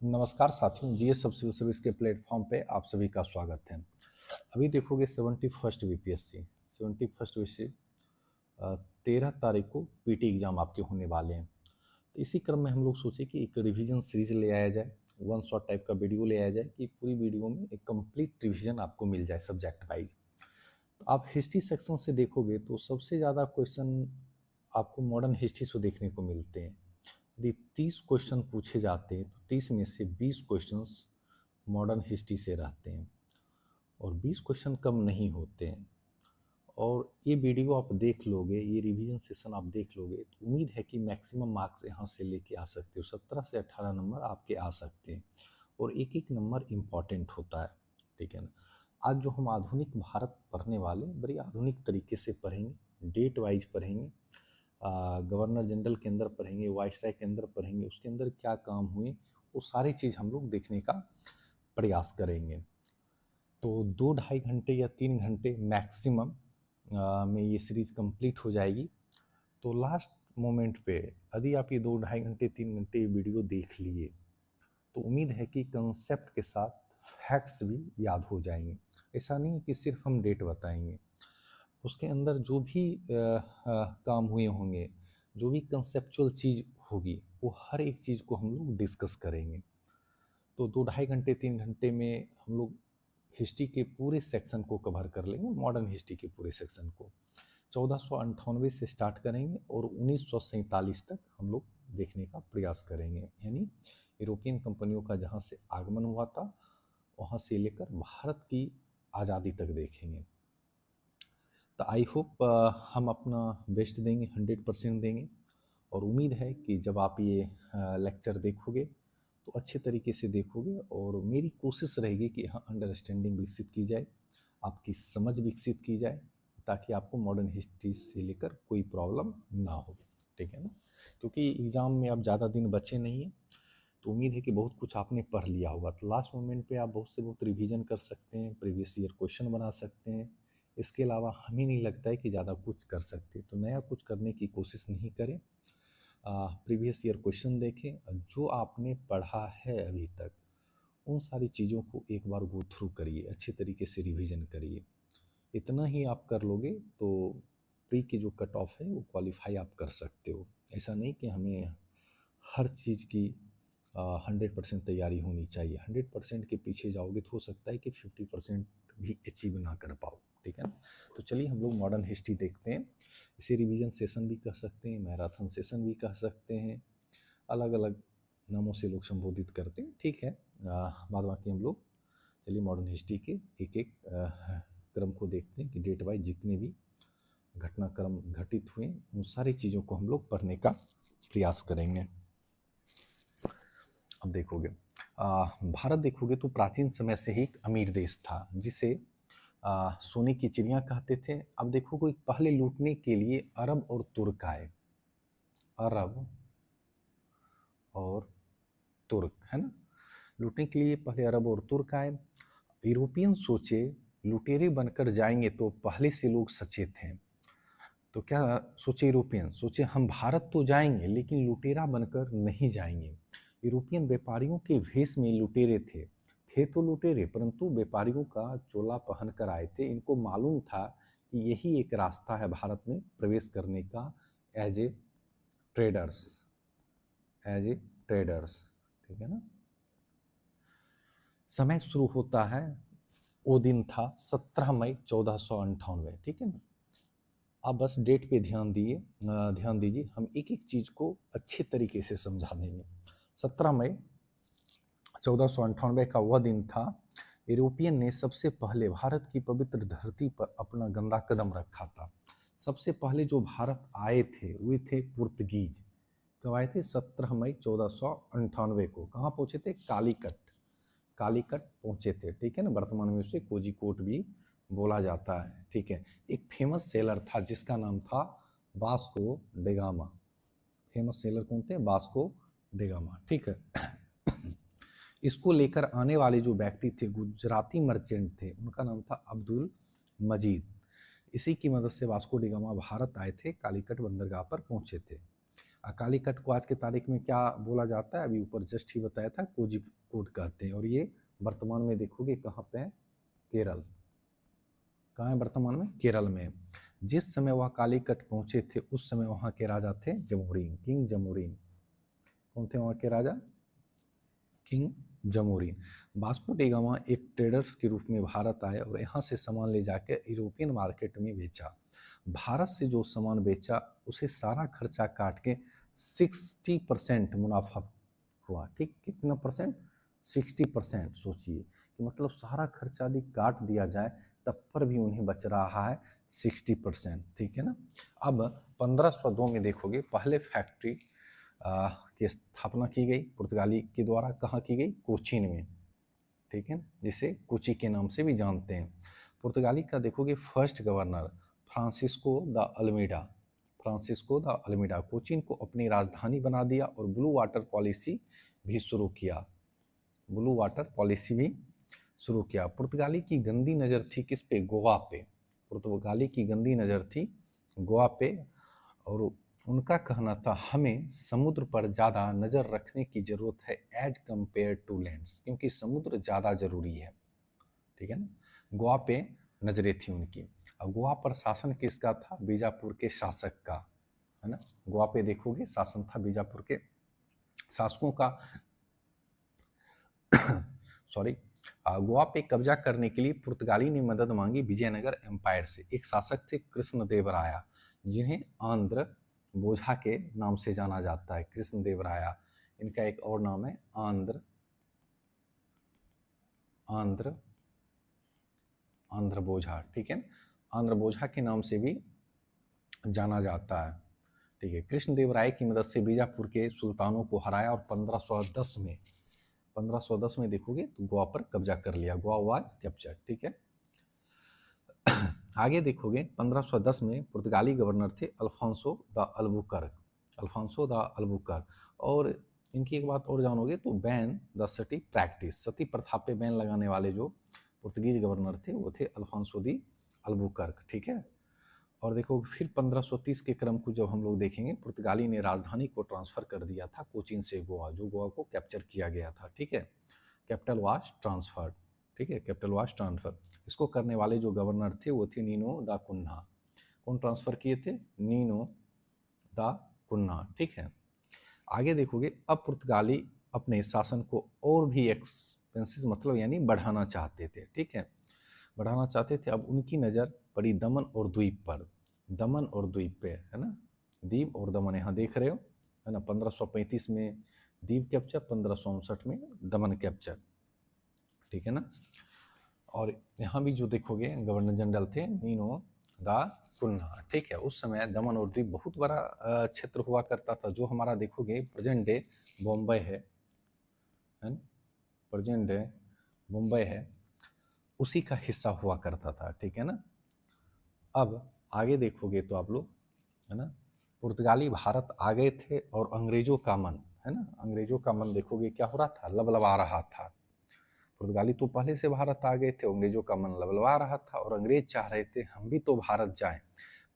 नमस्कार साथियों, जीएस सब सिविल सर्विस के प्लेटफॉर्म पे आप सभी का स्वागत है। अभी देखोगे 71st बीपीएससी 71st बीपीएससी 13 तारीख को पीटी एग्जाम आपके होने वाले हैं। तो इसी क्रम में हम लोग सोचे कि एक रिवीजन सीरीज ले आया जाए, वन शॉट टाइप का वीडियो ले आया जाए कि पूरी वीडियो में एक कंप्लीट रिवीजन आपको मिल जाए सब्जेक्ट वाइज। तो आप हिस्ट्री सेक्शन से देखोगे तो सबसे ज़्यादा क्वेश्चन आपको मॉडर्न हिस्ट्री से देखने को मिलते हैं। यदि 30 क्वेश्चन पूछे जाते हैं तो 30 में से 20 क्वेश्चंस मॉडर्न हिस्ट्री से रहते हैं और 20 क्वेश्चन कम नहीं होते हैं। और ये वीडियो आप देख लोगे, ये रिवीजन सेशन आप देख लोगे तो उम्मीद है कि मैक्सिमम मार्क्स यहाँ से लेके आ सकते हो। 17 से 18 नंबर आपके आ सकते हैं और एक एक नंबर इम्पॉर्टेंट होता है, ठीक है ना। आज जो हम आधुनिक भारत पढ़ने वाले बड़ी आधुनिक तरीके से पढ़ेंगे, डेट वाइज पढ़ेंगे, गवर्नर जनरल के अंदर पढ़ेंगे, वाइसराय के अंदर पढ़ेंगे, उसके अंदर क्या काम हुए वो सारी चीज़ हम लोग देखने का प्रयास करेंगे। तो 2-2.5 घंटे या 3 घंटे मैक्सिमम में ये सीरीज़ कंप्लीट हो जाएगी। तो लास्ट मोमेंट पे यदि आप ये 2-2.5 घंटे 3 घंटे ये वीडियो देख लिए तो उम्मीद है कि कंसेप्ट के साथ फैक्ट्स भी याद हो जाएंगे। ऐसा नहीं कि सिर्फ हम डेट बताएंगे, उसके अंदर जो भी काम हुए होंगे, जो भी कंसेप्चुअल चीज़ होगी वो हर एक चीज़ को हम लोग डिस्कस करेंगे। तो 2-2.5 घंटे 3 घंटे में हम लोग हिस्ट्री के पूरे सेक्शन को कवर कर लेंगे, मॉडर्न हिस्ट्री के पूरे सेक्शन को 1498 से स्टार्ट करेंगे और 1947 तक हम लोग देखने का प्रयास करेंगे, यानी यूरोपियन कंपनियों का जहाँ से आगमन हुआ था वहाँ से लेकर भारत की आज़ादी तक देखेंगे। तो आई होप हम अपना बेस्ट देंगे, 100% देंगे और उम्मीद है कि जब आप ये लेक्चर देखोगे तो अच्छे तरीके से देखोगे और मेरी कोशिश रहेगी कि हाँ अंडरस्टैंडिंग विकसित की जाए, आपकी समझ विकसित की जाए ताकि आपको मॉडर्न हिस्ट्री से लेकर कोई प्रॉब्लम ना हो, ठीक है ना। क्योंकि एग्ज़ाम में अब ज़्यादा दिन बचे नहीं हैं तो उम्मीद है कि बहुत कुछ आपने पढ़ लिया होगा। तो लास्ट मोमेंट पे आप बहुत से बहुत रिवीजन कर सकते हैं, प्रीवियस ईयर क्वेश्चन बना सकते हैं। इसके अलावा हमें नहीं लगता है कि ज़्यादा कुछ कर सकते, तो नया कुछ करने की कोशिश नहीं करें। प्रीवियस ईयर क्वेश्चन देखें और जो आपने पढ़ा है अभी तक उन सारी चीज़ों को एक बार गो थ्रू करिए, अच्छे तरीके से रिवीजन करिए। इतना ही आप कर लोगे तो प्री की जो कट ऑफ है वो क्वालिफाई आप कर सकते हो। ऐसा नहीं कि हमें हर चीज़ की 100% तैयारी होनी चाहिए। 100% के पीछे जाओगे तो हो सकता है कि 50% भी अचीव ना कर पाओ, ठीक है ना। तो चलिए हम लोग मॉडर्न हिस्ट्री देखते हैं। इसे रिवीजन सेशन भी कह सकते हैं, मैराथन सेशन भी कह सकते हैं, अलग अलग नामों से लोग संबोधित करते हैं, ठीक है। बाद बाकी हम लोग चलिए मॉडर्न हिस्ट्री के एक एक क्रम को देखते हैं कि डेट वाइज जितने भी घटनाक्रम घटित हुए उन सारी चीज़ों को हम लोग पढ़ने का प्रयास करेंगे। अब देखोगे भारत देखोगे तो प्राचीन समय से ही एक अमीर देश था जिसे सोने की चिड़िया कहते थे। अब देखो पहले लूटने के लिए अरब और तुर्क आए, अरब और तुर्क, है ना। लूटने के लिए पहले अरब और तुर्क आए। यूरोपियन सोचे लुटेरे बनकर जाएंगे तो पहले से लोग सचेत हैं। तो क्या सोचे यूरोपियन, सोचे हम भारत तो जाएंगे लेकिन लुटेरा बनकर नहीं जाएंगे। यूरोपियन व्यापारियों के भेष में लुटेरे थे तो लुटेरे परंतु व्यापारियों का चोला पहन कर आए थे। इनको मालूम था कि यही एक रास्ता है भारत में प्रवेश करने का as a traders, as a traders, ठीक है ना। समय शुरू होता है, वो दिन था 17 मई 1498, ठीक है ना। आप बस डेट पे ध्यान दीजिए, हम एक एक चीज़ को अच्छे तरीके से समझा देंगे। 17 मई 1498 का वह दिन था, यूरोपियन ने सबसे पहले भारत की पवित्र धरती पर अपना गंदा कदम रखा था। सबसे पहले जो भारत आए थे वे थे पुर्तगीज। कब आए थे? 17 मई 1498 को। कहाँ पहुँचे थे? कालीकट, कालीकट पहुँचे थे, ठीक है ना। वर्तमान में उसे कोझिकोड भी बोला जाता है, ठीक है। एक फेमस सेलर था जिसका नाम था वास्को डेगामा। फेमस सेलर कौन थे? वास्को डेगामा, ठीक है। इसको लेकर आने वाले जो व्यक्ति थे गुजराती मर्चेंट थे, उनका नाम था अब्दुल मजीद। इसी की मदद से वास्को डिगामा भारत आए थे, कालीकट बंदरगाह पर पहुंचे थे। कालीकट को आज की तारीख में क्या बोला जाता है, अभी ऊपर जस्ट ही बताया था, कोझिकोड कहते हैं। और ये वर्तमान में देखोगे कहाँ पे है, केरल। कहाँ है वर्तमान में, केरल में। जिस समय वह कालीकट पहुंचे थे उस समय वहाँ के राजा थे जमोरिन, किंग जमोरिन। कौन थे वहाँ के राजा, king Zamorin. Vasco da Gama एक ट्रेडर्स के रूप में भारत आए और यहाँ से सामान ले जाकर यूरोपियन मार्केट में बेचा। भारत से जो सामान बेचा उसे सारा खर्चा काट के 60% मुनाफा हुआ। ठीक, कितना परसेंट, 60%। सोचिए कि मतलब सारा खर्चा यदि काट दिया जाए तब पर भी उन्हें बच रहा है 60%। ठीक है ना। अब 1502 में देखोगे पहले फैक्ट्री की स्थापना की गई पुर्तगाली के द्वारा। कहाँ की गई, कोचीन में। ठीक है, जिसे कोची के नाम से भी जानते हैं। पुर्तगाली का देखोगे first governor Francisco de Almeida. Francisco de Almeida Cochin को अपनी राजधानी बना दिया और ब्लू वाटर पॉलिसी भी शुरू किया। ब्लू वाटर पॉलिसी भी शुरू किया। पुर्तगाली की गंदी नज़र थी किस पे, गोवा पे। पुर्तगाली की गंदी नज़र थी गोवा पे और उनका कहना था हमें समुद्र पर ज़्यादा नज़र रखने की ज़रूरत है एज कम्पेयर टू लैंड्स, क्योंकि समुद्र ज़्यादा ज़रूरी है। ठीक है ना। गोवा पे नज़रें थी उनकी। और गोवा पर शासन किसका था, बीजापुर के शासक का, है ना। गोवा पे देखोगे शासन था बीजापुर के शासकों का। सॉरी। गोवा पे कब्जा करने के लिए पुर्तगाली ने मदद मांगी विजयनगर एम्पायर से। एक शासक थे कृष्णदेवराया, जिन्हें आंध्र बोझा के नाम से जाना जाता है। कृष्णदेवराया, इनका एक और नाम है आंध्र आंध्र आंध्र बोझा। ठीक है, आंध्र बोझा के नाम से भी जाना जाता है। ठीक है, कृष्णदेवराय की मदद से बीजापुर के सुल्तानों को हराया और 1510 में देखोगे तो गोवा पर कब्जा कर लिया। Goa was capture. ठीक है। आगे देखोगे 1510 में पुर्तगाली गवर्नर थे Alfonso de Albuquerque. Alfonso de Albuquerque. और इनकी एक बात और जानोगे तो बैन द सती प्रैक्टिस, सती प्रथा पे बैन लगाने वाले जो पुर्तगीज गवर्नर थे वो थे अल्फांसो दी अल्बुकर्क। ठीक है। और देखो फिर 1530 के क्रम को जब हम लोग देखेंगे, पुर्तगाली ने राजधानी को ट्रांसफर कर दिया था कोचीन से गोवा, जो गोवा को कैप्चर किया गया था। ठीक है, कैपिटल वाज ट्रांसफर्ड। ठीक है, कैपिटल वाज ट्रांसफर। इसको करने वाले जो गवर्नर थे वो थे नीनो दा कुन्हा। कौन ट्रांसफर किए थे, नीनो दा कुन्हा। ठीक है। आगे देखोगे अब पुर्तगाली अपने शासन को और भी एक्सपेंसिव मतलब यानी बढ़ाना चाहते थे। ठीक है, बढ़ाना चाहते थे। अब उनकी नज़र पड़ी दमन और द्वीप पर। दमन और द्वीप पे, है ना, द्वीप और दमन यहाँ देख रहे हो, है ना। 1535 में द्वीप कैप्चर, 1559 में दमन कैप्चर। ठीक है ना। और यहाँ भी जो देखोगे गवर्नर जनरल थे नीनो दा कुन्हा। ठीक है, उस समय दमन और द्वीप बहुत बड़ा क्षेत्र हुआ करता था, जो हमारा देखोगे प्रेजेंट डे बॉम्बे है ना, प्रेजेंट डे मुंबई है, उसी का हिस्सा हुआ करता था। ठीक है ना। अब आगे देखोगे तो आप लोग, है ना, पुर्तगाली भारत आ गए थे और अंग्रेजों का मन, है ना, अंग्रेजों का मन देखोगे क्या हो रहा था, लबलबा रहा था। पुर्तगाली तो पहले से भारत आ गए थे, अंग्रेजों का मन लबलबा रहा था और अंग्रेज चाह रहे थे हम भी तो भारत जाएं,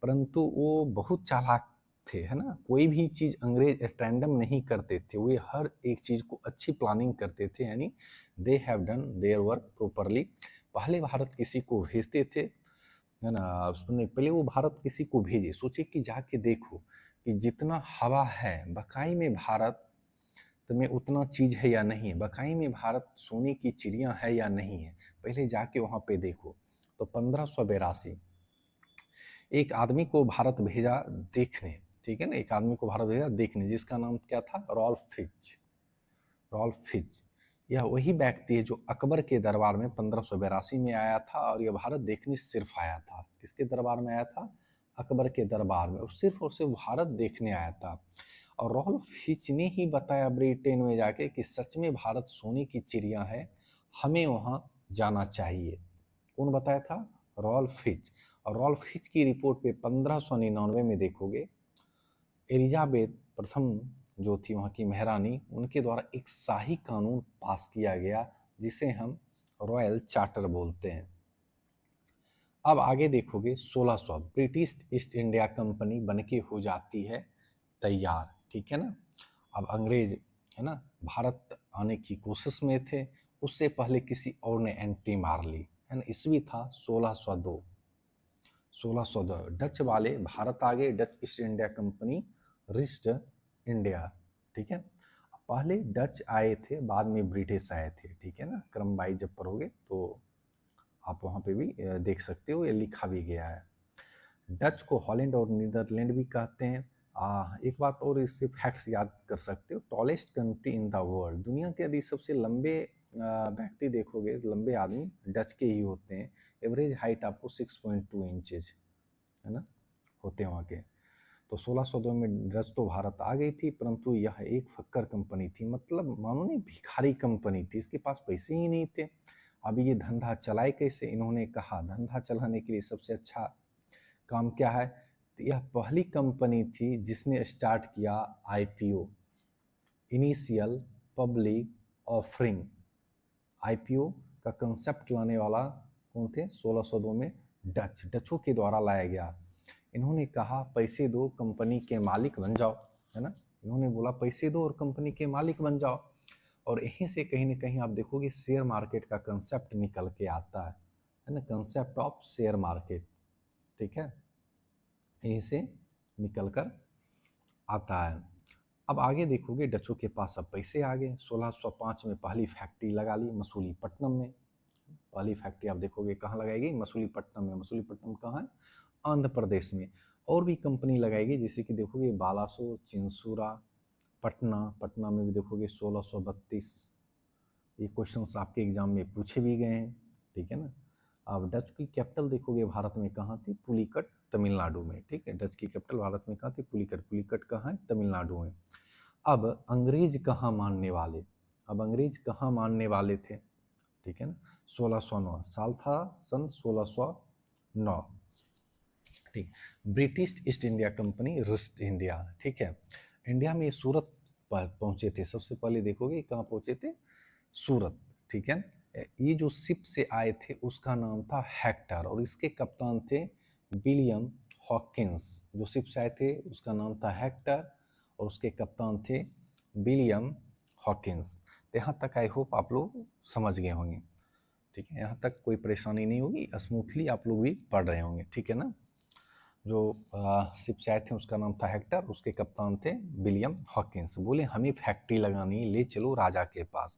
परंतु वो बहुत चालाक थे, है ना। कोई भी चीज़ अंग्रेज रैंडम नहीं करते थे, वे हर एक चीज़ को अच्छी प्लानिंग करते थे, यानी they have done their work properly. पहले भारत किसी को भेजते थे, है ना, सुनने पहले वो भारत किसी को भेजे, सोचे कि जाके देखो कि जितना हवा है बकाई में भारत में उतना चीज है या नहीं है, बकाई में भारत सोने की चिड़िया है या नहीं है, पहले जाके वहां पे देखो। तो 1582 एक आदमी को भारत भेजा देखने। ठीक है ना, एक आदमी को भारत भेजा देखने, जिसका नाम क्या था, रॉल्फ फिच। रॉल्फ फिच यह वही व्यक्ति है जो अकबर के दरबार में 1582 में आया था और यह भारत देखने सिर्फ आया था। किसके दरबार में आया था, अकबर के दरबार में, और सिर्फ भारत देखने आया था। और रॉल्फ फिच ने ही बताया ब्रिटेन में जाके कि सच में भारत सोने की चिड़िया है, हमें वहाँ जाना चाहिए। कौन बताया था, रॉल्फ फिच। और रॉल्फ फिच की रिपोर्ट पे 1599 में देखोगे एलिजाबेथ प्रथम जो थी वहाँ की महारानी, उनके द्वारा एक शाही कानून पास किया गया जिसे हम रॉयल चार्टर बोलते हैं। अब आगे देखोगे 1600 ब्रिटिश ईस्ट इंडिया कंपनी बनके हो जाती है तैयार। ठीक है ना। अब अंग्रेज है ना भारत आने की कोशिश में थे, उससे पहले किसी और ने एंट्री मार ली है ना। ईस्वी था 1602। 1602 डच वाले भारत आ गए, Dutch east India company wrist India, ठीक है। पहले डच आए थे, बाद में ब्रिटिश आए थे, ठीक है ना। क्रम वाइज जब पढ़ोगे तो आप वहाँ पे भी देख सकते हो, ये लिखा भी गया है। डच को हॉलैंड और नीदरलैंड भी कहते हैं। एक बात और इससे फैक्ट्स याद कर सकते हो, tallest country in the world, दुनिया के यदि सबसे लंबे व्यक्ति देखोगे, लंबे आदमी डच के ही होते हैं। एवरेज हाइट आपको 6.2 इंचेज है ना होते हैं वहाँ के। तो 1602 में डच तो भारत आ गई थी, परंतु यह एक फक्कर कंपनी थी, मतलब मानो नहीं भिखारी कंपनी थी, इसके पास पैसे ही नहीं थे। अब ये धंधा चलाए कैसे? इन्होंने कहा धंधा चलाने के लिए सबसे अच्छा काम क्या है, तो यह पहली कंपनी थी जिसने स्टार्ट किया IPO, initial public offering. IPO का कंसेप्ट लाने वाला कौन थे? 1602 में डचों के द्वारा लाया गया। इन्होंने कहा पैसे दो कंपनी के मालिक बन जाओ, है ना। इन्होंने बोला पैसे दो और कंपनी के मालिक बन जाओ। और यहीं से कहीं ना कहीं आप देखोगे शेयर मार्केट का कंसेप्ट निकल के आता है ना, कंसेप्ट ऑफ शेयर मार्केट, ठीक है, यहीं से निकल कर आता है। अब आगे देखोगे डचों के पास अब पैसे आ गए। 1605 में पहली फैक्ट्री लगा ली मसूलीपट्टनम में। पहली फैक्ट्री आप देखोगे कहाँ लगाएगी? मसूलीपट्टनम में। मसूलीपट्टनम कहाँ है? आंध्र प्रदेश में। और भी कंपनी लगाएगी, जैसे कि देखोगे बालासोर, चिंसूरा, पटना। पटना में भी देखोगे 1632। ये क्वेश्चंस आपके एग्जाम में पूछे भी गए हैं, ठीक है ना। अब डच की कैपिटल देखोगे भारत में कहाँ थी? पुलिकट, तमिलनाडु में, ठीक है। डच की कैपिटल भारत में कहाँ थी? पुलिकट। पुलिकट कहाँ है? तमिलनाडु में। अब अंग्रेज कहाँ मानने वाले? अब अंग्रेज कहाँ मानने वाले थे? ठीक है ना। 1609 साल था, सन 1609, ठीक। British east India company east India, ठीक है। इंडिया में सूरत पहुंचे थे सबसे पहले, देखोगे कहाँ पहुंचे थे? सूरत, ठीक है। ये जो शिप से आए थे उसका नाम था हेक्टर, और इसके कप्तान थे विलियम हॉकिंस। जो शिप से आए थे उसका नाम था हेक्टर और उसके कप्तान थे विलियम हॉकिंस। तो यहाँ तक आई होप आप लोग समझ गए होंगे, ठीक है। यहाँ तक कोई परेशानी नहीं होगी, स्मूथली आप लोग भी पढ़ रहे होंगे, ठीक है ना। जो शिप से आए थे उसका नाम था हेक्टर, उसके कप्तान थे विलियम हॉकिंस। बोले हमें फैक्ट्री लगानी, ले चलो राजा के पास।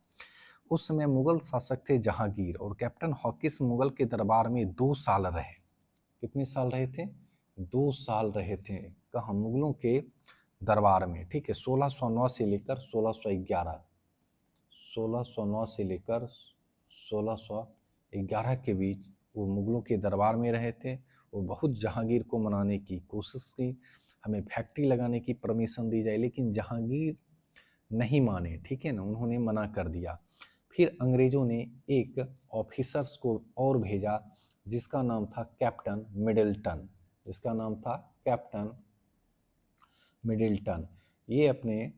उस समय मुगल शासक थे जहांगीर, और कैप्टन हॉकिंस मुगल के दरबार में 2 साल रहे। कितने साल रहे थे? 2 साल रहे थे। कहाँ? मुगलों के दरबार में, ठीक है। 1609 से लेकर 1611, 1609 से लेकर 1611 के बीच वो मुगलों के दरबार में रहे थे। वो बहुत जहांगीर को मनाने की कोशिश की, हमें फैक्ट्री लगाने की परमिशन दी जाए, लेकिन जहांगीर नहीं माने, ठीक है ना, उन्होंने मना कर दिया। फिर अंग्रेजों ने एक ऑफिसर्स को और भेजा जिसका नाम था कैप्टन मिडिल्टन, जिसका नाम था कैप्टन मिडिल्टन। ये अपने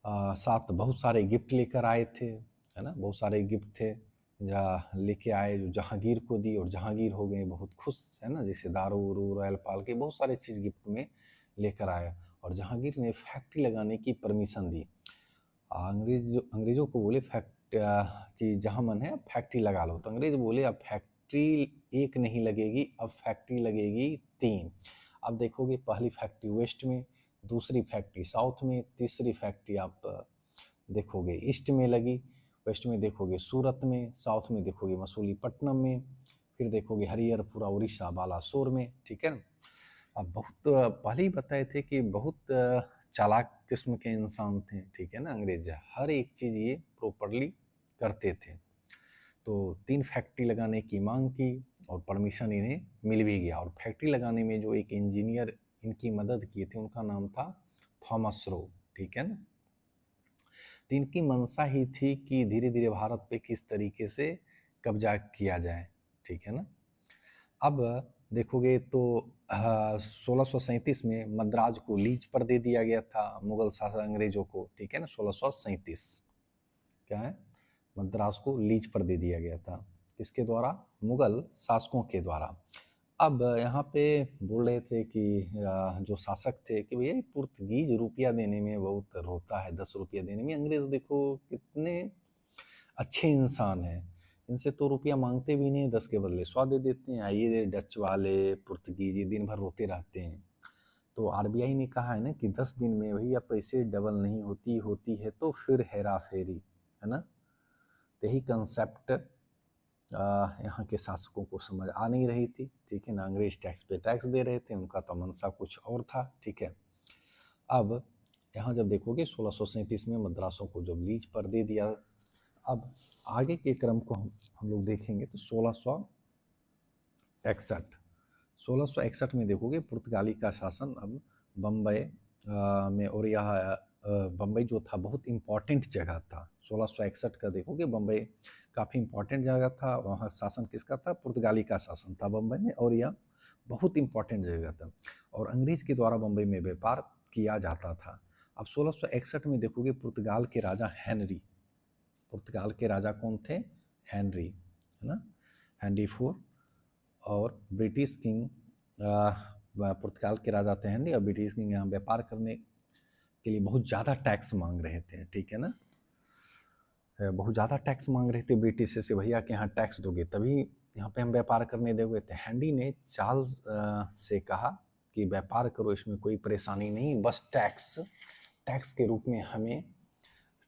साथ बहुत सारे गिफ्ट लेकर आए थे, है ना, बहुत सारे गिफ्ट थे जहाँ लेके आए, जो जहांगीर को दी, और जहांगीर हो गए बहुत खुश, है ना, जैसे दारू उरू, रॉयल पाल के बहुत सारे चीज़ गिफ्ट में लेकर आया। और जहांगीर ने फैक्ट्री लगाने की परमिशन दी। अंग्रेजों को बोले कि जहाँ मन है फैक्ट्री लगा लो, तो अंग्रेज बोले अब फैक्ट्री एक नहीं लगेगी, अब फैक्ट्री लगेगी 3। अब देखोगे पहली फैक्ट्री वेस्ट में, दूसरी फैक्ट्री साउथ में, तीसरी फैक्ट्री आप देखोगे ईस्ट में लगी, वेस्ट में देखोगे सूरत में, साउथ में देखोगे मसूलीपट्टनम में, फिर देखोगे हरिहरपुरा उड़ीसा बालासोर में, ठीक है ना। अब बहुत पहले ही बताए थे कि बहुत चालाक किस्म के इंसान थे, ठीक है ना। अंग्रेज हर एक चीज़ ये प्रॉपरली करते थे। तो 3 फैक्ट्री लगाने की मांग की और परमिशन इन्हें मिल भी गया। और फैक्ट्री लगाने में जो एक इंजीनियर इनकी मदद किए थे उनका नाम था थॉमस रो, ठीक है ना। तो इनकी मंशा ही थी कि धीरे धीरे भारत पे किस तरीके से कब्जा किया जाए, ठीक है ना। अब देखोगे तो 1637 में मद्राज को लीज पर दे दिया गया था मुगल शासक अंग्रेजों को, ठीक है ना। 1637 क्या है? मद्रास को लीज पर दे दिया गया था, किसके द्वारा? मुगल शासकों के द्वारा। अब यहाँ पे बोल रहे थे कि जो शासक थे कि भैया पुर्तगीज रुपया देने में बहुत रोता है, 10 रुपया देने में। अंग्रेज देखो कितने अच्छे इंसान हैं, इनसे तो रुपया मांगते भी नहीं, 10 के बदले 100 दे देते हैं। ये डच वाले पुर्तगीज ये दिन भर रोते रहते हैं। तो आरबीआई ने कहा है ना कि 10 दिन में भैया पैसे डबल नहीं होती, होती है तो फिर हेरा फेरी, है ना। यही कंसेप्ट यहाँ के शासकों को समझ आ नहीं रही थी, ठीक है ना। अंग्रेज टैक्स पे टैक्स दे रहे थे, उनका तो मंशा कुछ और था, ठीक है। अब यहाँ जब देखोगे 1637 में मद्रासों को जब लीज पर दे दिया, अब आगे के क्रम को हम लोग देखेंगे तो 1661 में देखोगे पुर्तगाली का शासन अब बम्बई में, और यह बम्बई जो था बहुत इम्पॉर्टेंट जगह था। 1661 का देखोगे बम्बई काफ़ी इम्पॉर्टेंट जगह था, वहाँ शासन किसका था, पुर्तगाली का शासन था बम्बई में, और यह बहुत इम्पॉर्टेंट जगह था और अंग्रेज के द्वारा बम्बई में व्यापार किया जाता था। अब 1661 में देखोगे पुर्तगाल के राजा हेनरी, पुर्तगाल के राजा कौन थे, हेनरी, है ना, हेनरी फोर, और ब्रिटिश किंग, पुर्तगाल के राजा थे हेनरी, और ब्रिटिश किंग यहाँ व्यापार करने के लिए बहुत ज़्यादा टैक्स मांग रहे थे, ठीक है ना। बहुत ज़्यादा टैक्स मांग रहे थे ब्रिटिश से, भैया के यहाँ टैक्स दोगे तभी यहाँ पे हम व्यापार करने देंगे। तो हेनरी ने चार्ल्स से कहा कि व्यापार करो, इसमें कोई परेशानी नहीं, बस टैक्स के रूप में हमें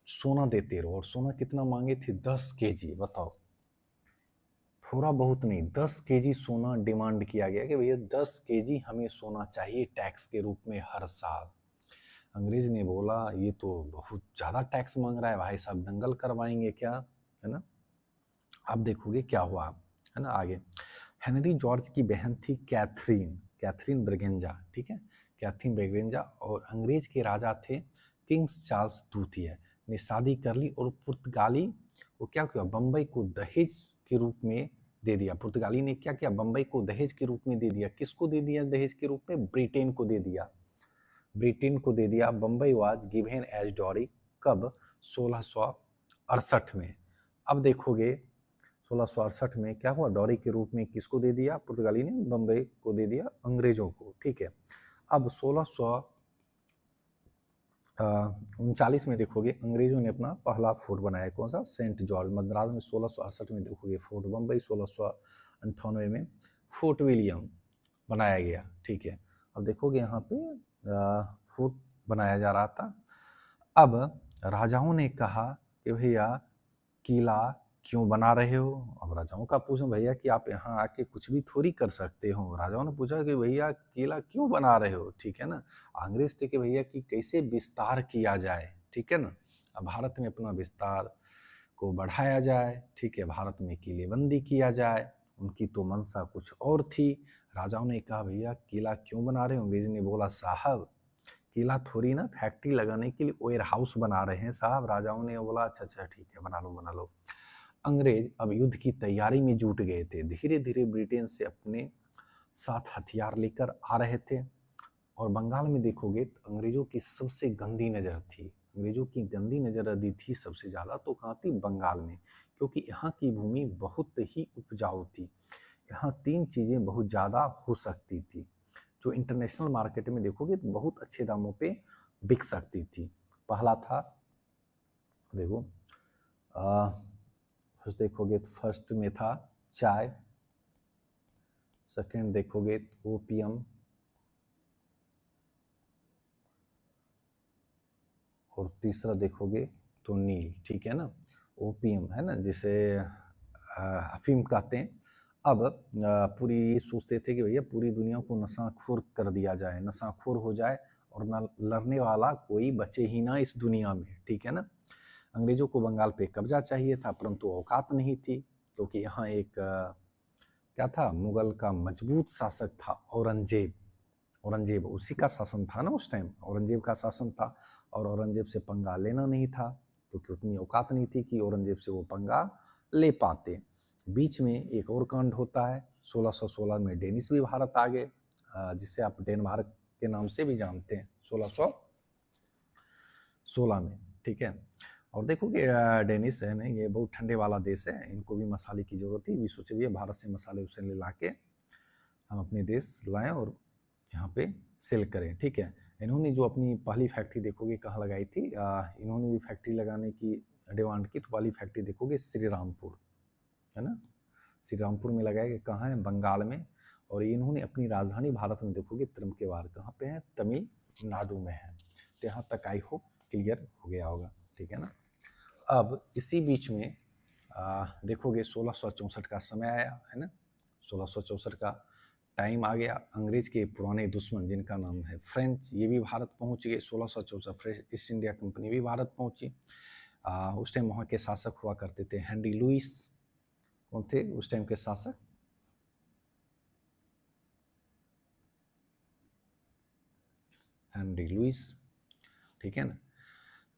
सोना देते रहो। और सोना कितना मांगे थे, 10 केजी, बताओ, थोड़ा बहुत नहीं, 10 केजी सोना डिमांड किया गया कि भैया 10 केजी हमें सोना चाहिए टैक्स के रूप में हर साल। अंग्रेज ने बोला ये तो बहुत ज़्यादा टैक्स मांग रहा है भाई साहब, दंगल करवाएंगे क्या, है ना। अब देखोगे क्या हुआ, है ना। आगे हेनरी जॉर्ज की बहन थी कैथरीन ब्रिगेंजा, ठीक है, कैथरीन ब्रिगेंजा, और अंग्रेज के राजा थे किंग्स चार्ल्स द्वितीय ने शादी कर ली, और पुर्तगाली वो क्या किया, बम्बई को दहेज के रूप में दे दिया। पुर्तगाली ने क्या किया, बम्बई को दहेज के रूप में दे दिया। किसको दे दिया दहेज के रूप में, ब्रिटेन को दे दिया, ब्रिटेन को दे दिया। Bombay was given as dowry, कब, 1668 में। अब देखोगे 1668 में क्या हुआ, डॉरी के रूप में किसको दे दिया, पुर्तगाली ने बम्बई को दे दिया अंग्रेजों को, ठीक है। अब 1639 में देखोगे अंग्रेजों ने अपना पहला फोर्ट बनाया, कौन सा, सेंट जॉर्ज मद्रास में। 1668 में देखोगे फोर्ट बम्बई, 1698 में फोर्ट विलियम बनाया गया, ठीक है। अब देखोगे यहाँ पे फोर्ट बनाया जा रहा था। अब राजाओं ने कहा कि भैया किला क्यों बना रहे हो। अब राजाओं का पूछो भैया कि आप यहाँ आके कुछ भी थोड़ी कर सकते हो। राजाओं ने पूछा कि भैया किला क्यों बना रहे हो, ठीक है ना। अंग्रेज थे कि भैया कि कैसे विस्तार किया जाए, ठीक है ना। अब भारत में अपना विस्तार को बढ़ाया जाए, ठीक है, भारत में किलेबंदी किया जाए। उनकी तो मंशा कुछ और थी। राजाओं ने कहा भैया किला क्यों बना रहे हो। अंग्रेज ने बोला साहब किला थोड़ी ना, फैक्ट्री लगाने के लिए वेयर हाउस बना रहे हैं साहब। राजाओं ने बोला अच्छा अच्छा ठीक है, बना लो बना लो। अंग्रेज अब युद्ध की तैयारी में जुट गए थे। धीरे धीरे ब्रिटेन से अपने साथ हथियार लेकर आ रहे थे। और बंगाल में देखोगे तो अंग्रेजों की सबसे गंदी नज़र थी, अंग्रेजों की गंदी नज़र यदि थी सबसे ज़्यादा तो कहाँ थी, बंगाल में, क्योंकि यहाँ की भूमि बहुत ही उपजाऊ थी। यहाँ 3 चीज़ें बहुत ज़्यादा हो सकती थी जो इंटरनेशनल मार्केट में देखोगे तो बहुत अच्छे दामों पे बिक सकती थी। पहला था, देखो फर्स्ट देखोगे तो फर्स्ट में था चाय, सेकंड देखोगे तो ओपियम, और तीसरा देखोगे तो नील, ठीक है ना। ओपियम है ना, जिसे अफीम कहते हैं। अब पूरी सोचते थे कि भैया पूरी दुनिया को नशाखोर कर दिया जाए, नशाखोर हो जाए और न लड़ने वाला कोई बचे ही ना इस दुनिया में, ठीक है ना। अंग्रेजों को बंगाल पे कब्जा चाहिए था, परंतु औकात नहीं थी, क्योंकि यहाँ एक क्या था, मुगल का मजबूत शासक था औरंगजेब। औरंगजेब उसी का शासन था ना उस टाइम, औरंगजेब का शासन था, और औरंगजेब से पंगा लेना नहीं था, क्योंकि उतनी औकात नहीं थी कि औरंगजेब से वो पंगा ले पाते। बीच में एक और कांड होता है, 1616 में डेनिस भी भारत आ गए, जिसे आप डेनमार्क के नाम से भी जानते हैं, 1616 में, ठीक है। और देखोगे डेनिस है ना, ये बहुत ठंडे वाला देश है, इनको भी मसाले की जरूरत थी। भी सोचे भैया भारत से मसाले उसे ला के हम अपने देश लाएं और यहाँ पे सेल करें, ठीक है। इन्होंने जो अपनी पहली फैक्ट्री देखोगे कहाँ लगाई थी, इन्होंने भी फैक्ट्री लगाने की डिमांड की, तो पहली फैक्ट्री देखोगे श्री रामपुर, है ना, श्री रामपुर में लगाया गया। कहाँ है, बंगाल में। और इन्होंने अपनी राजधानी भारत में देखोगे त्रिमकेवार कहाँ पे है, तमिलनाडु में है। तो यहाँ तक आई होप क्लियर हो गया होगा, ठीक है ना। अब इसी बीच में देखोगे 1664 का समय आया, है ना, 1664 का टाइम आ गया। अंग्रेज के पुराने दुश्मन जिनका नाम है फ्रेंच, ये भी भारत पहुंच गए। 1664 ईस्ट इंडिया कंपनी भी भारत पहुंची। उस टाइम वहाँ के शासक हुआ करते थे हेनरी लुइस। कौन थे उस टाइम के शासक, हेनरी लुइस, ठीक है ना।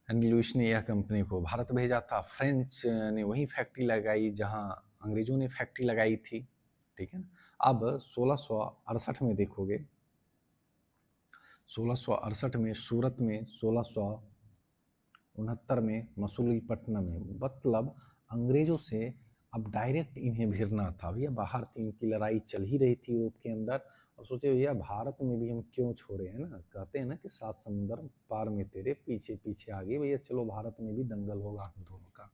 हेनरी लुइस ने यह कंपनी को भारत भेजा था। फ्रेंच ने वही फैक्ट्री लगाई जहां अंग्रेजों ने फैक्ट्री लगाई थी, ठीक है ना। अब 1668 में देखोगे, 1668 में सूरत में, 1669 में मसूलीपट्टनम में, मतलब अंग्रेजों से अब डायरेक्ट इन्हें भिड़ना था। भैया बाहर तो इनकी लड़ाई चल ही रही थी यूरोप के अंदर, अब सोचे भैया भारत में भी हम क्यों छोड़े, है ना। कहते हैं ना कि 7 समुंदर पार में तेरे पीछे पीछे आ गए, भैया चलो भारत में भी दंगल होगा हम दोनों का,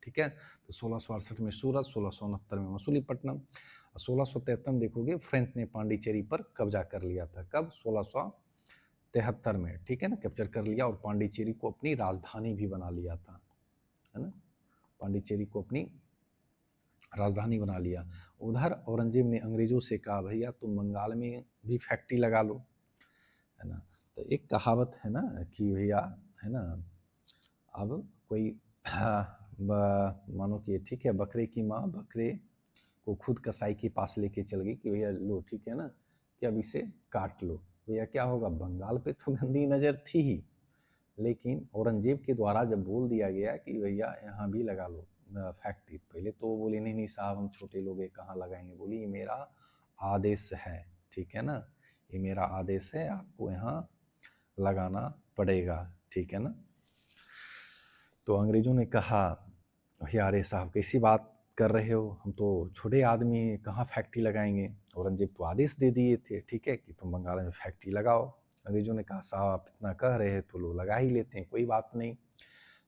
ठीक है। तो 1668 में सूरत, 1669 में मसूलीपट्टनम। 1673 देखोगे फ्रेंच ने पांडिचेरी पर कब्जा कर लिया था। कब, 1673 में, ठीक है ना, कैप्चर कर लिया और पांडिचेरी को अपनी राजधानी भी बना लिया था, है ना, पांडिचेरी को अपनी राजधानी बना लिया। उधर औरंगजेब ने अंग्रेजों से कहा भैया तुम बंगाल में भी फैक्ट्री लगा लो, है ना। तो एक कहावत है ना कि भैया, है ना, अब कोई मानो कि ठीक है, बकरे की माँ बकरे को खुद कसाई के पास लेके चल गई कि भैया लो, ठीक है ना, कि अब इसे काट लो। भैया क्या होगा, बंगाल पे तो गंदी नज़र थी ही, लेकिन औरंगजेब के द्वारा जब बोल दिया गया कि भैया यहाँ भी लगा लो फैक्ट्री, पहले तो वो बोले नहीं नहीं साहब हम छोटे लोग हैं कहाँ लगाएंगे, बोली ये मेरा आदेश है, ठीक है ना, ये मेरा आदेश है, आपको यहाँ लगाना पड़ेगा, ठीक है ना। तो अंग्रेजों ने कहा भैया अरे साहब कैसी बात कर रहे हो, हम तो छोटे आदमी हैं, कहाँ फैक्ट्री लगाएंगे। औरंगजेब तो आदेश दे दिए थे, ठीक है, कि तुम बंगाल में फैक्ट्री लगाओ। अंग्रेजों ने कहा साहब आप इतना कह रहे हैं तो लोग लगा ही लेते हैं, कोई बात नहीं।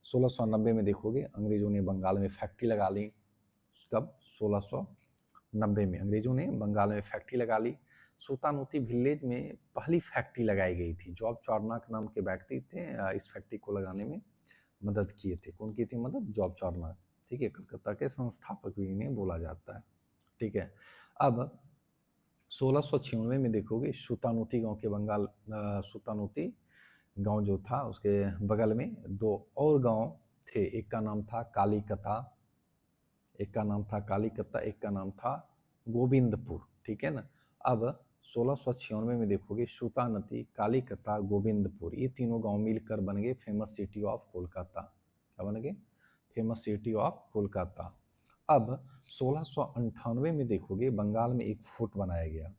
1690 में देखोगे अंग्रेजों ने बंगाल में फैक्ट्री लगा ली। कब, 1690 में अंग्रेजों ने बंगाल में फैक्ट्री लगा ली। सुल्तानोती विलेज में पहली फैक्ट्री लगाई गई थी। जॉब चार्नक नाम के व्यक्ति थे, इस फैक्ट्री को लगाने में मदद किए थे। कौन की थी मदद, जॉब चार्नक, ठीक है, कलकत्ता के संस्थापक भी इन्हें बोला जाता है, ठीक है। अब 1696 में देखोगे सुल्तानोती गांव के बंगाल, सुल्तानोती गांव जो था उसके बगल में दो और गांव थे, एक का नाम था कालीकता, एक का नाम था कालीकता, एक का नाम था गोविंदपुर, ठीक है ना। अब 1696 में देखोगे सुल्तानती, कालीकता, गोविंदपुर, ये तीनों गांव मिलकर बन गए फेमस सिटी ऑफ कोलकाता। क्या बन गए, फेमस सिटी ऑफ कोलकाता। अब 1698 में देखोगे बंगाल में एक फोर्ट बनाया गया।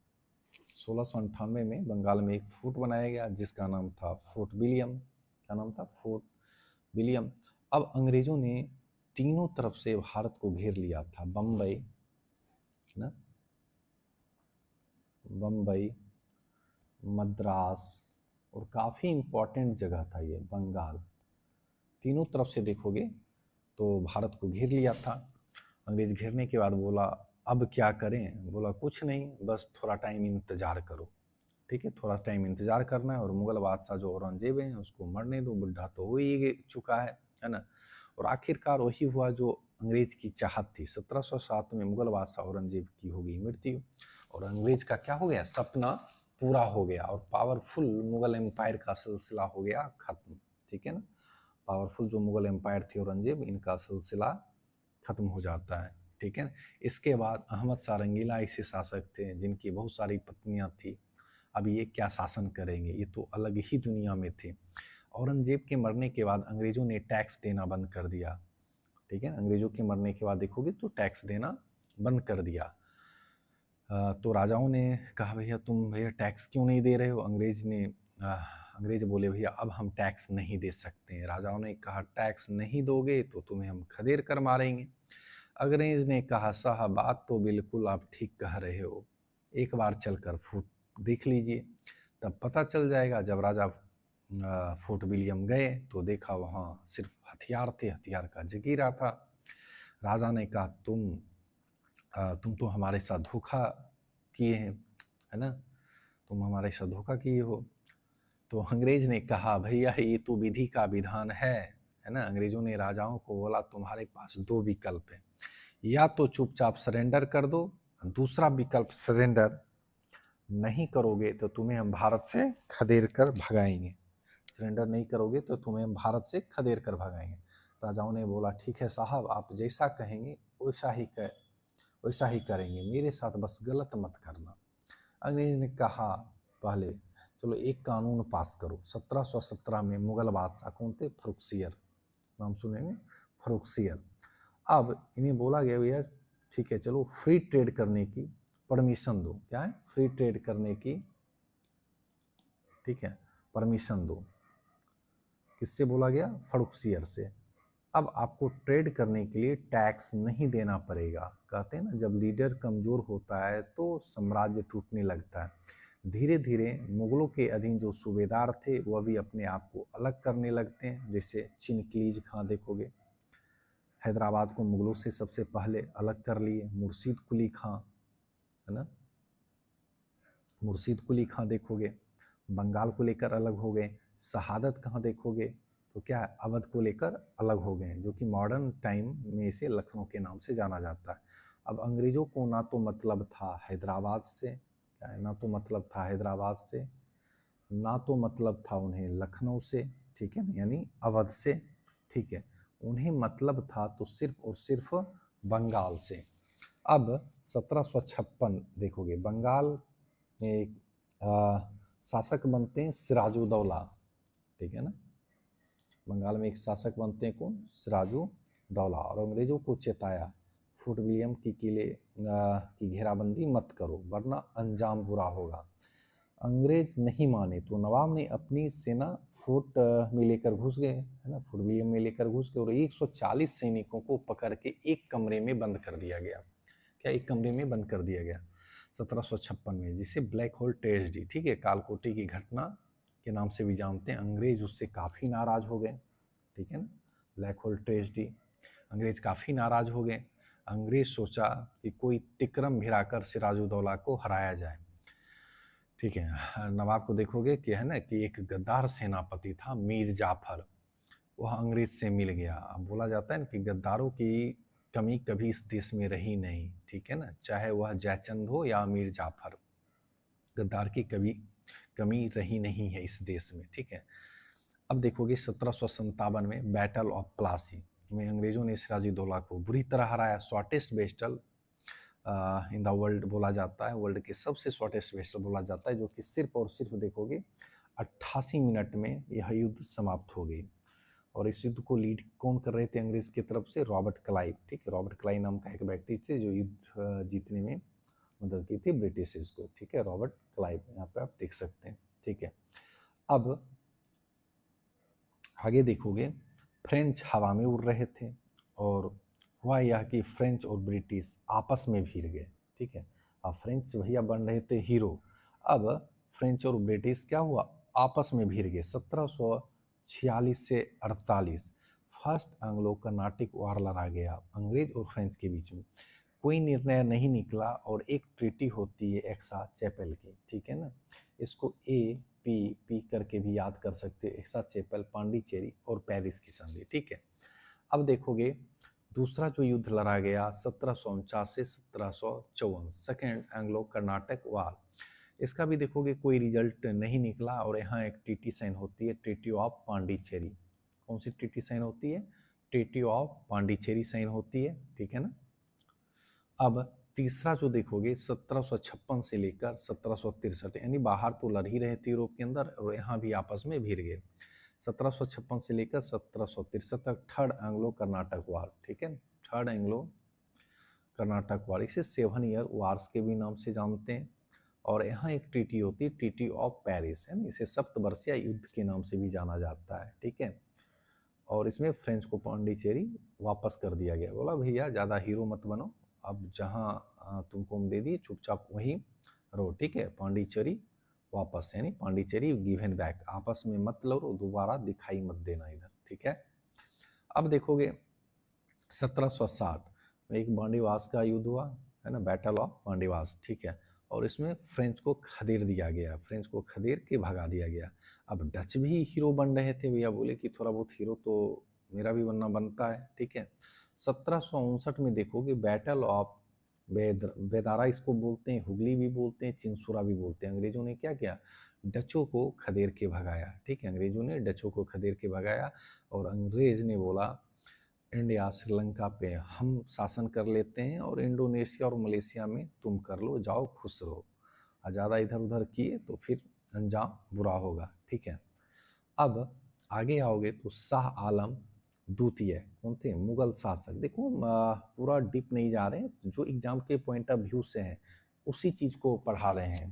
1698 में बंगाल में एक फोर्ट बनाया गया जिसका नाम था फोर्ट विलियम। क्या नाम था, फोर्ट विलियम। अब अंग्रेजों ने तीनों तरफ से भारत को घेर लिया था। बम्बई ना, बम्बई, मद्रास और काफ़ी इम्पोर्टेंट जगह था ये बंगाल, तीनों तरफ से देखोगे तो भारत को घेर लिया था। अंग्रेज घेरने के बाद बोला अब क्या करें, बोला कुछ नहीं, बस थोड़ा टाइम इंतज़ार करो, ठीक है, थोड़ा टाइम इंतज़ार करना है और मुग़ल बादशाह जो औरंगजेब हैं उसको मरने दो, बुढ़ा तो हो ही चुका है ना। और आखिरकार वही हुआ जो अंग्रेज की चाहत थी। 1707 में मुग़ल बादशाह औरंगजेब की हो गई मृत्यु और अंग्रेज का क्या हो गया, सपना पूरा हो गया और पावरफुल मुग़ल एम्पायर का सिलसिला हो गया ख़त्म, ठीक है ना। पावरफुल जो मुग़ल एम्पायर थे औरंगजेब, इनका सिलसिला ख़त्म हो जाता है, ठीक है ना। इसके बाद अहमद शाह रंगीला ऐसे शासक थे जिनकी बहुत सारी पत्नियां थी। अब ये क्या शासन करेंगे, ये तो अलग ही दुनिया में थे। औरंगजेब के मरने के बाद अंग्रेज़ों ने टैक्स देना बंद कर दिया, ठीक है, अंग्रेज़ों के मरने के बाद देखोगे तो टैक्स देना बंद कर दिया। तो राजाओं ने कहा भैया तुम भैया टैक्स क्यों नहीं दे रहे हो, अंग्रेज बोले भैया अब हम टैक्स नहीं दे सकते हैं। राजाओं ने कहा टैक्स नहीं दोगे तो तुम्हें हम खदेड़ कर मारेंगे। अंग्रेज ने कहा साहब बात तो बिल्कुल आप ठीक कह रहे हो, एक बार चलकर फोर्ट देख लीजिए, तब पता चल जाएगा। जब राजा फोर्ट विलियम गए तो देखा वहाँ सिर्फ हथियार थे, हथियार का जगीरा था। राजा ने कहा तुम तो हमारे साथ धोखा किए हैं, है ना, तुम हमारे साथ धोखा किए हो। तो अंग्रेज ने कहा भैया ये तो विधि का विधान है ना। अंग्रेजों ने राजाओं को बोला तुम्हारे पास दो विकल्प है, या तो चुपचाप सरेंडर कर दो, दूसरा विकल्प सरेंडर नहीं करोगे तो तुम्हें हम भारत से खदेड़ कर भगाएंगे। सरेंडर नहीं करोगे तो तुम्हें हम भारत से खदेड़ कर भगाएंगे। राजाओं ने बोला ठीक है साहब, आप जैसा कहेंगे वैसा ही करेंगे, मेरे साथ बस गलत मत करना। अंग्रेज ने कहा पहले चलो एक कानून पास करो। 1717 में मुगल बादशाह कौन थे? फर्रुखसियर, नाम सुनेंगे, फर्रुखसियर। अब इन्हें बोला गया भैया ठीक है चलो फ्री ट्रेड करने की परमिशन दो। क्या है? फ्री ट्रेड करने की, ठीक है, परमिशन दो। किससे बोला गया? फर्रुखसियर से। अब आपको ट्रेड करने के लिए टैक्स नहीं देना पड़ेगा। कहते हैं ना जब लीडर कमज़ोर होता है तो साम्राज्य टूटने लगता है। धीरे धीरे मुगलों के अधीन जो सूबेदार थे वह भी अपने आप को अलग करने लगते हैं। जैसे चिनक्लीज खां देखोगे, हैदराबाद को मुगलों से सबसे पहले अलग कर लिए। मुर्शीद कुली खां, है ना, मुर्शीद कुली खां देखोगे, बंगाल को लेकर अलग हो गए। शहादत कहाँ देखोगे तो क्या है, अवध को लेकर अलग हो गए, जो कि मॉडर्न टाइम में इसे लखनऊ के नाम से जाना जाता है। अब अंग्रेजों को ना तो मतलब था हैदराबाद से, क्या है, ना तो मतलब था हैदराबाद से, ना तो मतलब था उन्हें लखनऊ से, ठीक है, यानी अवध से, ठीक है, उन्हें मतलब था तो सिर्फ और सिर्फ बंगाल से। अब 1756 देखोगे, बंगाल में एक शासक बनते हैं सिराजुद्दौला, ठीक है ना, बंगाल में एक शासक बनते हैं कौन? सिराजुद्दौला। और अंग्रेजों को चेताया फोर्ट विलियम की किले की घेराबंदी मत करो वरना अंजाम बुरा होगा। अंग्रेज नहीं माने तो नवाब ने अपनी सेना फोर्ट में लेकर घुस गए, है ना, फोर्ट विलियम में लेकर घुस गए और 140 सैनिकों को पकड़ के एक कमरे में बंद कर दिया गया। क्या? एक कमरे में बंद कर दिया गया 1756 में, जिसे ब्लैक होल ट्रेजेडी, ठीक है, कालकोटी की घटना के नाम से भी जानते हैं। अंग्रेज उससे काफ़ी नाराज़ हो गए, ठीक है ना, ब्लैक होल ट्रेजेडी। अंग्रेज काफ़ी नाराज़ हो गए। अंग्रेज सोचा कि कोई तिकरम भिड़ाकर सिराजुद्दौला को हराया जाए, ठीक है। नवाब को देखोगे कि है ना कि एक गद्दार सेनापति था मीर जाफर, वह अंग्रेज से मिल गया। अब बोला जाता है ना कि गद्दारों की कमी कभी इस देश में रही नहीं, ठीक है ना, चाहे वह जयचंद हो या मीर जाफर, गद्दार की कभी कमी रही नहीं है इस देश में, ठीक है। अब देखोगे 1757 में बैटल ऑफ प्लासी में अंग्रेजों ने सिराजुद्दौला को बुरी तरह हराया। Shortest battle in the world बोला जाता है, वर्ल्ड के सबसे शॉर्टेस्ट बैटल बोला जाता है, जो कि सिर्फ और सिर्फ देखोगे 88 मिनट में यह युद्ध समाप्त हो गई। और इस युद्ध को लीड कौन कर रहे थे अंग्रेज की तरफ से? रॉबर्ट क्लाइव, ठीक है, रॉबर्ट क्लाइव नाम का एक व्यक्ति थे जो युद्ध जीतने में मदद की थी ब्रिटिश को, ठीक है, रॉबर्ट क्लाइव, यहाँ पे आप देख सकते हैं, ठीक है। अब आगे देखोगे फ्रेंच हवा में उड़ रहे थे और हुआ यह कि फ्रेंच और ब्रिटिश आपस में भिड़ गए, ठीक है। अब फ्रेंच भैया बन रहे थे हीरो, अब फ्रेंच और ब्रिटिश क्या हुआ? आपस में भिड़ गए। 1746 से 48 फर्स्ट एंग्लो कर्नाटिक वार लड़ा गया अंग्रेज और फ्रेंच के बीच में। कोई निर्णय नहीं निकला और एक ट्रीटी होती है एक्सा चैपल की, ठीक है ना, इसको पी करके भी याद कर सकते हो। एक्सा चैपल, पांडिचेरी और पेरिस की संधि, ठीक है। अब देखोगे दूसरा जो युद्ध लड़ा गया 1749 से 1754, सेकेंड एंग्लो कर्नाटक वार, इसका भी देखोगे कोई रिजल्ट नहीं निकला और यहाँ एक ट्रीटी साइन होती है, ट्रीटी ऑफ पांडिचेरी। कौन सी ट्रीटी साइन होती है? ट्रीटी ऑफ पांडिचेरी साइन होती है, ठीक है ना। अब तीसरा जो देखोगे 1756 से लेकर 1763, यानी बाहर तो लड़ ही रहे थे यूरोप के अंदर और यहाँ भी आपस में भिड़ गए। 1756 से लेकर 1763 तक थर्ड एंग्लो कर्नाटक वार, ठीक है, थर्ड एंग्लो कर्नाटक वार, इसे 7 ईयर वार्स के भी नाम से जानते हैं। और यहाँ एक ट्रीटी होती है, ट्रीटी ऑफ पेरिस, है ना, इसे सप्तवर्षीय युद्ध के नाम से भी जाना जाता है, ठीक है। और इसमें फ्रेंच को पांडिचेरी वापस कर दिया गया। बोला भैया ज़्यादा हीरो मत बनो, अब जहाँ तुमको हम दे दिए चुपचाप वहीं रो, ठीक है, पांडिचेरी वापस, यानी पांडिचेरी गिवन बैक, आपस में मत लड़ो, दोबारा दिखाई मत देना इधर, ठीक है। अब देखोगे 1760 में एक बांडीवास का युद्ध हुआ, है ना, बैटल ऑफ बांडीवास, ठीक है, और इसमें फ्रेंच को खदेड़ दिया गया, फ्रेंच को खदेड़ के भगा दिया गया। अब डच भी हीरो बन रहे थे भैया, बोले कि थोड़ा बहुत हीरो तो मेरा भी बनना बनता है, ठीक है। 1759 में देखोगे बैटल ऑफ बेदारा इसको बोलते हैं, हुगली भी बोलते हैं, चिंसुरा भी बोलते हैं। अंग्रेजों ने क्या किया, डचों को खदेड़ के भगाया, ठीक है, अंग्रेजों ने डचों को खदेड़ के भगाया, और अंग्रेज ने बोला इंडिया श्रीलंका पे हम शासन कर लेते हैं और इंडोनेशिया और मलेशिया में तुम कर लो, जाओ खुश रहो। ज़्यादा इधर उधर किए तो फिर अंजाम बुरा होगा, ठीक है। अब आगे आओगे तो शाह आलम द्वितीय कौन थे, मुगल शासक। देखो पूरा डीप नहीं जा रहे हैं, जो एग्जाम के पॉइंट ऑफ व्यू से है उसी चीज़ को पढ़ा रहे हैं,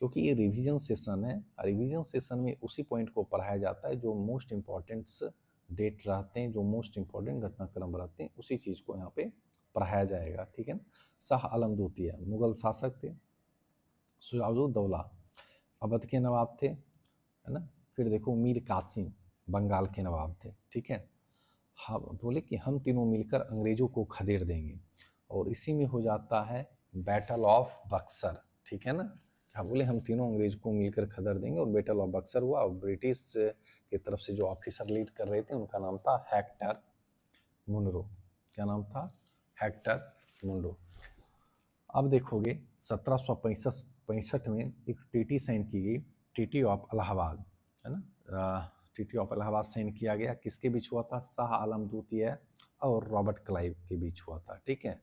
क्योंकि ये रिवीजन सेशन है। रिवीजन सेशन में उसी पॉइंट को पढ़ाया जाता है जो मोस्ट इम्पॉर्टेंट्स डेट रहते हैं, जो मोस्ट इम्पॉर्टेंट घटनाक्रम रहते हैं, उसी चीज़ को यहाँ पे पढ़ाया जाएगा, ठीक है ना। शाह आलम द्वितीय मुगल शासक थे। सिराजुद्दौला अवध के नवाब थे, है ना। फिर देखो मीर कासिम बंगाल के नवाब थे, ठीक है। हाँ, बोले कि हम तीनों मिलकर अंग्रेजों को खदेड़ देंगे, और इसी में हो जाता है बैटल ऑफ बक्सर, ठीक है ना। क्या बोले, हम तीनों अंग्रेज को मिलकर खदेड़ देंगे, और बैटल ऑफ बक्सर हुआ। और ब्रिटिश की तरफ से जो ऑफिसर लीड कर रहे थे उनका नाम था हेक्टर मुनरो। क्या नाम था, हेक्टर मुनरो। अब देखोगे 1765 में एक ट्रीटी साइन की गई, ट्रीटी ऑफ इलाहाबाद, है ना। ट्रीटी ऑफ इलाहाबाद साइन किया गया, किसके बीच हुआ था, शाह आलम द्वितीय और रॉबर्ट क्लाइव के बीच हुआ था, ठीक है।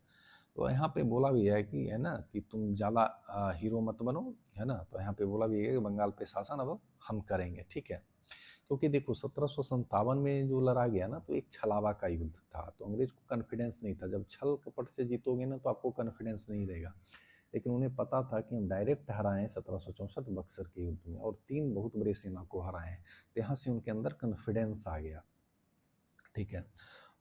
तो यहाँ पे बोला भी है कि, है ना, कि तुम ज़्यादा हीरो मत बनो, है ना। तो यहाँ पे बोला भी है कि बंगाल पे शासन अब हम करेंगे, ठीक है। क्योंकि देखो 1757 में जो लड़ा गया ना, तो एक छलावा का युद्ध था, तो अंग्रेज को कॉन्फिडेंस नहीं था। जब छल कपट से जीतोगे ना तो आपको कॉन्फिडेंस नहीं रहेगा, लेकिन उन्हें पता था कि हम डायरेक्ट हराएं 1764 बक्सर के युद्ध में, और 3 बहुत बड़ी सेना को हराएं, तो यहाँ से उनके अंदर कॉन्फिडेंस आ गया, ठीक है।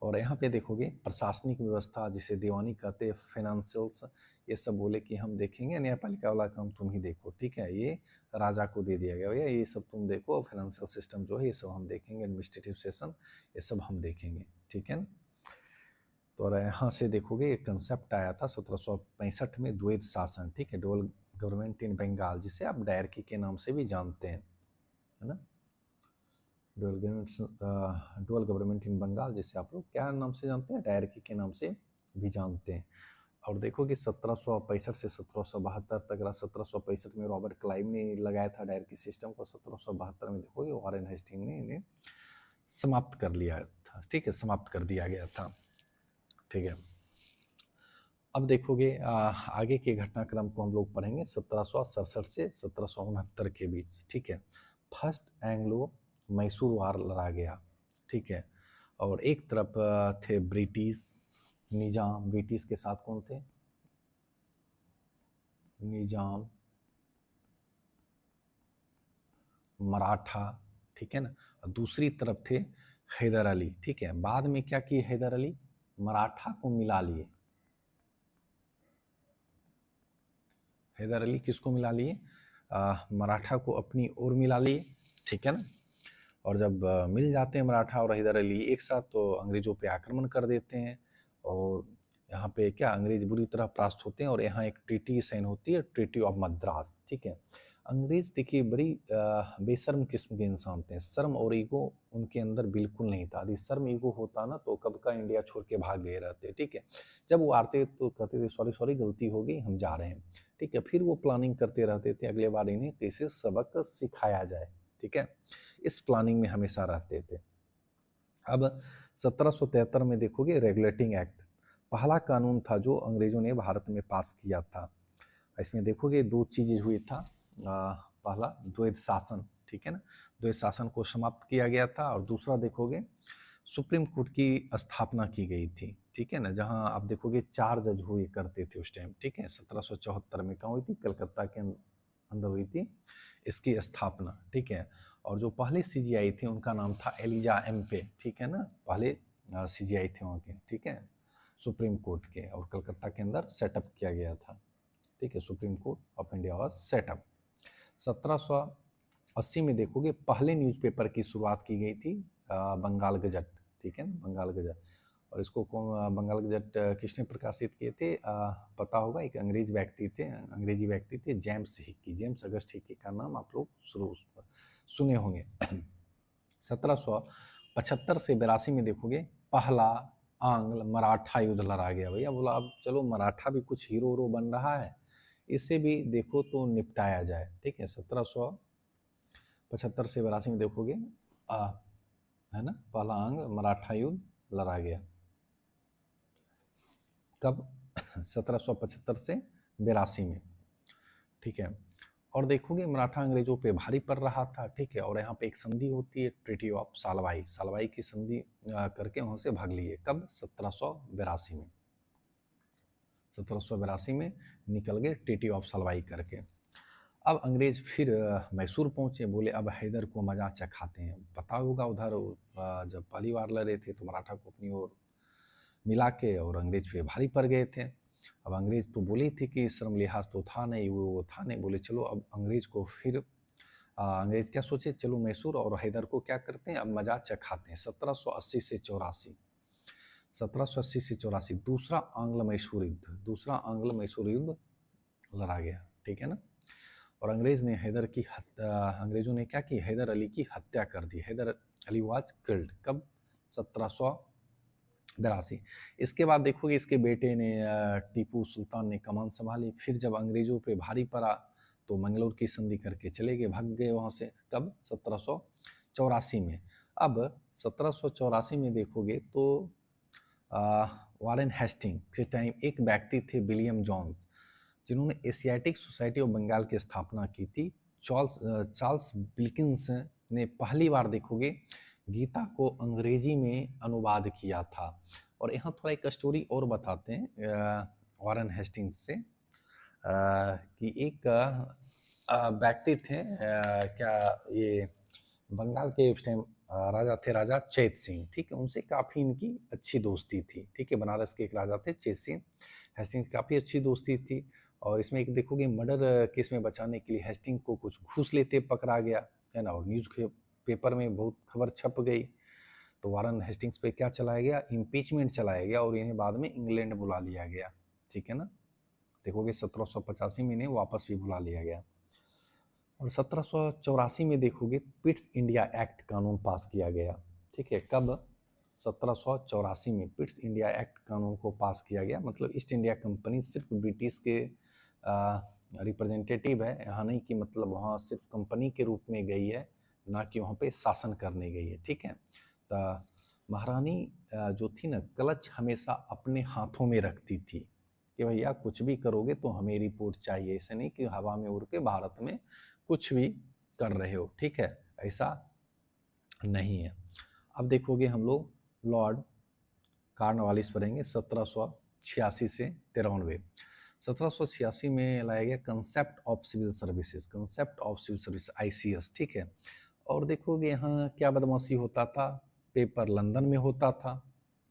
और यहाँ पे देखोगे प्रशासनिक व्यवस्था जिसे दीवानी कहते हैं, फाइनेंशियल्स, ये सब बोले कि हम देखेंगे, न्यायपालिका वाला काम तुम ही देखो, ठीक है। ये राजा को दे दिया गया, भैया ये सब तुम देखो, फाइनेंशियल सिस्टम जो है ये सब हम देखेंगे, एडमिनिस्ट्रेटिव सेशन ये सब हम देखेंगे, ठीक है ना। तो यहाँ से देखोगे एक कंसेप्ट आया था 1765 में, द्वैत शासन, ठीक है, डुअल गवर्नमेंट इन बंगाल, जिसे आप डायरकी के नाम से भी जानते हैं, है ना। डुअल गवर्नमेंट इन बंगाल, जिसे आप लोग क्या नाम से जानते हैं, डायरकी के नाम से भी जानते हैं। और देखो कि 1765 से 1772 तक रहा। 1765 में रॉबर्ट क्लाइव ने लगाया था डायरकी सिस्टम को, 1772 में देखोगे वॉरेन हेस्टिंग ने इन्हें समाप्त कर लिया था, ठीक है, समाप्त कर दिया गया था, ठीक है। अब देखोगे आगे के घटनाक्रम को हम लोग पढ़ेंगे 1767 से 1769 के बीच, ठीक है। फर्स्ट एंग्लो मैसूर वार लड़ा गया, ठीक है। और एक तरफ थे ब्रिटिश निजाम, ब्रिटिश के साथ कौन थे, निजाम, मराठा, ठीक है ना। और दूसरी तरफ थे हैदर अली, ठीक है। बाद में क्या किए हैदर अली, मराठा को मिला लिए। हैदर अली किसको मिला लिए, मराठा को अपनी ओर मिला लिए, ठीक है ना। और जब मिल जाते हैं मराठा और हैदर अली एक साथ, तो अंग्रेजों पे आक्रमण कर देते हैं, और यहाँ पे क्या अंग्रेज बुरी तरह परास्त होते हैं। और यहाँ एक ट्रीटी साइन होती है, ट्रीटी ऑफ मद्रास, ठीक है। अंग्रेज देखिए बड़ी बेशर्म किस्म के इंसान थे, शर्म और ईगो उनके अंदर बिल्कुल नहीं था। यदि शर्म ईगो होता ना तो कब का इंडिया छोड़ के भाग गए रहते, ठीक है। जब वो आते तो कहते थे सॉरी सॉरी गलती हो गई, हम जा रहे हैं, ठीक है। फिर वो प्लानिंग करते रहते थे अगले बार इन्हें कैसे सबक सिखाया जाए, ठीक है। इस प्लानिंग में हमेशा रहते थे। अब 1773 में देखोगे रेगुलेटिंग एक्ट, पहला कानून था जो अंग्रेजों ने भारत में पास किया था। इसमें देखोगे 2 चीज़ें हुई था, पहला द्वैत शासन, ठीक है ना, द्वैत शासन को समाप्त किया गया था। और दूसरा देखोगे सुप्रीम कोर्ट की स्थापना की गई थी, ठीक है ना, जहां आप देखोगे 4 जज हुए करते थे उस टाइम, ठीक है। 1774 में कहाँ हुई थी, कलकत्ता के अंदर हुई थी इसकी स्थापना, ठीक है। और जो पहले सीजीआई थे उनका नाम था एलिजा एम्पे, ठीक है ना, पहले सीजीआई थे वहाँ के, ठीक है, सुप्रीम कोर्ट के, और कलकत्ता के अंदर सेटअप किया गया था। ठीक है, supreme court of India was setup. 1780 में देखोगे पहले न्यूज़पेपर की शुरुआत की गई थी, बंगाल गजट, ठीक है ना, बंगाल गजट। और इसको बंगाल गजट किसने प्रकाशित किए थे, पता होगा, एक अंग्रेजी व्यक्ति थे जेम्स हिक्की, जेम्स अगस्त हिक्की का नाम आप लोग शुरू सुने होंगे। 1775 से 82 में देखोगे पहला आंग्ल मराठा युद्ध लड़ा गया। भैया बोला अब चलो मराठा भी कुछ हीरो वीरो बन रहा है, इसे भी देखो तो निपटाया जाए, ठीक है। 1775 से 82 में देखोगे है ना, पहला आंग्ल मराठा युद्ध लड़ा गया। कब? 1775 से 82 में, ठीक है। और देखोगे मराठा अंग्रेजों पे भारी पड़ रहा था, ठीक है। और यहाँ पे एक संधि होती है, ट्रीटी ऑफ सालवाई, सालवाई की संधि करके वहाँ से भाग लिए। कब? 1782 में, 1782 में निकल गए ट्रीटी ऑफ सालवाई करके। अब अंग्रेज फिर मैसूर पहुंचे, बोले अब हैदर को मजा चखाते हैं। पता होगा उधर जब पहली बार लड़े थे तो मराठा को अपनी ओर मिला के और अंग्रेज पे भारी पड़ गए थे। अब अंग्रेज तो बोले थे कि शर्म लिहाज तो था नहीं, वो था नहीं, बोले चलो अब अंग्रेज को फिर अंग्रेज क्या सोचे, चलो मैसूर और हैदर को क्या करते हैं, अब मजा चखाते हैं। 1780 से 84, 1780 से 84 दूसरा आंग्ल मैसूर युद्ध, दूसरा आंग्ल मैसूर युद्ध लड़ा गया, ठीक है ना। और अंग्रेजों ने क्या की, हैदर अली की हत्या कर दी। Hyder Ali was killed. कब? 1782। इसके बाद देखोगे इसके बेटे ने टीपू सुल्तान ने कमान संभाली। फिर जब अंग्रेजों पे भारी पड़ा तो मंगलौर की संधि करके चले गए, भाग गए वहाँ से। कब? 1784 में। अब 1784 में देखोगे तो वारेन हेस्टिंग के टाइम एक व्यक्ति थे विलियम जॉन्स, जिन्होंने एशियाटिक सोसाइटी ऑफ बंगाल की स्थापना की थी। चार्ल्स विल्किंस ने पहली बार देखोगे गीता को अंग्रेजी में अनुवाद किया था। और यहाँ थोड़ा एक स्टोरी और बताते हैं वारेन हेस्टिंग्स से, कि एक व्यक्ति थे, क्या ये बंगाल के उस टाइम राजा थे, राजा चैत सिंह, ठीक है। उनसे काफ़ी इनकी अच्छी दोस्ती थी, ठीक है। बनारस के एक राजा थे चैत सिंह, हेस्टिंग्स काफ़ी अच्छी दोस्ती थी। और इसमें एक देखोगे मर्डर केस में बचाने के लिए हेस्टिंग को कुछ घूस लेते पकड़ा गया, है ना। और न्यूज़ के पेपर में बहुत खबर छप गई। तो वारन हेस्टिंग्स पे क्या चलाया गया, इम्पीचमेंट चलाया गया और इन्हें बाद में इंग्लैंड बुला लिया गया, ठीक है ना। देखोगे 1785 में इन्हें वापस भी बुला लिया गया। और 1784 में देखोगे पिट्स इंडिया एक्ट कानून पास किया गया, ठीक है। कब? 1784 में पिट्स इंडिया एक्ट कानून को पास किया गया। मतलब ईस्ट इंडिया कंपनी सिर्फ ब्रिटिश के रिप्रेजेंटेटिव है, यहाँ नहीं कि मतलब वहाँ सिर्फ कंपनी के रूप में गई है, ना कि वहाँ पे शासन करने गई है, ठीक है। तो महारानी जो थी ना, क्लच हमेशा अपने हाथों में रखती थी कि भैया कुछ भी करोगे तो हमें रिपोर्ट चाहिए, ऐसे नहीं कि हवा में उड़ के भारत में कुछ भी कर रहे हो, ठीक है, ऐसा नहीं है। अब देखोगे हम लोग लॉर्ड कार्नवालिस पढ़ेंगे 1786 से 93। 1786 में लाया गया concept of civil services, concept of civil service ICS, ठीक है। और देखोगे यहाँ क्या बदमाशी होता था, पेपर लंदन में होता था,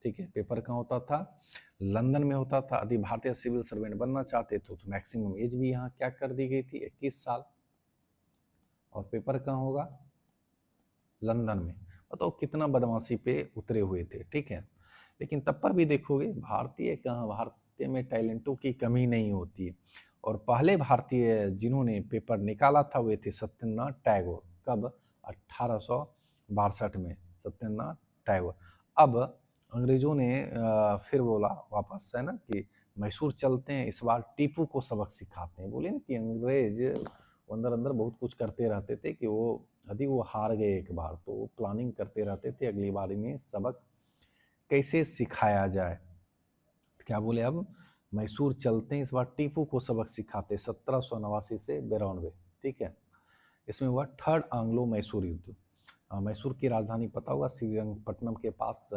ठीक है। पेपर कहाँ होता था? लंदन में होता था। यदि भारतीय सिविल सर्वेंट बनना चाहते तो मैक्सिमम एज भी यहाँ क्या कर दी गई थी, 21 साल। और पेपर कहाँ होगा? लंदन में। बताओ कितना बदमाशी पे उतरे हुए थे, ठीक है। लेकिन तब पर भी देखोगे भारतीय कहाँ, भारतीय में टैलेंटों की कमी नहीं होती है। और पहले भारतीय जिन्होंने पेपर निकाला था वे थे सत्येंद्रनाथ टैगोर। कब? 1862 में सत्येंद्रनाथ टैगोर। अब अंग्रेजों ने फिर बोला वापस, है ना, कि मैसूर चलते हैं, इस बार टीपू को सबक सिखाते हैं। बोले ना कि अंग्रेज अंदर अंदर बहुत कुछ करते रहते थे कि वो यदि वो हार गए एक बार तो वो प्लानिंग करते रहते थे अगली बार इन्हें सबक कैसे सिखाया जाए। क्या बोले, अब मैसूर चलते हैं, इस बार टीपू को सबक सिखाते। 1789 से 92, ठीक है। इसमें हुआ थर्ड आंग्लो मैसूर युद्ध। मैसूर की राजधानी पता होगा, श्रीरंगपट्टनम के पास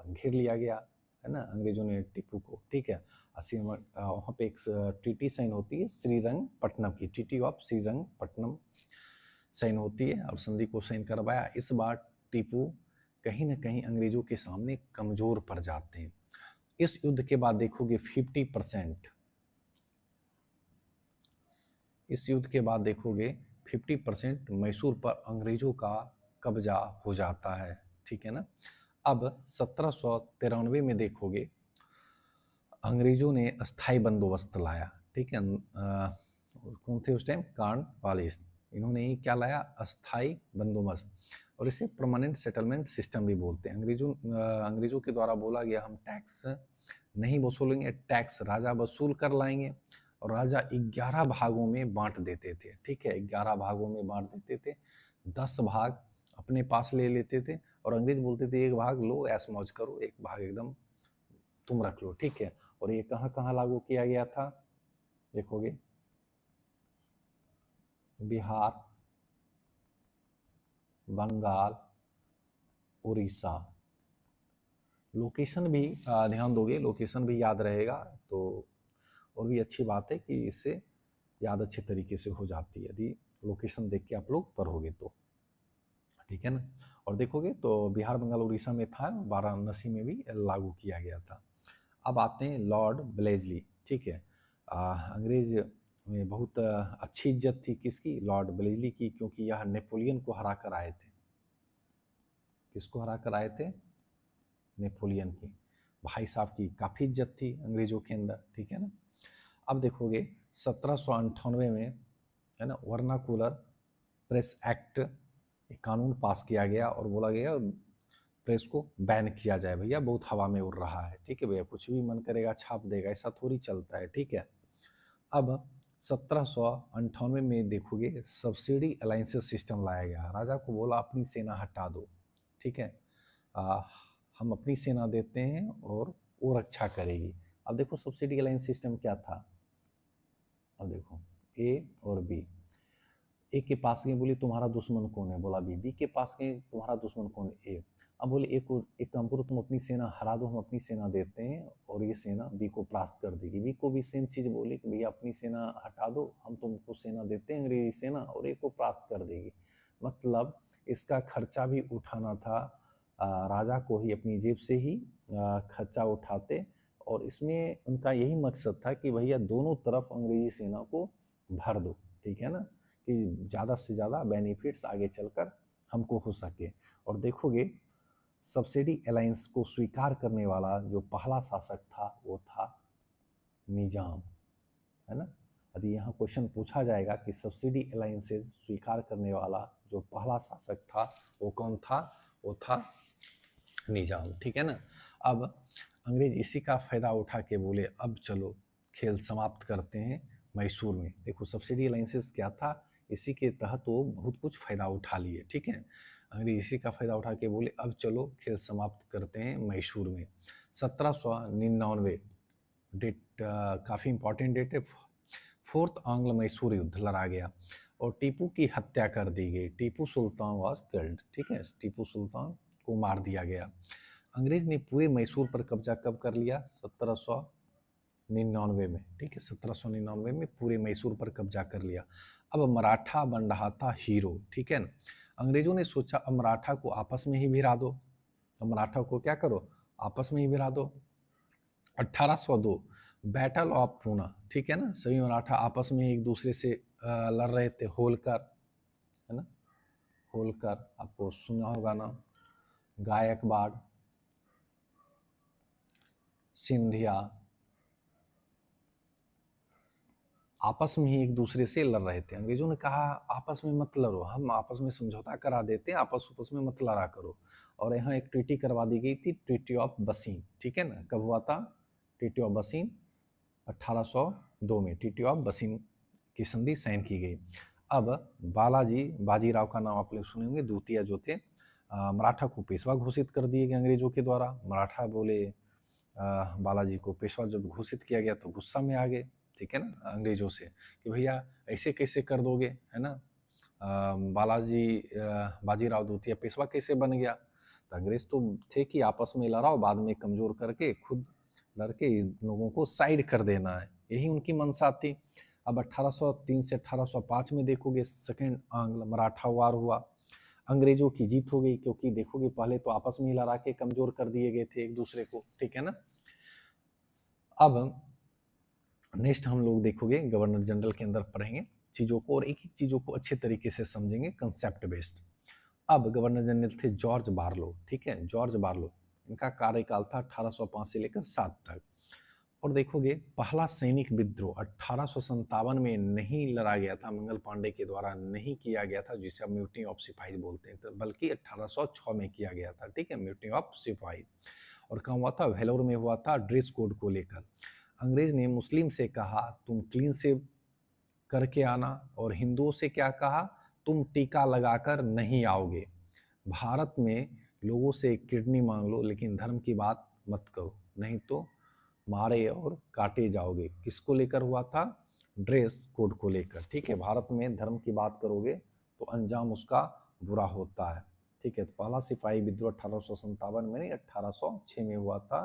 घेर लिया गया, है ना, अंग्रेजों ने टीपू को, ठीक है। वहाँ पे एक ट्रीटी साइन होती है श्रीरंगपट्टनम की, ट्रीटी ऑफ श्रीरंगपट्टनम साइन होती है और संधि को साइन करवाया। इस बार टीपू कहीं ना कहीं अंग्रेजों के सामने कमजोर पड़ जाते हैं। इस युद्ध के बाद देखोगे 50% इस युद्ध के बाद देखोगे 50% मैसूर पर अंग्रेजों का कब्जा हो जाता है, ठीक है ना। अब 1793 में देखोगे अंग्रेजों ने अस्थाई बंदोबस्त लाया, ठीक है। कौन थे उस टाइम? कॉर्नवालिस। इन्होंने ही क्या लाया? अस्थाई बंदोबस्त, और इसे परमानेंट सेटलमेंट सिस्टम भी बोलते हैं। अंग्रेजों के द्वारा बोला गया हम टैक्स नहीं वसूलेंगे, टैक्स राजा वसूल कर लाएंगे, और राजा 11 भागों में बांट देते थे, ठीक है। 11 भागों में बांट देते थे, 10 भाग अपने पास ले लेते थे, और अंग्रेज बोलते थे एक भाग लो ऐश मौज करो, एक भाग एकदम तुम रख लो, ठीक है। और ये कहाँ कहाँ लागू किया गया था? देखोगे बिहार, बंगाल, उड़ीसा। लोकेशन भी ध्यान दोगे, लोकेशन भी याद रहेगा तो और भी अच्छी बात है कि इससे याद अच्छे तरीके से हो जाती है यदि लोकेशन देख के आप लोग पढ़ोगे तो, ठीक है ना। और देखोगे तो बिहार, बंगाल, उड़ीसा में था, वाराणसी में भी लागू किया गया था। अब आते हैं लॉर्ड ब्लेजली, ठीक है। अंग्रेज में बहुत अच्छी इज्जत थी किसकी? लॉर्ड ब्लेजली की, क्योंकि यह नेपोलियन को हरा कर आए थे। किसको हरा कर आए थे? नेपोलियन की। भाई साहब की काफ़ी इज्जत थी अंग्रेजों के अंदर, ठीक है ना। अब देखोगे 1798 में, है ना, वर्नाकुलर प्रेस एक्ट, एक कानून पास किया गया और बोला गया प्रेस को बैन किया जाए, भैया बहुत हवा में उड़ रहा है, ठीक है भैया, कुछ भी मन करेगा छाप देगा, ऐसा थोड़ी चलता है, ठीक है। अब 1798 में देखोगे सब्सिडी अलाइंसेस सिस्टम लाया गया। राजा को बोला अपनी सेना हटा दो, ठीक है, हम अपनी सेना देते हैं और वो रक्षा करेगी। अब देखो सब्सिडी अलाइंस सिस्टम क्या था। अब देखो ए और बी, ए के पास गए, बोले तुम्हारा दुश्मन कौन है? बोला बी। बी के पास गए, तुम्हारा दुश्मन कौन है? ए। अब बोले एक काम करो, तुम अपनी सेना हरा दो, हम अपनी सेना देते हैं और ये सेना बी को परास्त कर देगी। बी को भी सेम चीज़ बोले कि भैया अपनी सेना हटा दो, हम तुमको सेना देते हैं अंग्रेजी सेना, और ए को परास्त कर देगी। मतलब इसका खर्चा भी उठाना था, राजा को ही अपनी जेब से ही खर्चा उठाते, और इसमें उनका यही मकसद था कि भैया दोनों तरफ अंग्रेजी सेना को भर दो, ठीक है ना, कि ज़्यादा से ज़्यादा बेनिफिट्स आगे चलकर हमको हो सके। और देखोगे सब्सिडी अलायंस को स्वीकार करने वाला जो पहला शासक था वो था निजाम, है ना। यदि यहाँ क्वेश्चन पूछा जाएगा कि सब्सिडी अलायंसेस स्वीकार करने वाला जो पहला शासक था वो कौन था? वो था निजाम, ठीक है ना। अब अंग्रेज इसी का फ़ायदा उठा के बोले अब चलो खेल समाप्त करते हैं मैसूर में। देखो सब्सिडी अलाइंसेस क्या था, इसी के तहत वो बहुत कुछ फ़ायदा उठा लिए, ठीक है। अंग्रेज इसी का फ़ायदा उठा के बोले अब चलो खेल समाप्त करते हैं मैसूर में। 1799 डेट काफ़ी इंपॉर्टेंट डेट है। फोर्थ आंग्ल मैसूर युद्ध लड़ा गया और टीपू की हत्या कर दी गई। टीपू सुल्तान वाज किल्ड, ठीक है, टीपू सुल्तान को मार दिया गया। अंग्रेज ने पूरे मैसूर पर कब्जा कब कर लिया? 1799 में, ठीक है, 1799 में पूरे मैसूर पर कब्जा कर लिया। अब मराठा बन रहा था हीरो, ठीक है ना। अंग्रेजों ने सोचा अब मराठा को आपस में ही भिड़ा दो, अब मराठा को क्या करो, आपस में ही भिड़ा दो। 1802 बैटल ऑफ पूना, ठीक है ना, सभी मराठा आपस में एक दूसरे से लड़ रहे थे। होलकर, है ना, होलकर आपको सुना होगा नाम, गायकवाड़, सिंधिया, आपस में ही एक दूसरे से लड़ रहे थे। अंग्रेजों ने कहा आपस में मत लड़ो, हम आपस में समझौता करा देते हैं, आपस में मत लड़ा करो। और यहाँ एक ट्रीटी करवा दी गई थी, ट्रीटी ऑफ बसीन, ठीक है ना। कब हुआ था ट्रीटी ऑफ बसीन? 1802 में ट्रीटी ऑफ बसीन की संधि साइन की गई। अब बालाजी बाजीराव का नाम आप लोग सुने होंगे, द्वितीय जो थे, मराठा को पेशवा घोषित कर दिए गए अंग्रेजों के द्वारा। मराठा बोले बालाजी को पेशवा जब घोषित किया गया तो गुस्सा में आ गए, ठीक है ना, अंग्रेजों से कि भैया ऐसे कैसे कर दोगे, है ना, बाजीराव द्वितीय पेशवा कैसे बन गया। तो अंग्रेज तो थे कि आपस में लड़ाओ, बाद में कमज़ोर करके खुद लड़के लोगों को साइड कर देना है, यही उनकी मंशा थी। अब 1803 से 1805 में देखोगे सेकेंड आंग्ल मराठा वार हुआ, अंग्रेजों की जीत हो गई, क्योंकि देखोगे पहले तो आपस में ही लड़ा के कमज़ोर कर दिए गए थे एक दूसरे को, ठीक है ना। अब नेक्स्ट हम लोग देखोगे गवर्नर जनरल के अंदर पढ़ेंगे चीज़ों को और एक एक चीज़ों को अच्छे तरीके से समझेंगे कंसेप्ट बेस्ड। अब गवर्नर जनरल थे जॉर्ज बार्लो, ठीक है, जॉर्ज बार्लो। इनका कार्यकाल था 1805 से लेकर 7 तक। और देखोगे पहला सैनिक विद्रोह 1857 में नहीं लड़ा गया था, मंगल पांडे के द्वारा नहीं किया गया था, जिसे अब म्यूटनी ऑफ सिपाही बोलते हैं, तो बल्कि 1806 में किया गया था, ठीक है, म्यूटनी ऑफ सिपाही। और कहाँ हुआ था? वेलोर में हुआ था, ड्रेस कोड को लेकर। अंग्रेज ने मुस्लिम से कहा तुम क्लीन शेव करके आना, और हिंदुओं से क्या कहा? तुम टीका लगाकर नहीं आओगे। भारत में लोगों से किडनी मांग लो लेकिन धर्म की बात मत करो, नहीं तो मारे और काटे जाओगे। किसको लेकर हुआ था? ड्रेस कोड को लेकर, ठीक है। भारत में धर्म की बात करोगे तो अंजाम उसका बुरा होता है, ठीक है। तो पहला सिपाही विद्रोह 1857 में नहीं 1806 में हुआ था,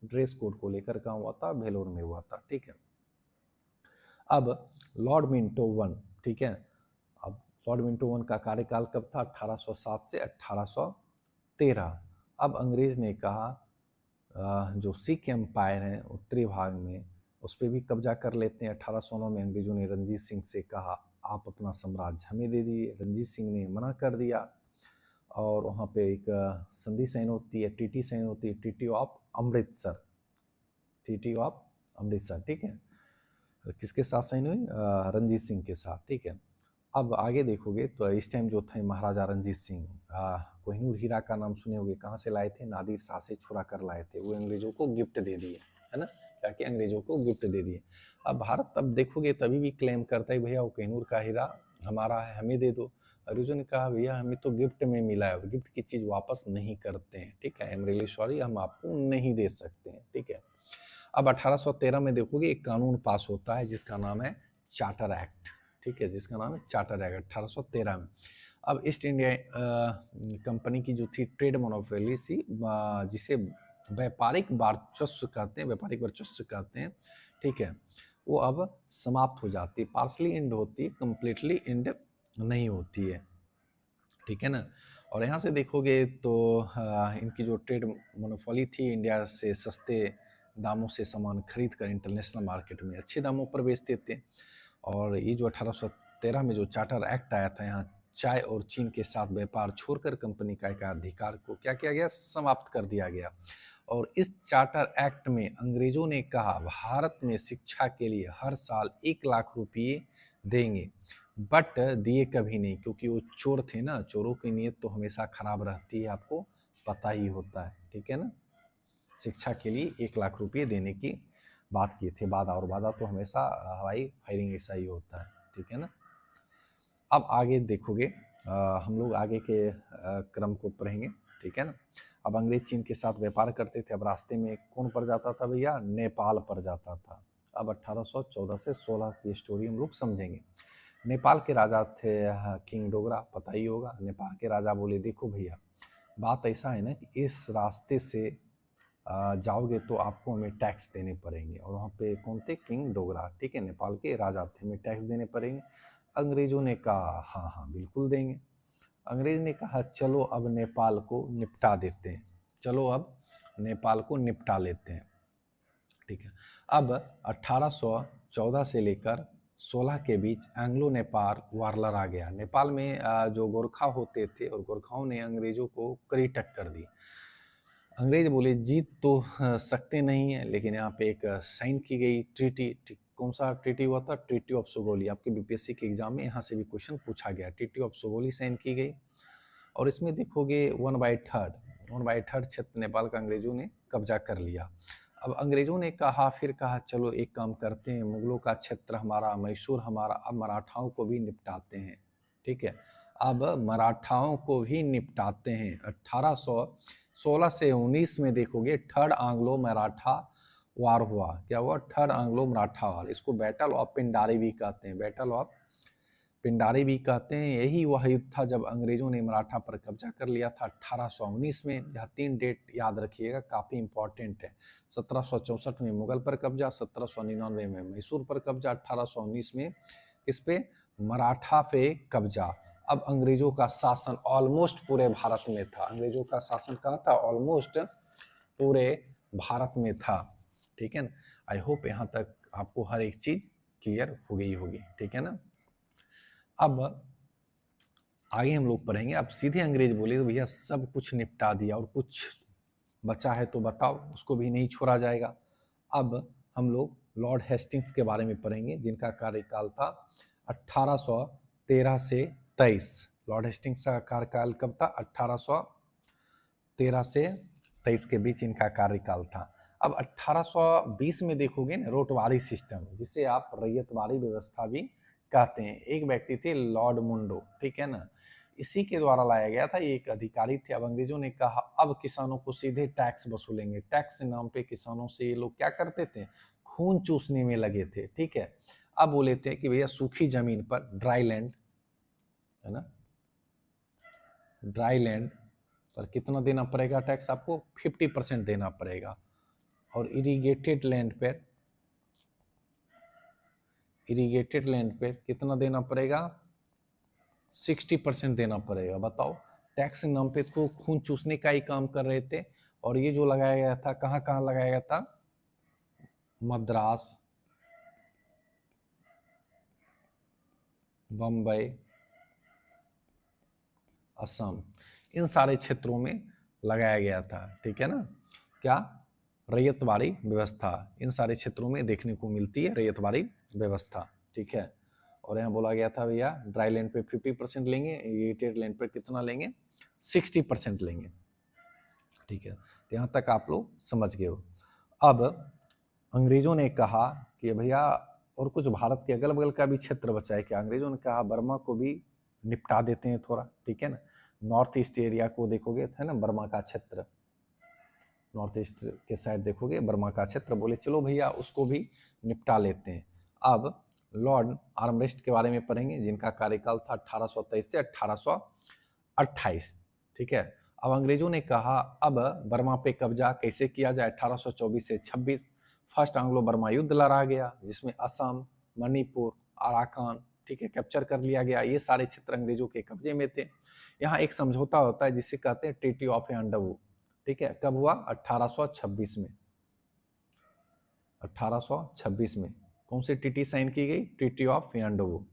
ड्रेस कोड को लेकर। कहाँ हुआ था? वेलोर में हुआ था, ठीक है। अब लॉर्ड मिंटो वन, ठीक है। अब लॉर्ड मिंटो वन का कार्यकाल कब था? 1807 से 1813। अब अंग्रेज ने कहा जो सिख एम्पायर है उत्तरी भाग में उस पर भी कब्जा कर लेते हैं। 1809 में अंग्रेजों ने रंजीत सिंह से कहा आप अपना साम्राज्य हमें दे दीजिए। रंजीत सिंह ने मना कर दिया और वहाँ पे एक संधि साइन होती है, टीटी साइन होती है, TT of Amritsar, TT of Amritsar, ठीक है। किसके साथ साइन हुई? रंजीत सिंह के साथ, ठीक है। अब आगे देखोगे तो इस टाइम जो थे महाराजा रंजीत सिंह, कोहिनूर हीरा का नाम सुने होंगे, कहाँ से लाए थे? नादिर शाह से छुड़ा कर लाए थे, वो अंग्रेजों को गिफ्ट दे दिए, है ना, क्या कि अंग्रेजों को गिफ्ट दे दिए। अब भारत तब देखोगे तभी भी क्लेम करता है भैया वो कोहिनूर का हीरा हमारा है, हमें दे दो। अंग्रेजों ने कहा भैया हमें तो गिफ्ट में मिला है, गिफ्ट की चीज़ वापस नहीं करते हैं, ठीक है, आई एम रियली सॉरी, हम आपको नहीं दे सकते हैं, ठीक है। अब 1813 में देखोगे एक कानून पास होता है जिसका नाम है चार्टर एक्ट, ठीक है, जिसका नाम है चार्टर एक्ट 1813 में। अब ईस्ट इंडिया कंपनी की जो थी ट्रेड मोनोपोली थी, जिसे व्यापारिक वर्चस्व कहते हैं, व्यापारिक वर्चस्व कहते हैं, ठीक है, वो अब समाप्त हो जाती है, पार्सली एंड होती है, कंप्लीटली एंड नहीं होती है, ठीक है ना। और यहाँ से देखोगे तो इनकी जो ट्रेड मोनोपोली थी, इंडिया से सस्ते दामों से सामान खरीद कर इंटरनेशनल मार्केट में अच्छे दामों पर बेचते थे। और ये जो 1813 में जो चार्टर एक्ट आया था, यहाँ चाय और चीन के साथ व्यापार छोड़कर कंपनी का एकाधिकार को क्या किया गया? समाप्त कर दिया गया। और इस चार्टर एक्ट में अंग्रेजों ने कहा भारत में शिक्षा के लिए हर साल 1 लाख रुपये देंगे, बट दिए कभी नहीं, क्योंकि वो चोर थे ना, चोरों की नीयत तो हमेशा खराब रहती है, आपको पता ही होता है, ठीक है ना। शिक्षा के लिए 1 लाख रुपये देने की बात किए थे, वादा, और वादा तो हमेशा हवाई फायरिंग ऐसा ही होता है, ठीक है ना। अब आगे देखोगे हम लोग आगे के क्रम को पढ़ेंगे, ठीक है ना। अब अंग्रेज चीन के साथ व्यापार करते थे, अब रास्ते में कौन पड़ जाता था भैया? नेपाल पड़ जाता था। अब 1814 से 16 की स्टोरी हम लोग समझेंगे। नेपाल के राजा थे किंग डोगरा, पता ही होगा। नेपाल के राजा बोले देखो भैया बात ऐसा है ना कि इस रास्ते से जाओगे तो आपको हमें टैक्स देने पड़ेंगे। और वहाँ पे कौन थे? किंग डोगरा, ठीक है, नेपाल के राजा थे, हमें टैक्स देने पड़ेंगे। अंग्रेजों ने कहा हाँ हाँ बिल्कुल देंगे। अंग्रेज ने कहा चलो अब नेपाल को निपटा देते हैं, चलो अब नेपाल को निपटा लेते हैं, ठीक है। अब 1814 से लेकर 16 के बीच एंग्लो नेपाल वार लड़ा गया। नेपाल में जो गोरखा होते थे और गोरखाओं ने अंग्रेजों को कड़ी टक्कर दी। अंग्रेज बोले जीत तो सकते नहीं है, लेकिन यहाँ पे एक साइन की गई ट्रीटी, कौन सा ट्रीटी हुआ था? Treaty of Sugauli. आपके बीपीएससी के एग्जाम में यहाँ से भी क्वेश्चन पूछा गया, ट्रीटी ऑफ सुगोली साइन की गई। और इसमें देखोगे 1/3 क्षेत्र नेपाल का अंग्रेजों ने कब्जा कर लिया। अब अंग्रेजों ने कहा, फिर कहा चलो एक काम करते हैं, मुगलों का क्षेत्र हमारा, मैसूर हमारा, अब मराठाओं को भी निपटाते हैं, ठीक है। अब मराठाओं को भी निपटाते हैं। 1816 से 19 में देखोगे थर्ड आंग्लो मराठा वार हुआ। क्या हुआ? थर्ड आंग्लो मराठा वार। इसको बैटल ऑफ पिंडारी भी कहते हैं, बैटल ऑफ पिंडारी भी कहते हैं। यही वह युद्ध था जब अंग्रेजों ने मराठा पर कब्जा कर लिया था 1819 में। यह 3 डेट याद रखिएगा, काफ़ी इंपॉर्टेंट है। 1764 में मुगल पर कब्जा, 1799 में मैसूर पर कब्जा, 1819 में किस पे? मराठा पे कब्जा। अब अंग्रेजों का शासन ऑलमोस्ट पूरे भारत में था। अंग्रेजों का शासन कहाँ था? ऑलमोस्ट पूरे भारत में था, ठीक है ना। आई होप यहाँ तक आपको हर एक चीज़ क्लियर हो गई होगी, ठीक है ना। अब आगे हम लोग पढ़ेंगे। अब सीधे अंग्रेज बोले तो भैया सब कुछ निपटा दिया और कुछ बचा है तो बताओ, उसको भी नहीं छोड़ा जाएगा। अब हम लोग लॉर्ड हेस्टिंग्स के बारे में पढ़ेंगे, जिनका कार्यकाल था 1813 से 23। लॉर्ड हेस्टिंग्स का कार्यकाल कब था? 1813 से 23 के बीच इनका कार्यकाल था। अब 1820 में देखोगे ना, रोटवारी सिस्टम, जिसे आप रैयतवारी व्यवस्था भी कहते हैं, एक व्यक्ति थे लॉर्ड मुंडो, ठीक है ना, इसी के द्वारा लाया गया था। ये एक अधिकारी थे। अब अंग्रेजों ने कहा अब किसानों को सीधे टैक्स वसूलेंगे। टैक्स के नाम पे किसानों से ये लोग क्या करते थे? खून चूसने में लगे थे, ठीक है। अब बोले थे कि भैया सूखी जमीन पर, ड्राई लैंड है ना, ड्राई लैंड पर कितना देना पड़ेगा टैक्स? आपको 50% देना पड़ेगा। और इरिगेटेड लैंड पे कितना देना पड़ेगा? 60% देना पड़ेगा। बताओ, टैक्स के नाम पे तो खून चूसने का ही काम कर रहे थे। और ये जो लगाया गया था, कहाँ कहाँ लगाया गया था? मद्रास, बम्बई, असम, इन सारे क्षेत्रों में लगाया गया था, ठीक है ना। क्या? रैयतवारी व्यवस्था इन सारे क्षेत्रों में देखने को मिलती है, रैयतवारी व्यवस्था, ठीक है। और यहाँ बोला गया था भैया ड्राई लैंड पे 50% लेंगे, इरिगेटेड लैंड पे कितना लेंगे? 60% लेंगे, ठीक है। तो यहाँ तक आप लोग समझ गए हो। अब अंग्रेजों ने कहा कि भैया और कुछ भारत के अगल बगल का भी क्षेत्र बचा है क्या? अंग्रेजों ने कहा बर्मा को भी निपटा देते हैं थोड़ा, ठीक है ना। नॉर्थ ईस्ट एरिया को देखोगे, है ना, बर्मा का क्षेत्र, नॉर्थ ईस्ट के साइड देखोगे बर्मा का क्षेत्र, बोले चलो भैया उसको भी निपटा लेते हैं। अब लॉर्ड आर्मरेस्ट के बारे में पढ़ेंगे, जिनका कार्यकाल था 1823 से 1828, ठीक है। अब अंग्रेजों ने कहा अब बर्मा पे कब्जा कैसे किया जाए। 1824 से 26 फर्स्ट एंग्लो बर्मा युद्ध लड़ा गया, जिसमें असम, मणिपुर, अराकान, ठीक है, कैप्चर कर लिया गया। ये सारे क्षेत्र अंग्रेजों के कब्जे में थे। यहाँ एक समझौता होता है जिसे कहते हैं ट्रीटी ऑफ एंडवू, ठीक है। कब हुआ? 1826 में। 1826 में कौन सी ट्रीटी साइन की गई? ट्रीटी ऑफ एंडवू।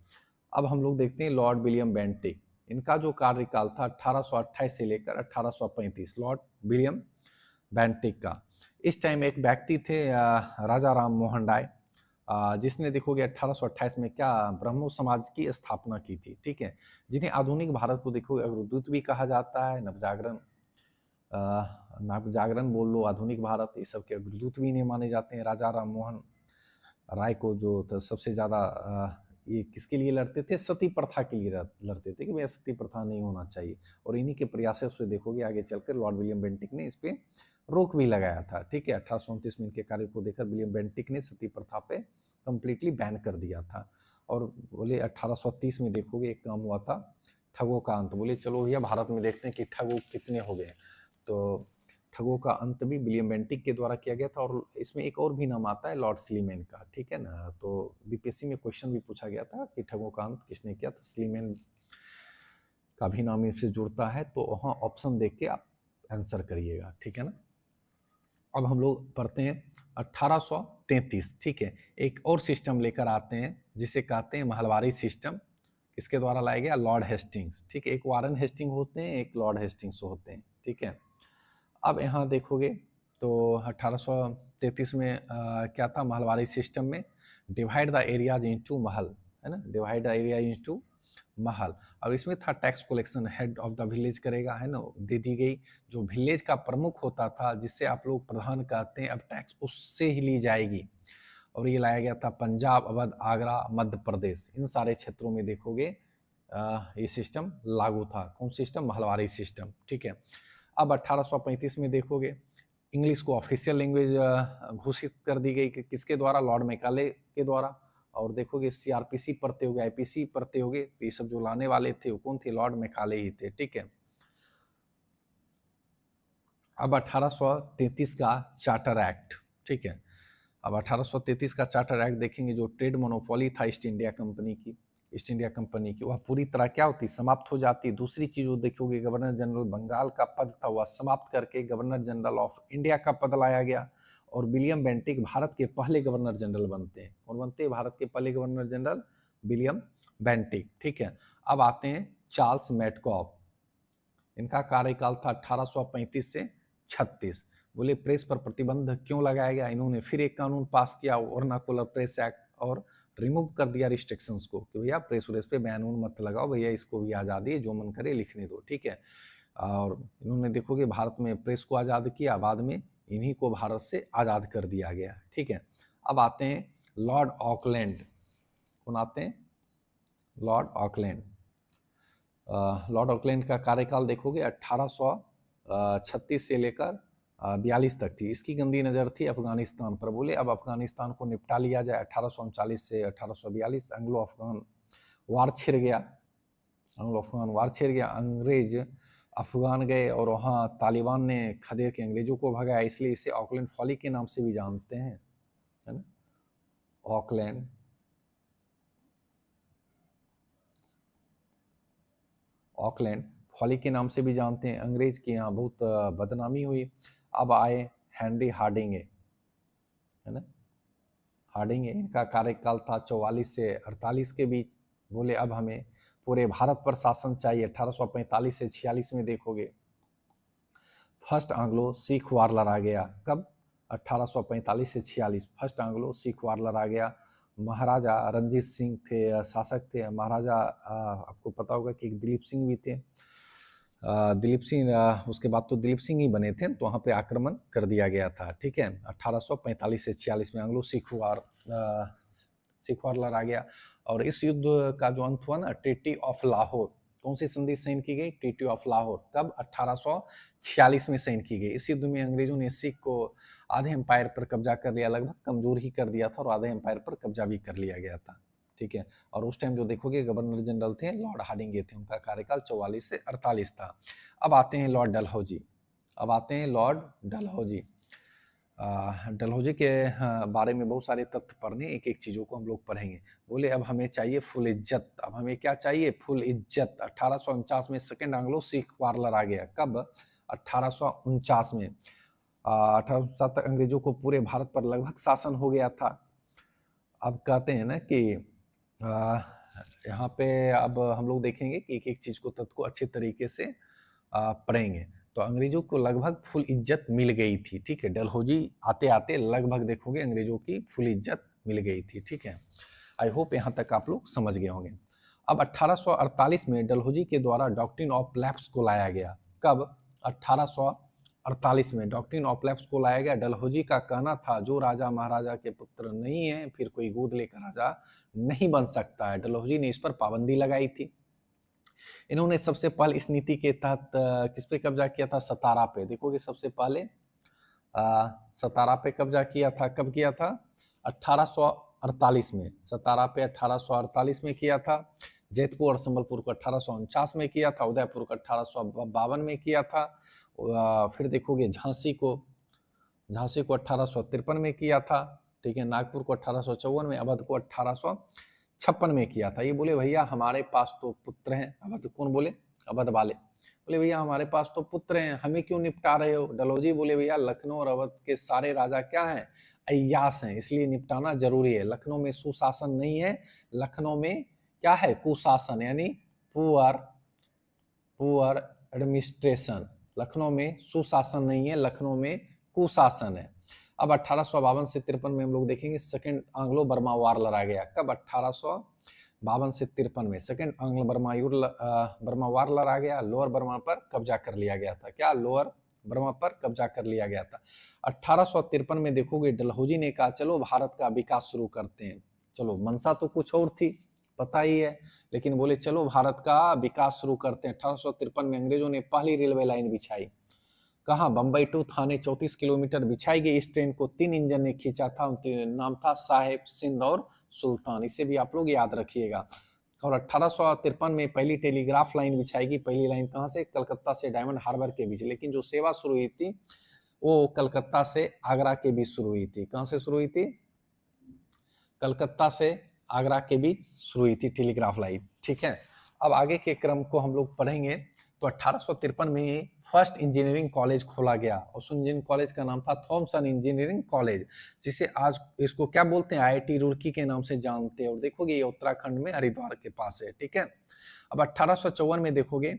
अब हम लोग देखते हैं लॉर्ड विलियम बेंटिक। इनका जो कार्यकाल था 1828 से लेकर 1835, लॉर्ड विलियम बेंटिक का। इस टाइम एक व्यक्ति थे राजा राम मोहन राय, जिसने देखोगे 1828 में क्या ब्रह्मो समाज की स्थापना की थी, ठीक है। जिन्हें आधुनिक भारत को देखोगे अग्रदूत भी कहा जाता है, नवजागरण, नवजागरण बोल लो, आधुनिक भारत, ये सब के अग्रदूत भी नहीं माने जाते हैं। राजा राम मोहन राय को जो सबसे ज़्यादा ये किसके लिए लड़ते थे? सती प्रथा के लिए लड़ते थे कि भैया सती प्रथा नहीं होना चाहिए। और इन्हीं के प्रयासों से देखोगे आगे चलकर लॉर्ड विलियम बेंटिक ने इस पर रोक भी लगाया था, ठीक है। 1829 में इनके कार्य को देखकर विलियम बेंटिक ने सती प्रथा पे कंप्लीटली बैन कर दिया था। और बोले 1830 में देखोगे एक काम हुआ था, ठगों का अंत। बोले चलो भैया भारत में देखते हैं कि ठगों कितने हो गए। तो ठगों का अंत भी विलियम बेंटिक के द्वारा किया गया था। और इसमें एक और भी नाम आता है लॉर्ड स्लीमैन का, ठीक है ना। तो बीपीएससी में क्वेश्चन भी पूछा गया था कि ठगों का अंत किसने किया, तो स्लीमैन का भी नाम इससे जुड़ता है। तो वहाँ ऑप्शन देख के आप आंसर करिएगा, ठीक है ना। अब हम लोग पढ़ते हैं 1833, ठीक है। एक और सिस्टम लेकर आते हैं जिसे कहते हैं महलवारी सिस्टम। किसके द्वारा लाया गया? लॉर्ड हेस्टिंग्स, ठीक है। एक वारन हेस्टिंग होते हैं, एक लॉर्ड हेस्टिंग्स होते हैं, ठीक है। अब यहाँ देखोगे तो 1833 में क्या था महलवारी सिस्टम में? डिवाइड द एरियाज इनटू महल, है ना, डिवाइड द एरिया इनटू महल। अब इसमें था tax collection head of the village करेगा, है ना, दे दी गई। जो विलेज का प्रमुख होता था, जिससे आप लोग प्रधान कहते हैं, अब टैक्स उससे ही ली जाएगी। और ये लाया गया था पंजाब, अवध, आगरा, मध्य प्रदेश, इन सारे क्षेत्रों में देखोगे ये सिस्टम लागू था। कौन सिस्टम? महलवारी सिस्टम, ठीक है। अब 1835 में देखोगे इंग्लिश को ऑफिशियल लैंग्वेज घोषित कर दी गई, कि किसके द्वारा? लॉर्ड मैकाले के द्वारा। और देखोगे सीआरपीसी पढ़ते होगे, आईपीसी पढ़ते होगे, तो ये सब जो लाने वाले थे वो कौन थे? लॉर्ड मैकाले ही थे, ठीक है। अब 1833 का चार्टर एक्ट, ठीक है। अब 1833 का चार्टर एक्ट देखेंगे, जो ट्रेड मोनोपोली था ईस्ट इंडिया कंपनी की, वह पूरी तरह क्या होती? समाप्त हो जाती। दूसरी चीज वो देखोगे, गवर्नर जनरल बंगाल का पद था वह समाप्त करके गवर्नर जनरल ऑफ इंडिया का पद लाया गया। और विलियम बेंटिक भारत के पहले गवर्नर जनरल बनते हैं। कौन बनते हैं भारत के पहले गवर्नर जनरल? विलियम बेंटिक, ठीक है। अब आते हैं चार्ल्स मेटकॉफ, इनका कार्यकाल था 1835 से 36। बोले प्रेस पर प्रतिबंध क्यों लगाया गया? इन्होंने फिर एक कानून पास किया, वर्नाकुलर प्रेस एक्ट, और रिमूव कर दिया रिस्ट्रिक्शंस को कि भैया प्रेस व्रेस पे बैन मत लगाओ, भैया इसको भी आज़ादी है, जो मन करे लिखने दो, ठीक है। और इन्होंने देखोगे भारत में प्रेस को आज़ाद किया, बाद में इन्हीं को भारत से आज़ाद कर दिया गया, ठीक है। अब आते हैं लॉर्ड ऑकलैंड, कौन आते हैं? Lord Auckland. लॉर्ड ऑकलैंड का कार्यकाल देखोगे 1836 से लेकर 42 तक थी। इसकी गंदी नज़र थी अफगानिस्तान पर। बोले अब अफगानिस्तान को निपटा लिया जाए। 1839 से 1842 एंग्लो अफगान वार छिड़ गया, एंग्लो अफगान वार छिड़ गया। अंग्रेज अफगान गए और वहाँ तालिबान ने खदेड़ के अंग्रेजों को भगाया, इसलिए इसे ऑकलैंड फॉली के नाम से भी जानते हैं, है ना। ऑकलैंड ऑकलैंड फॉली के नाम से भी जानते हैं। अंग्रेज के यहाँ बहुत बदनामी हुई। अब आए हेनरी हार्डिंगे, है ना। हार्डिंगे, इनका कार्यकाल था 44 से 48 के बीच। बोले अब हमें पूरे भारत पर शासन चाहिए। 1845 से 46 में देखोगे फर्स्ट एंग्लो सिख वार लड़ा गया। कब? 1845 से 46 फर्स्ट एंग्लो सिख वार लड़ा गया। महाराजा रंजीत सिंह थे, शासक थे। महाराजा आपको पता होगा कि दिलीप सिंह भी थे। दिलीप सिंह, उसके बाद तो दिलीप सिंह ही बने थे, तो वहाँ पे आक्रमण कर दिया गया था, ठीक है। 1845 से 46 में एंग्लो सिख वार लड़ा गया। और इस युद्ध का जो अंत हुआ ना, ट्रीटी ऑफ लाहौर, कौन सी संधि साइन की गई? Treaty of Lahore. कब? 1846 में साइन की गई। इस युद्ध में अंग्रेजों ने सिख को आधे एम्पायर पर कब्जा कर लिया, लगभग कमजोर ही कर दिया था, और आधे एम्पायर पर कब्जा भी कर लिया गया था, ठीक है। और उस टाइम जो देखोगे गवर्नर जनरल थे लॉर्ड हार्डिंगे थे, उनका कार्यकाल 44 से 48 था। अब आते हैं लॉर्ड डलहौजी। अब आते हैं लॉर्ड डलहौजी। डलहौजी के बारे में बहुत सारे तथ्य पढ़ने, एक एक चीज़ों को हम लोग पढ़ेंगे। बोले अब हमें चाहिए फुल इज्जत। अब हमें क्या चाहिए? फुल इज्जत। 1849 में सेकेंड एंग्लो सिख वार लड़ा गया। कब? 1849 में। 1849 तक अंग्रेजों को पूरे भारत पर लगभग शासन हो गया था। अब कहते हैं ना कि यहाँ पे अब हम लोग देखेंगे कि एक एक चीज़ को, तथ्य को अच्छे तरीके से पढ़ेंगे। तो अंग्रेजों को लगभग फुल इज्जत मिल गई थी, ठीक है। डलहौजी आते आते लगभग देखोगे अंग्रेजों की फुल इज्जत मिल गई थी, ठीक है। आई होप यहाँ तक आप लोग समझ गए होंगे। अब 1848 में डलहौजी के द्वारा डॉक्ट्रिन ऑफ लैप्स को लाया गया। कब? 1848 में डॉक्ट्रिन ऑफ लैप्स को लाया गया। डलहौजी का कहना था जो राजा महाराजा के पुत्र नहीं है, फिर कोई गोद लेकर राजा नहीं बन सकता है। डलहौजी ने इस पर पाबंदी लगाई थी। इन्होंने सबसे पहले इस नीति के तहत किस पे कब्जा किया था? सतारा पे। देखोगे सबसे पहले सतारा पे कब्जा किया था। कब किया था? 1848 में। सतारा पे 1848 में किया था। जैतपुर और संबलपुर को 1849 में किया था। उदयपुर को 1852 में किया था। फिर देखोगे झांसी को 1853 में किया था, ठीक है। नागपुर को 1854 में, अवध को 1856 में किया था। ये बोले भैया हमारे पास तो पुत्र हैं। अवध कौन बोले? अवध वाले बोले भैया हमारे पास तो पुत्र हैं, हमें क्यों निपटा रहे हो? डलहौजी बोले भैया लखनऊ और अवध के सारे राजा क्या हैं? अय्यास हैं, इसलिए निपटाना जरूरी है। लखनऊ में सुशासन नहीं है, लखनऊ में क्या है? कुशासन, यानी पुअर एडमिनिस्ट्रेशन। लखनऊ में सुशासन नहीं है, लखनऊ में कुशासन है। अब 1852 से 53 में हम लोग देखेंगे सेकेंड एंग्लो बर्मा वार लड़ा गया। कब? 1852 से 53 में सेकेंड एंग्लो बर्मा वार लड़ा गया। लोअर बर्मा पर कब्जा कर लिया गया था। क्या? लोअर बर्मा पर कब्जा कर लिया गया था। 1853 में देखोगे डलहौजी ने कहा चलो भारत का विकास शुरू करते हैं। चलो मंशा तो कुछ और थी, पता ही है, लेकिन बोले चलो भारत का विकास शुरू करते हैं। 1853 में अंग्रेजों ने पहली रेलवे लाइन बिछाई। कहाँ? बम्बई टू थाने 34 किलोमीटर बिछाई गई। इस ट्रेन को 3 इंजन ने खींचा था, नाम था साहेब, सिंध और सुल्तान। इसे भी आप लोग याद रखिएगा। और 1853 में पहली टेलीग्राफ लाइन बिछाई गई। पहली लाइन कहाँ से? कलकत्ता से डायमंड हार्बर के बीच। लेकिन जो सेवा शुरू हुई थी वो कलकत्ता से आगरा के बीच शुरू हुई थी। कहाँ से शुरू हुई थी? कलकत्ता से आगरा के बीच शुरू हुई थी टेलीग्राफ लाइन, ठीक है। अब आगे के क्रम को हम लोग पढ़ेंगे। तो 1853 में फर्स्ट इंजीनियरिंग कॉलेज खोला गया। उस इंजीनियरिंग कॉलेज का नाम था थॉमसन इंजीनियरिंग कॉलेज, जिसे आज इसको क्या बोलते हैं, आईआईटी रुड़की के नाम से जानते हैं। और देखोगे ये उत्तराखंड में हरिद्वार के पास है, ठीक है। अब 1854 में देखोगे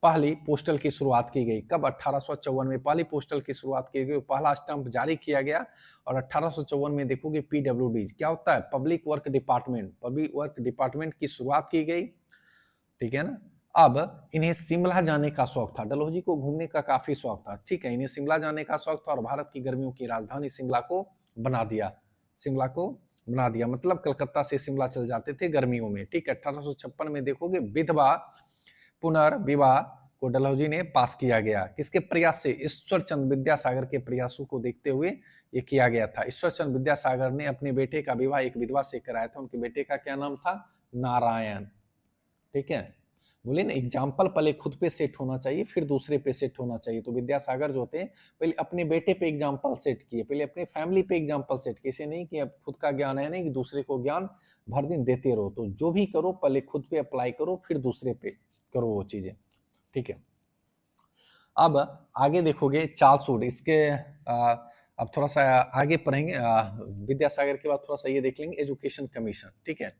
पहली पोस्टल की शुरुआत की गई। कब? 1854 में पहली पोस्टल की शुरुआत की गई, पहला स्टैंप जारी किया गया। और 1854 में देखोगे पीडब्ल्यूडी क्या होता है, public work department, public work department की शुरुआत की गई, ठीक है ना। अब इन्हें शिमला जाने का शौक था, डलहौजी को घूमने का काफी शौक था, ठीक है। इन्हें शिमला जाने का शौक था और भारत की गर्मियों की राजधानी शिमला को बना दिया, शिमला को बना दिया, मतलब कलकत्ता से शिमला चल जाते थे गर्मियों में, ठीक है। 1856 में देखोगे विधवा पुनर्विवाह को डलहौजी ने पास किया गया। किसके प्रयास से? ईश्वर चंद्र विद्यासागर के प्रयासों को देखते हुए ये किया गया था। ईश्वर चंद्र विद्यासागर ने अपने बेटे का विवाह एक विधवा से कराया था। उनके बेटे का क्या नाम था? नारायण, ठीक है। बोले ना, एग्जाम्पल पहले खुद पे सेट होना चाहिए, फिर दूसरे पे सेट होना चाहिए। तो विद्यासागर जो थे पहले अपने बेटे पे एग्जाम्पल सेट किए, पहले अपने फैमिली पे एग्जाम्पल सेट किए। ऐसे नहीं कि अब खुद का ज्ञान है नहीं कि दूसरे को ज्ञान भर दिन देते रहो। तो जो भी करो पहले खुद पे अप्लाई करो, फिर दूसरे पे करो वो चीजें, ठीक है। अब आगे देखोगे चार्ल्स वुड, इसके अब थोड़ा सा आगे पढ़ेंगे, विद्यासागर के बाद थोड़ा सा ये देख लेंगे एजुकेशन कमीशन, ठीक है।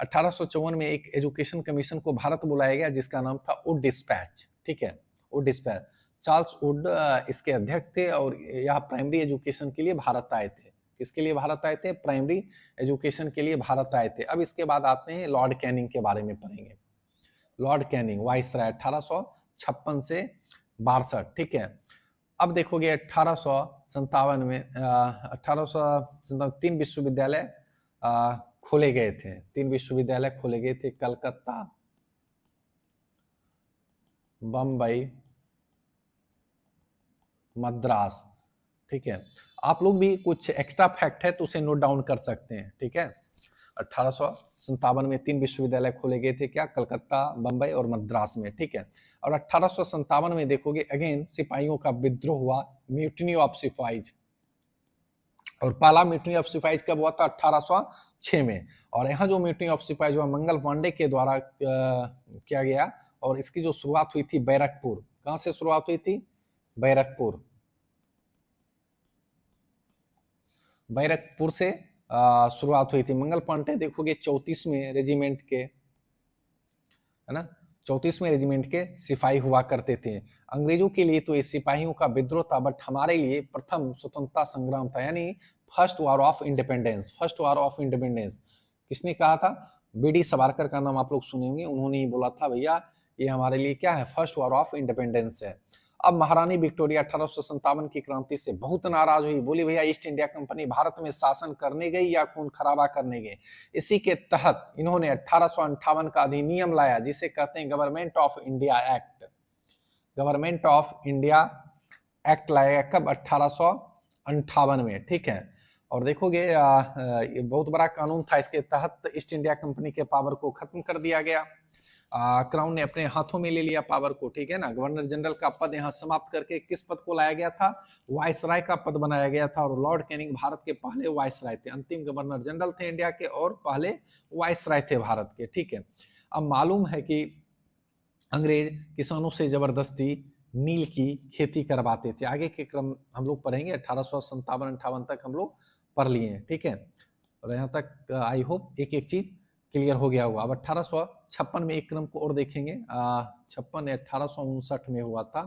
1854 में एक एजुकेशन कमीशन को भारत बुलाया गया जिसका नाम था वुड डिस्पैच, ठीक है, वुड डिस्पैच। चार्ल्स वुड इसके अध्यक्ष थे और यह प्राइमरी एजुकेशन के लिए भारत आए थे। किसके लिए भारत आए थे? प्राइमरी एजुकेशन के लिए भारत आए थे। अब इसके बाद आते हैं लॉर्ड कैनिंग के बारे में पढ़ेंगे। लॉर्ड कैनिंग वाइसराय 1856 से 62, ठीक है। अब देखोगे 1857 में 1857 तीन विश्वविद्यालय खोले गए थे, तीन विश्वविद्यालय खोले गए थे, कलकत्ता, बम्बई, मद्रास, ठीक है। आप लोग भी कुछ एक्स्ट्रा फैक्ट है तो उसे नोट डाउन कर सकते हैं, ठीक है। 1857 में तीन विश्वविद्यालय खोले गए थे, क्या? कलकत्ता, बम्बई और मद्रास में, ठीक है। और 1857 में देखोगे अगेन सिपाहियों का विद्रोह हुआ, म्यूटिनी ऑफ सिपाहीज। और पहला म्यूटिनी ऑफ सिपाहीज कब हुआ था? 1806 में। और यहाँ जो म्यूटिनी ऑफ सिपाहीज हुआ मंगल पांडे के द्वारा किया गया। और इसकी जो शुरुआत हुई थी बैरकपुर, कहाँ से शुरुआत हुई थी? बैरकपुर, बैरकपुर से शुरुआत हुई थी। मंगल पांडे देखोगे 34वें रेजिमेंट के, है ना, 34वें रेजिमेंट के सिपाही हुआ करते थे। अंग्रेजों के लिए तो ये सिपाहियों का विद्रोह था, बट हमारे लिए प्रथम स्वतंत्रता संग्राम था, यानी first war of independence. First war of independence किसने कहा था? बीडी सावरकर का नाम आप लोग सुने होंगे, उन्होंने ही बोला था भैया ये हमारे लिए क्या है? फर्स्ट वॉर ऑफ इंडिपेंडेंस है। अब महारानी विक्टोरिया 1857 की क्रांति से बहुत नाराज हुई, बोली भैया ईस्ट इंडिया कंपनी भारत में शासन करने गई या खून खराबा करने गई। इसी के तहत इन्होंने 1858 का अधिनियम लाया जिसे कहते हैं government of India act. Government of India act लाया कब? 1858 में, ठीक है। और देखोगे ये बहुत बड़ा कानून था, इसके तहत ईस्ट इंडिया कंपनी के पावर को खत्म कर दिया गया। क्राउन ने अपने हाथों में ले लिया पावर को, ठीक है ना। गवर्नर जनरल का पद यहाँ समाप्त करके किस पद को लाया गया था? वाइसराय का पद बनाया गया था। और लॉर्ड कैनिंग भारत के पहले वाइसराय थे, अंतिम गवर्नर जनरल थे इंडिया के और पहले वाइसराय थे भारत के, ठीक है। अब मालूम है कि अंग्रेज किसानों से जबरदस्ती नील की खेती करवाते थे। आगे के क्रम हम लोग पढ़ेंगे, 1857-58 तक हम लोग पढ़ लिए हैं, ठीक है। और यहाँ तक आई होप एक एक चीज क्लियर हो गया होगा। अब 1856 में एक क्रम को और देखेंगे, 56 1859 में हुआ था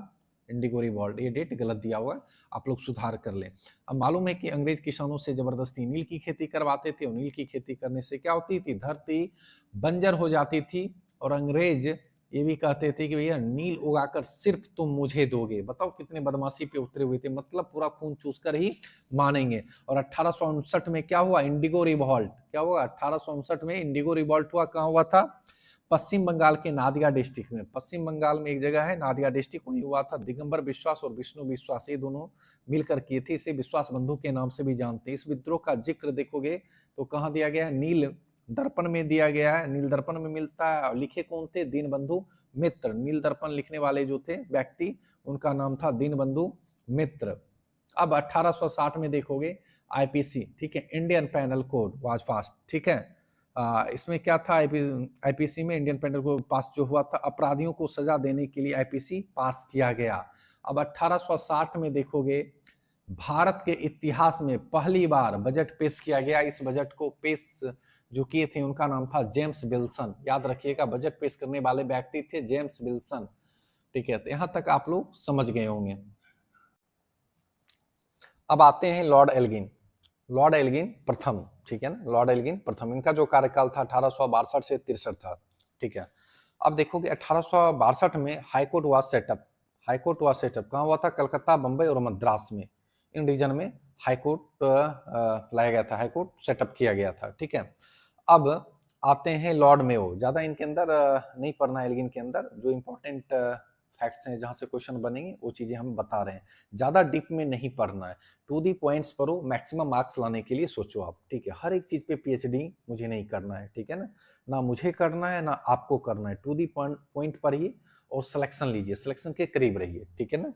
इंडिगो रिवॉल्ट, ये डेट गलत दिया हुआ है, आप लोग सुधार कर लें। अब मालूम है कि अंग्रेज किसानों से जबरदस्ती नील की खेती करवाते थे और नील की खेती करने से क्या होती थी? धरती बंजर हो जाती थी। और अंग्रेज ये भी कहते थे कि भैया नील उगाकर सिर्फ तुम मुझे दोगे। बताओ कितने बदमाशी पे उतरे हुए थे, मतलब पूरा खून चूस कर ही मानेंगे। और 1859 में क्या हुआ? Indigo revolt. क्या हुआ? 1859 में इंडिगो रिवॉल्ट हुआ। कहाँ हुआ था? पश्चिम बंगाल के नादिया डिस्ट्रिक्ट में। पश्चिम बंगाल में एक जगह है नादिया डिस्ट्रिक्ट, वहीं हुआ था। दिगंबर विश्वास और विष्णु विश्वास ये दोनों मिलकर किए थे, इसे विश्वास बंधु के नाम से भी जानते हैं। इस विद्रोह का जिक्र देखोगे तो कहाँ दिया गया है? नील दर्पण में दिया गया है, नील दर्पण में मिलता है। लिखे कौन थे? दीनबंधु मित्र। नील दर्पण लिखने वाले जो थे व्यक्ति, उनका नाम था दीनबंधु मित्र। अब 1860 में देखोगे आईपीसी, ठीक है, इंडियन पैनल कोड वाज पास, ठीक है। इसमें क्या था? आईपीसी में इंडियन पैनल कोड पास जो हुआ था, अपराधियों को सजा देने के लिए आईपीसी पास किया गया। अब 1860 में देखोगे भारत के इतिहास में पहली बार बजट पेश किया गया। इस बजट को पेश जो किए थे उनका नाम था जेम्स विल्सन। याद रखिएगा, बजट पेश करने वाले व्यक्ति थे जेम्स विल्सन। ठीक है, तो यहां तक आप लोग समझ गए होंगे। अब आते हैं लॉर्ड एल्गिन। लॉर्ड एल्गिन प्रथम, ठीक है ना, लॉर्ड एल्गिन प्रथम, इनका जो कार्यकाल था 1862 से 63 था। ठीक है, अब देखोगे 1862 में हाईकोर्ट हुआ सेटअप। हाईकोर्ट हुआ सेटअप कहाँ हुआ था? कलकत्ता, बंबई और मद्रास में, इन रीजन में हाईकोर्ट लाया गया था, हाईकोर्ट सेटअप किया गया था। ठीक है, अब आते हैं लॉर्ड मेयो। ज्यादा इनके अंदर नहीं पढ़ना, एल्गिन के अंदर जो इंपॉर्टेंट फैक्ट्स हैं जहां से क्वेश्चन बनेंगे वो चीजें हम बता रहे हैं, ज्यादा डीप में नहीं पढ़ना है, टू दी पॉइंट्स पढ़ो, मैक्सिमम मार्क्स लाने के लिए सोचो आप। ठीक है, हर एक चीज पे पीएचडी मुझे नहीं करना है, ठीक है ना, ना मुझे करना है ना आपको करना है। टू दी पॉइंट पढ़िए और सिलेक्शन लीजिए, सिलेक्शन के करीब रहिए, ठीक है ना।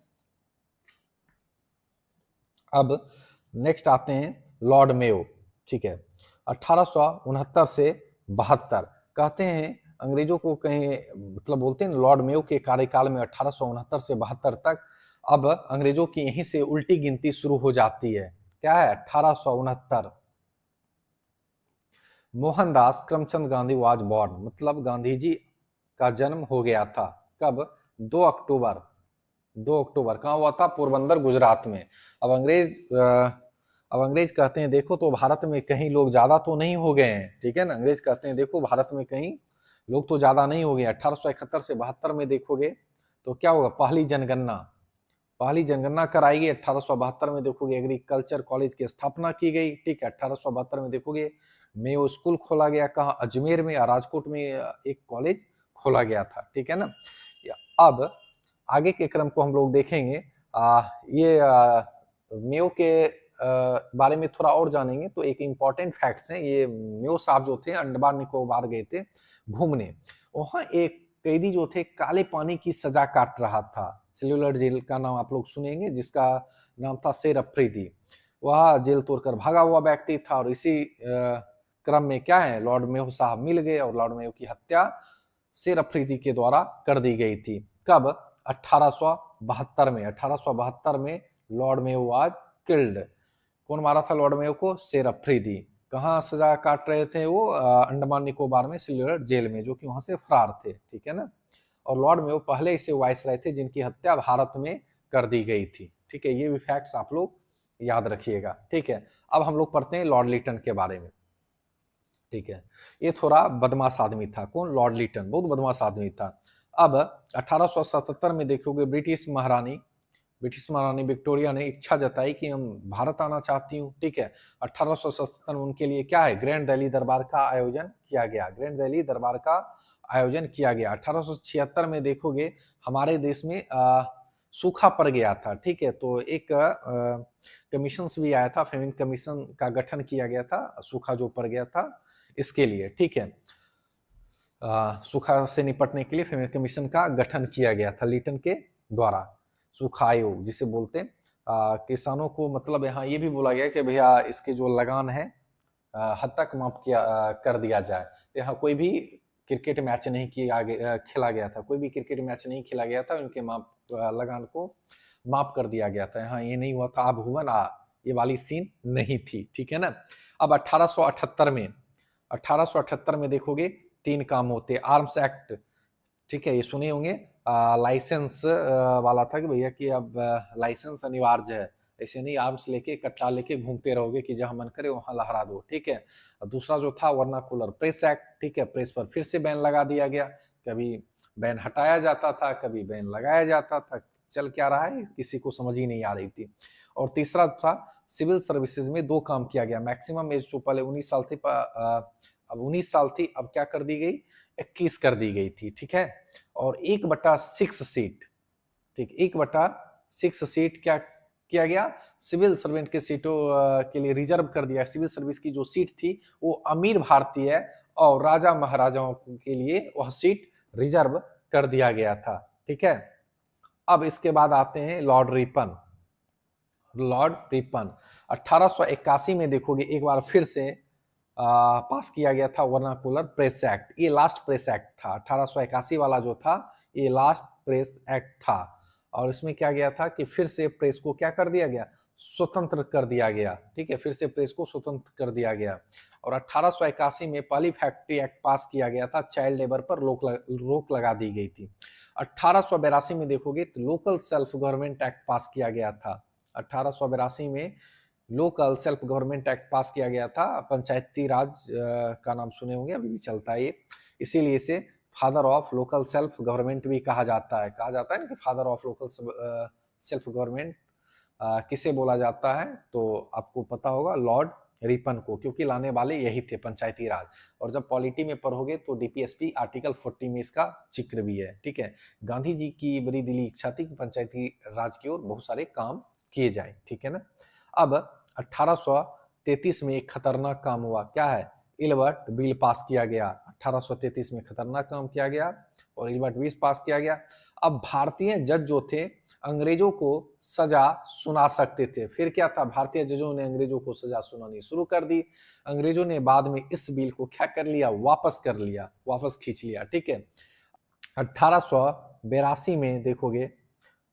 अब नेक्स्ट आते हैं लॉर्ड मेयो। ठीक है, 1869 से 72 कहते हैं अंग्रेजों को, कहीं मतलब बोलते हैं लॉर्ड मेयो के कार्यकाल में 1869 से 72 तक अब अंग्रेजों की यहीं से उल्टी गिनती शुरू हो जाती है। क्या है? 1869। मोहनदास करमचंद गांधी वाज बॉर्न, मतलब गांधी जी का जन्म हो गया था। कब? 2 अक्टूबर। 2 अक्टूबर कहाँ हुआ था? पोरबंदर, गुजरात में। अब अंग्रेज कहते हैं देखो तो भारत में कहीं लोग ज्यादा तो नहीं हो गए हैं, ठीक है ना। अंग्रेज कहते हैं देखो भारत में कहीं लोग तो ज्यादा नहीं हो गए। 1871 से 72 में देखोगे तो क्या होगा? पहली जनगणना कराई गई। 1872 में देखोगे एग्रीकल्चर कॉलेज की स्थापना की गई। ठीक है, 1872 में देखोगे मेयो स्कूल खोला गया। कहाँ? अजमेर में या राजकोट में एक कॉलेज खोला गया था, ठीक है ना। अब आगे के क्रम को हम लोग देखेंगे। ये मेयो के बारे में थोड़ा और जानेंगे तो एक इम्पॉर्टेंट फैक्ट्स हैं। ये मेयो साहब जो थे अंडमान निकोबार गए थे घूमने, वहां एक कैदी जो थे काले पानी की सजा काट रहा था। सेल्यूलर जेल का नाम आप लोग सुनेंगे, जिसका नाम था शेर अफरीदी। वह जेल तोड़कर भागा हुआ व्यक्ति था और इसी क्रम में क्या है, लॉर्ड मेयो साहब मिल गए और लॉर्ड मेयो की हत्या शेर अफरीदी के द्वारा कर दी गई थी। कब? 1872 में। 1872 में लॉर्ड मेयो वाज किल्ड। कौन मारा था लॉर्ड मेयो को? शेर अफरीदी। कहाँ सजा काट रहे थे वो? अंडमान निकोबार में सेल्यूलर जेल में, जो कि वहां से फरार थे, ठीक है ना। और लॉर्ड मेयो पहले इसे वायसराय थे जिनकी हत्या भारत में कर दी गई थी। ठीक है, ये भी फैक्ट्स आप लोग याद रखिएगा। ठीक है, अब हम लोग पढ़ते हैं लॉर्ड लिटन के बारे में। ठीक है, ये थोड़ा बदमाश आदमी था। कौन? लॉर्ड लिटन, बहुत बदमाश आदमी था। अब 1877 में देखोगे ब्रिटिश महारानी विक्टोरिया ने इच्छा जताई कि हम भारत आना चाहती हूँ। ठीक है, 1877 में उनके लिए क्या है, ग्रैंड दिल्ली दरबार का आयोजन किया गया। ग्रैंड दिल्ली दरबार का आयोजन किया गया। 1876 में देखोगे हमारे देश में सूखा पड़ गया था। ठीक है, तो एक कमीशन भी आया था, फेमिन कमीशन का गठन किया गया था, सूखा जो पड़ गया था इसके लिए। ठीक है, सूखा से निपटने के लिए फेमिन कमीशन का गठन किया गया था लिटन के द्वारा। सूखा आयोग जिसे बोलते हैं। किसानों को मतलब यहाँ ये भी बोला गया कि भैया इसके जो लगान है हद तक माफ किया कर दिया जाए। यहाँ कोई भी क्रिकेट मैच नहीं खेला गया था, कोई भी क्रिकेट मैच नहीं खेला गया था, उनके लगान को माफ कर दिया गया था। यहाँ ये नहीं हुआ था अब हुआ ना, ये वाली सीन नहीं थी, ठीक है ना। अब 1878 में देखोगे 3 काम होते। आर्म्स एक्ट, ठीक है, ये सुने होंगे। लाइसेंस वाला था कि भैया कि अब लाइसेंस अनिवार्य है, ऐसे नहीं आर्म्स लेके कट्टा लेके घूमते रहोगे कि जहां मन करे वहां लहरा दो। ठीक है, दूसरा जो था वर्नाकुलर प्रेस एक्ट। ठीक है, प्रेस पर फिर से बैन लगा दिया गया, कभी बैन हटाया जाता था कभी बैन लगाया जाता था, चल क्या रहा है किसी को समझ ही नहीं आ रही थी। और तीसरा था सिविल सर्विसेज में 2 काम किया गया। मैक्सिमम एज जो पहले 19 साल थी, अब 19 साल थी, अब क्या कर दी गई, 21 कर दी गई थी। ठीक है, और 1/6 सीट, ठीक, 1/6 सीट क्या किया गया, सिविल सर्वेंट के सीटों के लिए रिजर्व कर दिया। सिविल सर्विस की जो सीट थी वो अमीर भारतीय और राजा महाराजाओं के लिए वह सीट रिजर्व कर दिया गया था। ठीक है, अब इसके बाद आते हैं लॉर्ड रिपन। 1881 में देखोगे एक बार फिर से पास किया गया था वर्नाकुलर प्रेस एक्ट। ये लास्ट प्रेस एक्ट था, 1881 वाला जो था ये लास्ट प्रेस एक्ट था। और इसमें क्या गया था कि फिर से प्रेस को क्या कर दिया गया, स्वतंत्र कर दिया गया। ठीक है, फिर से प्रेस को स्वतंत्र कर दिया गया। और 1881 में पहली फैक्ट्री एक्ट पास किया गया था, चाइल्ड लेबर पर रोक लगा दी गई थी। 1882 में देखोगे तो लोकल सेल्फ गवर्नमेंट एक्ट पास किया गया था। 1882 में लोकल सेल्फ गवर्नमेंट एक्ट पास किया गया था। पंचायती राज का नाम सुने होंगे, अभी भी चलता है ये, इसीलिए इसे father of local self government भी कहा जाता है ना कि father of local self government किसे बोला जाता है, तो आपको पता होगा लॉर्ड रिपन को, क्योंकि लाने वाले यही थे पंचायती राज। और जब पॉलिटी में पढ़ोगे तो डीपीएसपी आर्टिकल 40 में इसका जिक्र भी है। ठीक है, गांधी जी की बड़ी दिली इच्छा थी कि पंचायती राज की ओर बहुत सारे काम किए जाए। ठीक है ना। अब 1833 में एक खतरनाक काम हुआ, क्या है, इलबर्ट बिल पास किया गया। 1833 में खतरनाक काम किया गया और इलबर्ट बिल पास किया गया। अब भारतीय जज जो थे अंग्रेजों को सजा सुना सकते थे। फिर क्या था, भारतीय जजों ने अंग्रेजों को सजा सुनानी शुरू कर दी। अंग्रेजों ने बाद में इस बिल को क्या कर लिया, वापस कर लिया, वापस खींच लिया। ठीक है, 1882 में देखोगे,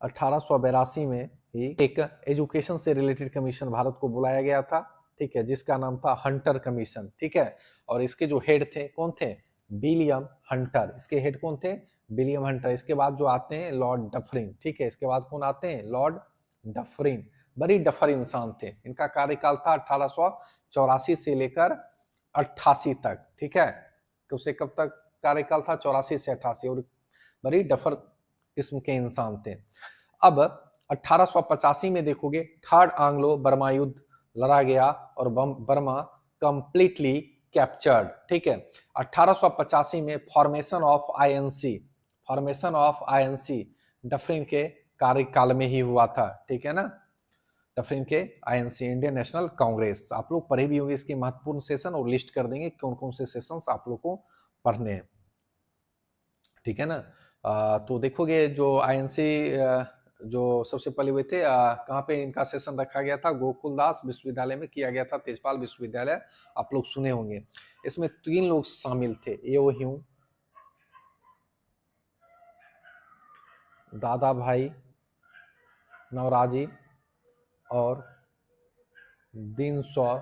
1882 में ही एक एजुकेशन से रिलेटेड कमीशन भारत को बुलाया गया था। ठीक है, जिसका नाम था हंटर कमीशन। ठीक है, और इसके जो हेड थे कौन थे, विलियम हंटर। इसके हेड कौन थे, विलियम हंटर। इसके बाद जो आते हैं लॉर्ड डफरिन। ठीक है, इसके बाद कौन आते हैं, लॉर्ड डफरिन। बड़ी डफर इंसान थे। इनका कार्यकाल था 1884 से लेकर 88 तक। ठीक है, कब से कब तक कार्यकाल था, 84 से 88, और बड़ी डफर किस्म के इंसान थे। अब 1885 में देखोगे थर्ड एंग्लो बर्मा युद्ध लड़ा गया और बर्मा कंप्लीटली कैप्चर्ड। ठीक है, 1885 में फॉर्मेशन ऑफ आईएनसी डफरिन के कार्यकाल में ही हुआ था। ठीक है ना, डफरिन के आईएनसी, इंडियन नेशनल कांग्रेस। आप लोग पढ़े भी होंगे इसके महत्वपूर्ण सेशन, और लिस्ट कर देंगे कौन कौन से सेशंस आप लोग को पढ़ने हैं। ठीक है ना। तो देखोगे जो आईएनसी जो सबसे पहले हुए थे, कहाँ पे इनका सेशन रखा गया था, गोकुलदास विश्वविद्यालय में किया गया था, तेजपाल विश्वविद्यालय, आप लोग सुने होंगे। इसमें 3 लोग शामिल थे, एओ ह्यू, दादा भाई नवराजी और दिनस्वा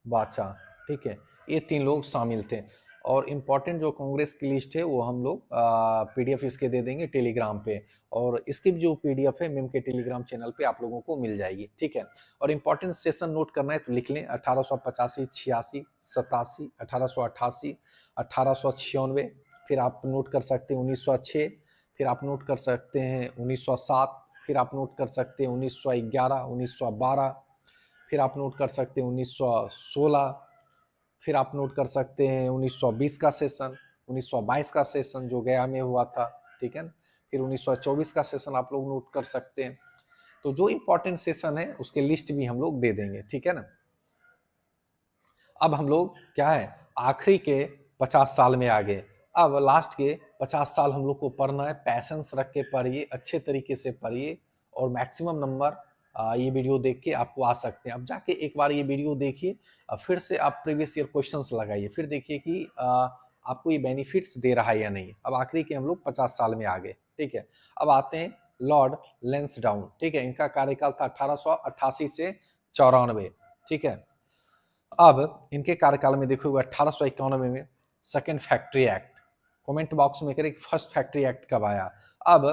बाचा। ठीक है, ये 3 लोग शामिल थे। और इम्पोर्टेंट जो कांग्रेस की लिस्ट है वो हम लोग पीडीएफ इसके दे देंगे टेलीग्राम पे, और इसकी भी जो पीडीएफ है मिम के टेलीग्राम चैनल पे आप लोगों को मिल जाएगी। ठीक है, और इम्पोर्टेंट सेशन नोट करना है तो लिख लें, 1885, 86, 87, 1888, 1896, फिर आप नोट कर सकते हैं 1906, फिर आप नोट कर सकते हैं 1907, फिर आप नोट कर सकते हैं 1911, 1912, फिर आप नोट कर सकते हैं 1916, फिर आप नोट कर सकते हैं 1920 का सेशन, 1922 का सेशन जो गया में हुआ था। ठीक है, फिर 1924 का सेशन आप लोग नोट कर सकते हैं। तो जो इंपॉर्टेंट सेशन है उसके लिस्ट भी हम लोग दे देंगे। ठीक है ना। अब हम लोग क्या है, आखिरी के 50 साल में आ गए। अब लास्ट के 50 साल हम लोग को पढ़ना है, पैसेंस रख के पढ़िए, अच्छे तरीके से पढ़िए, और मैक्सिमम नंबर ये वीडियो देख के आपको आ सकते हैं। अब जाके एक बार ये वीडियो देखिए, फिर से आप प्रीवियस ईयर क्वेश्चंस लगाइए, फिर देखिए कि आपको ये बेनिफिट्स दे रहा है या नहीं। अब आखिरी के हम लोग 50 साल में आ गए। ठीक है, अब आते हैं लॉर्ड लैंसडाउन। ठीक है, इनका कार्यकाल था 1888 से 94। ठीक है, अब इनके कार्यकाल में देखोगे 1891 में second factory act. Comment box में करें फर्स्ट फैक्ट्री एक्ट कब आया। अब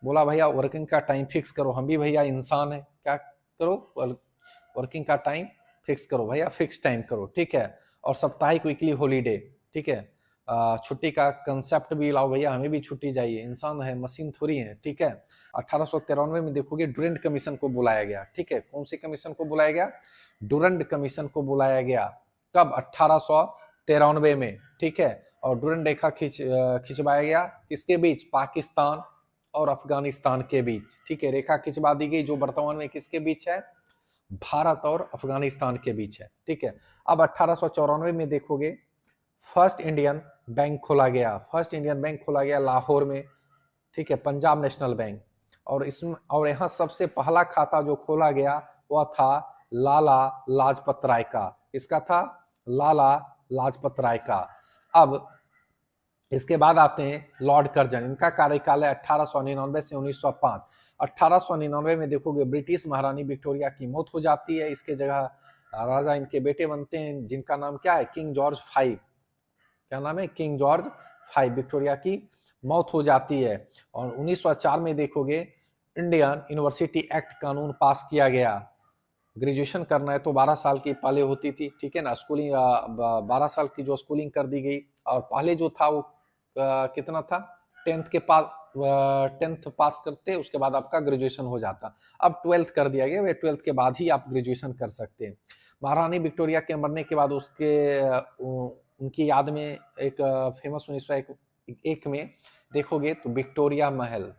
बोला भैया वर्किंग का टाइम फिक्स करो, हम भी भैया इंसान है, क्या करो, वर्किंग का टाइम फिक्स करो भैया, फिक्स टाइम करो। ठीक है, और साप्ताहिक वीकली हॉलीडे। ठीक है, छुट्टी का कंसेप्ट भी लाओ भैया, हमें भी छुट्टी चाहिए, इंसान है, मशीन थोड़ी है। ठीक है, 1893 में देखोगे डुरेंट कमीशन को बुलाया गया। ठीक है, कौन सी कमीशन को बुलाया गया, डुरेंट कमीशन को बुलाया गया। कब, 1893 में। ठीक है, और डुरेंट रेखा खिंचवाया गया किसके बीच, पाकिस्तान और अफगानिस्तान के बीच। ठीक है, रेखा खिंचवा दी गई जो वर्तमान में किसके बीच है, भारत और अफगानिस्तान के बीच है। ठीक है, अब 1894 में देखोगे फर्स्ट इंडियन बैंक खोला गया। फर्स्ट इंडियन बैंक खोला गया लाहौर में। ठीक है, पंजाब नेशनल बैंक। और इसमें, और यहाँ सबसे पहला खाता जो खोला गया वह था लाला लाजपत राय का। इसका था लाला लाजपत राय का। अब इसके बाद आते हैं लॉर्ड कर्जन, इनका कार्यकाल है 1899 से 1905। 1899 में देखोगे ब्रिटिश महारानी विक्टोरिया की मौत हो जाती है, इसके जगह राजा इनके बेटे बनते हैं जिनका नाम क्या है, किंग जॉर्ज 5। क्या नाम है, किंग जॉर्ज 5। विक्टोरिया की मौत हो जाती है। और 1904 में देखोगे इंडियन यूनिवर्सिटी एक्ट कानून पास किया गया। ग्रेजुएशन करना है तो 12 साल की पहले होती थी, ठीक है ना, स्कूलिंग 12 साल की जो स्कूलिंग कर दी गई। और पहले जो था वो कितना था, 10th पास करते, उसके बाद आपका ग्रेजुएशन हो जाता। अब 12th कर दिया गया, वे 12th के बाद ही आप ग्रेजुएशन कर सकते हैं। महारानी विक्टोरिया के मरने के बाद उसके उनकी याद में एक फेमस 1901 में देखोगे तो विक्टोरिया महल,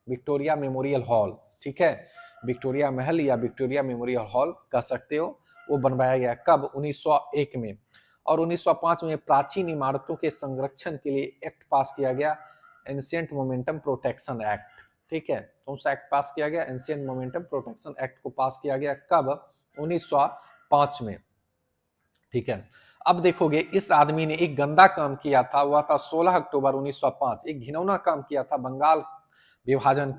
विक्टोरिया मेमोरियल हॉल, ठीक है, विक्टोरिया महल या विक्टोरिया मेमोरियल हॉल कह सकते हो, वो बनवाया गया कब, 1901 में। और 1905 में प्राचीन इमारतों के संरक्षण के लिए एक्ट पास किया गया, एंशिएंट मोमेंटम प्रोटेक्शन एक्ट, ठीक है। कौन सा एक्ट पास किया गया, एंशिएंट मोमेंटम प्रोटेक्शन एक्ट को पास किया गया कब, 1905 में, ठीक है। अब देखोगे इस आदमी ने एक गंदा काम किया था, वह था 16 अक्टूबर 1905, एक घिनौना काम किया था, बंगाल विभाजन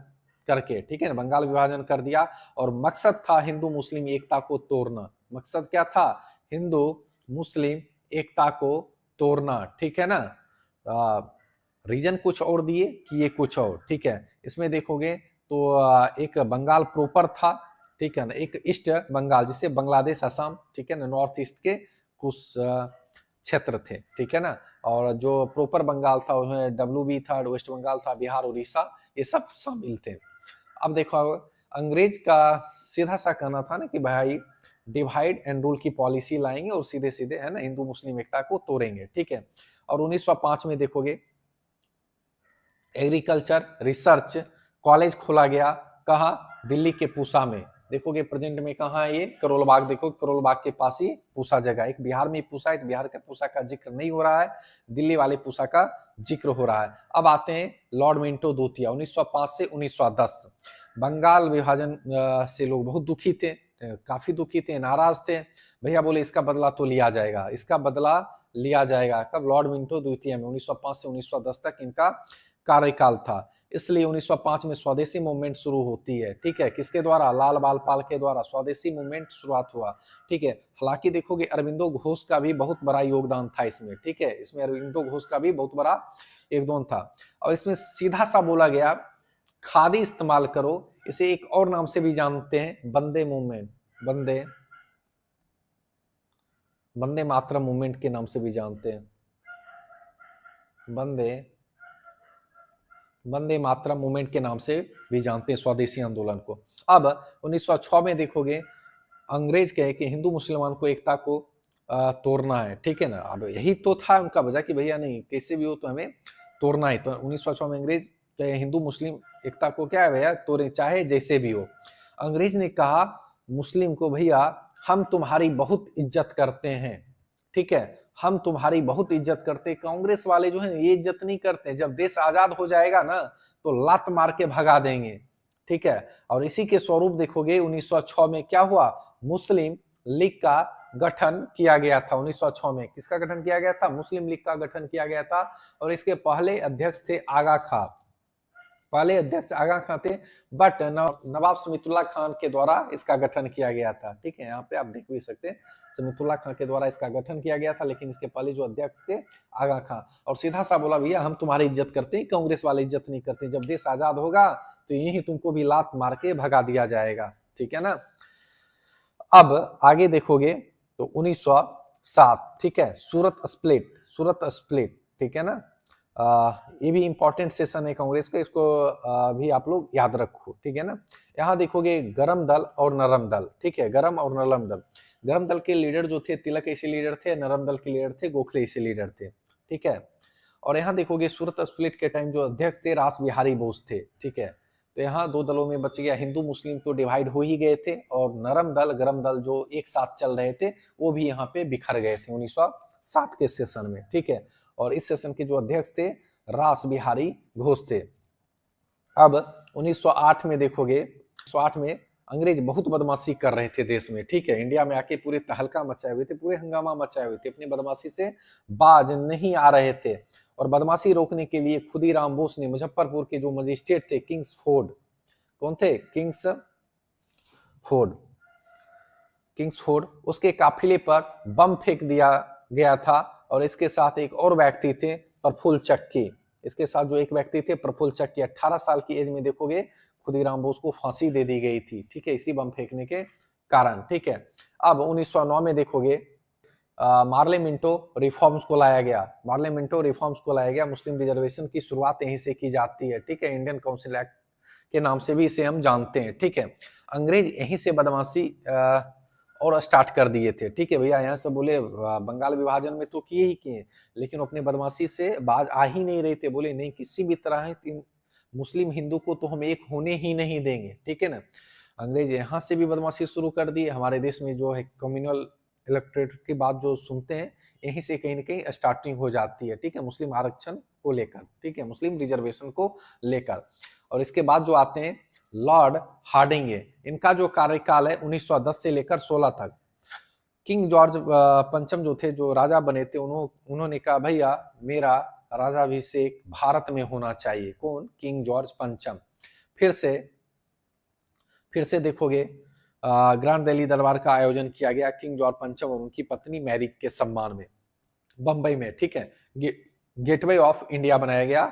करके, ठीक है ना, बंगाल विभाजन कर दिया। और मकसद था हिंदू मुस्लिम एकता को तोड़ना। मकसद क्या था, हिंदू मुस्लिम एकता को तोड़ना, ठीक है ना। रीजन कुछ और दिए कि ये कुछ और, ठीक है। इसमें देखोगे तो एक बंगाल प्रॉपर था, ठीक है ना, एक ईस्ट बंगाल जिसे बांग्लादेश, असम, ठीक है ना, नॉर्थ ईस्ट के कुछ क्षेत्र थे, ठीक है ना। और जो प्रॉपर बंगाल था उसमें WB था, वेस्ट बंगाल था, बिहार, उड़ीसा, ये सब शामिल थे। अब देखो अंग्रेज का सीधा सा कहना था ना कि भाई डिवाइड एंड रूल की पॉलिसी लाएंगे और सीधे सीधे है ना हिंदू मुस्लिम एकता को तोड़ेंगे, ठीक है। और 1905 में देखोगे एग्रीकल्चर रिसर्च कॉलेज खोला गया, कहा, दिल्ली के पूसा में। देखोगे प्रेजेंट में कहाँ है ये, करोल बाग, देखो करोल बाग के पास ही पूसा जगह, एक बिहार में पूसा है, बिहार के पूसा का जिक्र नहीं हो रहा है, दिल्ली वाले पूसा का जिक्र हो रहा है। अब आते हैं लॉर्ड मिंटो द्वितीय, 1905 से 1910। बंगाल विभाजन से लोग बहुत दुखी थे, काफी दुखी थे, नाराज थे। भैया बोले इसका बदला तो लिया जाएगा, इसका बदला लिया जाएगा। कब, लॉर्ड मिंटो द्वितीय में, 1905 से 1910 तक इनका कार्यकाल था। इसलिए 1905 में स्वदेशी मूवमेंट शुरू होती है, ठीक है, किसके द्वारा, लाल बाल पाल के द्वारा स्वदेशी मूवमेंट शुरुआत हुआ, ठीक है। हालांकि देखोगे अरविंदो घोष का भी बहुत बड़ा योगदान था इसमें, ठीक है, इसमें अरविंदो घोष का भी बहुत बड़ा योगदान था। और इसमें सीधा सा बोला गया खादी इस्तेमाल करो, इसे एक और नाम से भी जानते हैं, वंदे मूवमेंट, वंदे मातरम मूवमेंट के नाम से भी जानते हैं, वंदे मातरम मूवमेंट के नाम से भी जानते हैं स्वदेशी आंदोलन को। अब 1906 में देखोगे अंग्रेज कहे कि हिंदू मुसलमान को एकता को तोड़ना है, ठीक है ना। अब यही तो था उनका वजह कि भैया नहीं कैसे भी हो तो हमें तोड़ना है। तो 1906 में अंग्रेज कहे हिंदू मुस्लिम एकता को क्या है भैया तोड़े, चाहे जैसे भी हो। अंग्रेज ने कहा मुस्लिम को, भैया हम तुम्हारी बहुत इज्जत करते हैं, ठीक है, हम तुम्हारी बहुत इज्जत करते हैं। कांग्रेस वाले जो है ये इज्जत नहीं करते, जब देश आजाद हो जाएगा ना तो लात मार के भगा देंगे, ठीक है। और इसी के स्वरूप देखोगे 1906 में क्या हुआ, मुस्लिम लीग का गठन किया गया था। 1906 में किसका गठन किया गया था, मुस्लिम लीग का गठन किया गया था। और इसके पहले अध्यक्ष थे आगा खां, पहले अध्यक्ष आगा खां थे, बट नवाब समीतुल्लाह खान के द्वारा इसका गठन किया गया था, ठीक है। यहाँ पे आप देख भी सकते हैं समीतुल्लाह खान के द्वारा इसका गठन किया गया था, लेकिन इसके पहले जो अध्यक्ष थे आगा खां। और सीधा सा बोला भैया हम तुम्हारी इज्जत करते हैं, कांग्रेस वाले इज्जत नहीं करते, जब देश आजाद होगा तो यही तुमको भी लात मार के भगा दिया जाएगा, ठीक है ना। अब आगे देखोगे तो 1907, ठीक है, सूरत स्प्लिट, ठीक है ना। ये भी इंपॉर्टेंट सेशन है कांग्रेस को, इसको भी आप लोग याद रखो, ठीक है ना। यहाँ देखोगे गरम दल और नरम दल, ठीक है, गरम और नरम दल। गरम दल के लीडर जो थे तिलक ऐसे लीडर थे, नरम दल के लीडर थे गोखले ऐसे लीडर थे, ठीक है। और यहाँ देखोगे सूरत स्प्लिट के टाइम जो अध्यक्ष थे रास बिहारी बोस थे, ठीक है। तो यहाँ दो दलों में बच गया, हिंदू मुस्लिम तो डिवाइड हो ही गए थे, और नरम दल गरम दल जो एक साथ चल रहे थे वो भी यहाँ पे बिखर गए थे 1907 के सेशन में, ठीक है। और इस सेशन के जो अध्यक्ष थे रास बिहारी घोष थे। अब 1908 में देखोगे, 1908 में अंग्रेज बहुत बदमाशी कर रहे थे देश में, ठीक है, इंडिया में आके पूरे तहलका मचाए हुए थे, पूरे हंगामा मचाए हुए थे, अपनी बदमाशी से बाज नहीं आ रहे थे। और बदमाशी रोकने के लिए खुदीराम बोस ने मुजफ्फरपुर के जो मजिस्ट्रेट थे किंग्सफोर्ड, कौन थे? किंग्सफोर्ड, उसके काफिले पर बम फेंक दिया गया था। और इसके साथ एक और व्यक्ति थे प्रफुल्ल चक्की, इसके साथ जो एक व्यक्ति थे प्रफुल्ल चक्की, 18 साल की एज में देखोगे खुदीराम बोस को फांसी दे दी गई थी, ठीक है, इसी बम फेंकने के कारण, ठीक है। अब 1909 में देखोगे मार्ले मिंटो रिफॉर्म्स को लाया गया, मार्ले मिंटो रिफॉर्म्स को लाया गया। मुस्लिम रिजर्वेशन की शुरुआत यहीं से की जाती है, ठीक है, इंडियन काउंसिल एक्ट के नाम से भी इसे हम जानते हैं, ठीक है। अंग्रेज यहीं से बदमाशी और स्टार्ट कर दिए थे, ठीक है भैया। यहाँ से बोले बंगाल विभाजन में तो किए ही किए, लेकिन अपने बदमाशी से बाज आ ही नहीं रहे थे। बोले नहीं, किसी भी तरह है मुस्लिम हिंदू को तो हम एक होने ही नहीं देंगे, ठीक है ना। अंग्रेज यहाँ से भी बदमाशी शुरू कर दी। हमारे देश में जो है कम्युनल इलेक्ट्रेट की बात जो सुनते हैं, यहीं से कहीं ना कहीं स्टार्टिंग हो जाती है, ठीक है, मुस्लिम आरक्षण को लेकर, ठीक है, मुस्लिम रिजर्वेशन को लेकर। और इसके बाद जो आते हैं लॉर्ड हार्डिंगे, इनका जो कार्यकाल है 1910 से लेकर 16 तक। किंग जॉर्ज पंचम जो थे, जो राजा बने थे, उन्होंने कहा भैया मेरा राजाभिषेक भारत में होना चाहिए। कौन? किंग जॉर्ज पंचम। फिर से देखोगे ग्रांड दिल्ली दरबार का आयोजन किया गया किंग जॉर्ज पंचम और उनकी पत्नी मैरी के सम्मान में बंबई में, ठीक है। गेटवे ऑफ इंडिया बनाया गया,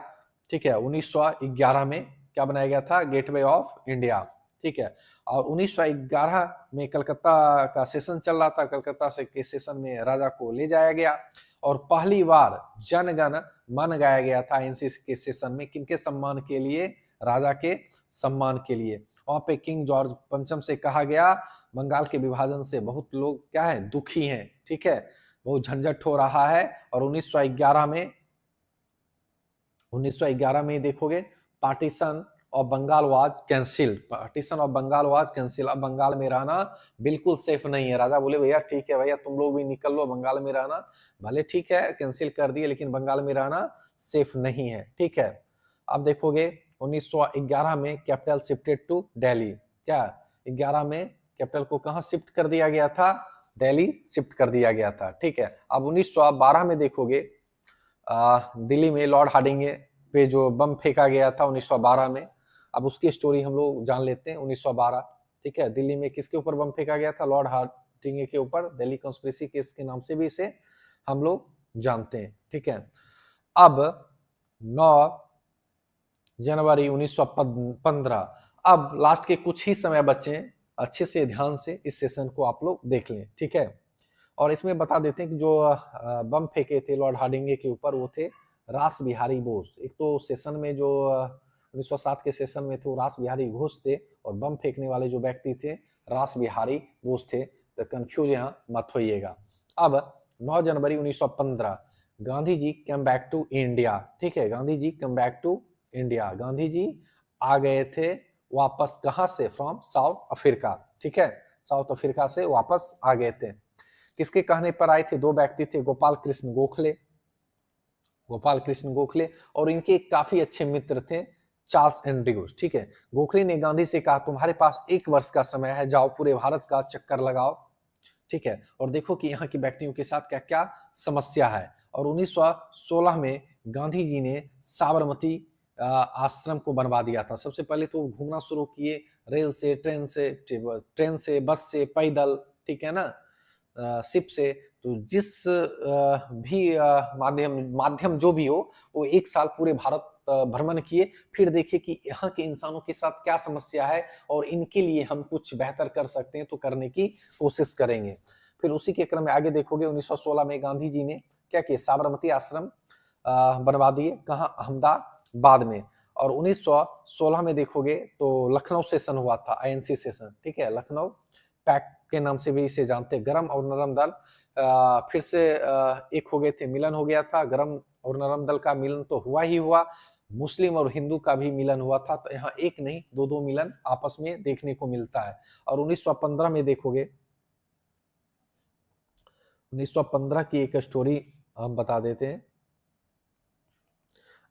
ठीक है, 1911 में क्या बनाया गया था? गेटवे ऑफ इंडिया, ठीक है। और 1911 में कलकत्ता का सेशन चल रहा था, कलकत्ता से के सेशन में राजा को ले जाया गया और पहली बार जनगण मन गाया गया था एनसीसी के सेशन में। किनके सम्मान के लिए? राजा के सम्मान के लिए। वहां पे किंग जॉर्ज पंचम से कहा गया बंगाल के विभाजन से बहुत लोग क्या है, दुखी हैं, ठीक है, बहुत झंझट हो रहा है। और 1911 में देखोगे partition of Bengal was cancelled, partition of Bengal was cancel. अब बंगाल में रहना बिल्कुल सेफ नहीं है। राजा बोले भैया ठीक है भैया, तुम लोग भी निकल लो, बंगाल में रहना भले ठीक है कैंसिल कर दिए, लेकिन बंगाल में रहना सेफ नहीं है, ठीक है। अब देखोगे 1911 में कैपिटल शिफ्टेड टू दिल्ली। क्या 11 में कैपिटल को कहां शिफ्ट कर दिया गया था? दिल्ली शिफ्ट कर दिया गया था, ठीक है। अब 1912 में देखोगे दिल्ली में लॉर्ड हार्डिंगे पे जो बम फेंका गया था 1912 में, अब उसकी स्टोरी हम लोग जान लेते हैं। 1912, ठीक है, दिल्ली में किसके ऊपर बम फेंका गया था? लॉर्ड हार्डिंगे के ऊपर। दिल्ली कॉन्स्पिरेसी केस के नाम से भी इसे हम लोग जानते हैं, ठीक है। अब 9 जनवरी 1915, अब लास्ट के कुछ ही समय बचे, अच्छे से ध्यान से इस सेशन को आप लोग देख लें, ठीक है। और इसमें बता देते हैं कि जो बम फेंके थे लॉर्ड हार्डिंगे के ऊपर वो थे रास बिहारी बोस। एक तो सेशन में जो 1907 के सेशन में थे वो रास बिहारी घोष थे, और बम फेंकने वाले जो व्यक्ति थे रास बिहारी बोस थे, तो कंफ्यूज यहाँ मत होइएगा। अब 9 जनवरी 1915 Gandhi ji come back to India, ठीक है, Gandhi ji come back to India. Gandhi ji आ गए थे वापस, कहां से? फ्रॉम साउथ अफ्रीका, ठीक है, साउथ अफ्रीका से वापस आ गए थे। किसके कहने पर आए थे? दो व्यक्ति थे, गोपाल कृष्ण गोखले और इनके काफी अच्छे मित्र थे चार्ल्स एंड्रयूज, ठीक है। गोखले ने गांधी से कहा तुम्हारे पास 1 वर्ष का समय है, जाओ पूरे भारत का चक्कर लगाओ, ठीक है, और देखो कि यहाँ के व्यक्तियों के साथ क्या क्या समस्या है। और 1916 में गांधी जी ने साबरमती आश्रम को बनवा दिया था। सबसे पहले तो घूमना शुरू किए रेल से, ट्रेन से, बस से, पैदल, ठीक है ना, शिप से। तो जिस भी माध्यम जो भी हो, वो 1 साल पूरे भारत भ्रमण किए, फिर देखे कि यहाँ के इंसानों के साथ क्या समस्या है और इनके लिए हम कुछ बेहतर कर सकते हैं तो करने की कोशिश करेंगे। फिर उसी के क्रम में आगे देखोगे 1916 में गांधी जी ने क्या किया? साबरमती आश्रम बनवा दिए, कहाँ? अहमदाबाद में। और 1916 में देखोगे तो लखनऊ सेशन हुआ था, आईएनसी सेशन, ठीक है, लखनऊ पैक्ट के नाम से भी इसे जानते हैं। गरम और नरम दल फिर से एक हो गए थे, मिलन हो गया था। गरम और नरम दल का मिलन तो हुआ ही हुआ, मुस्लिम और हिंदू का भी मिलन हुआ था। तो यहाँ एक नहीं दो मिलन आपस में देखने को मिलता है। और 1915 में देखोगे, 1915 की एक स्टोरी हम बता देते हैं।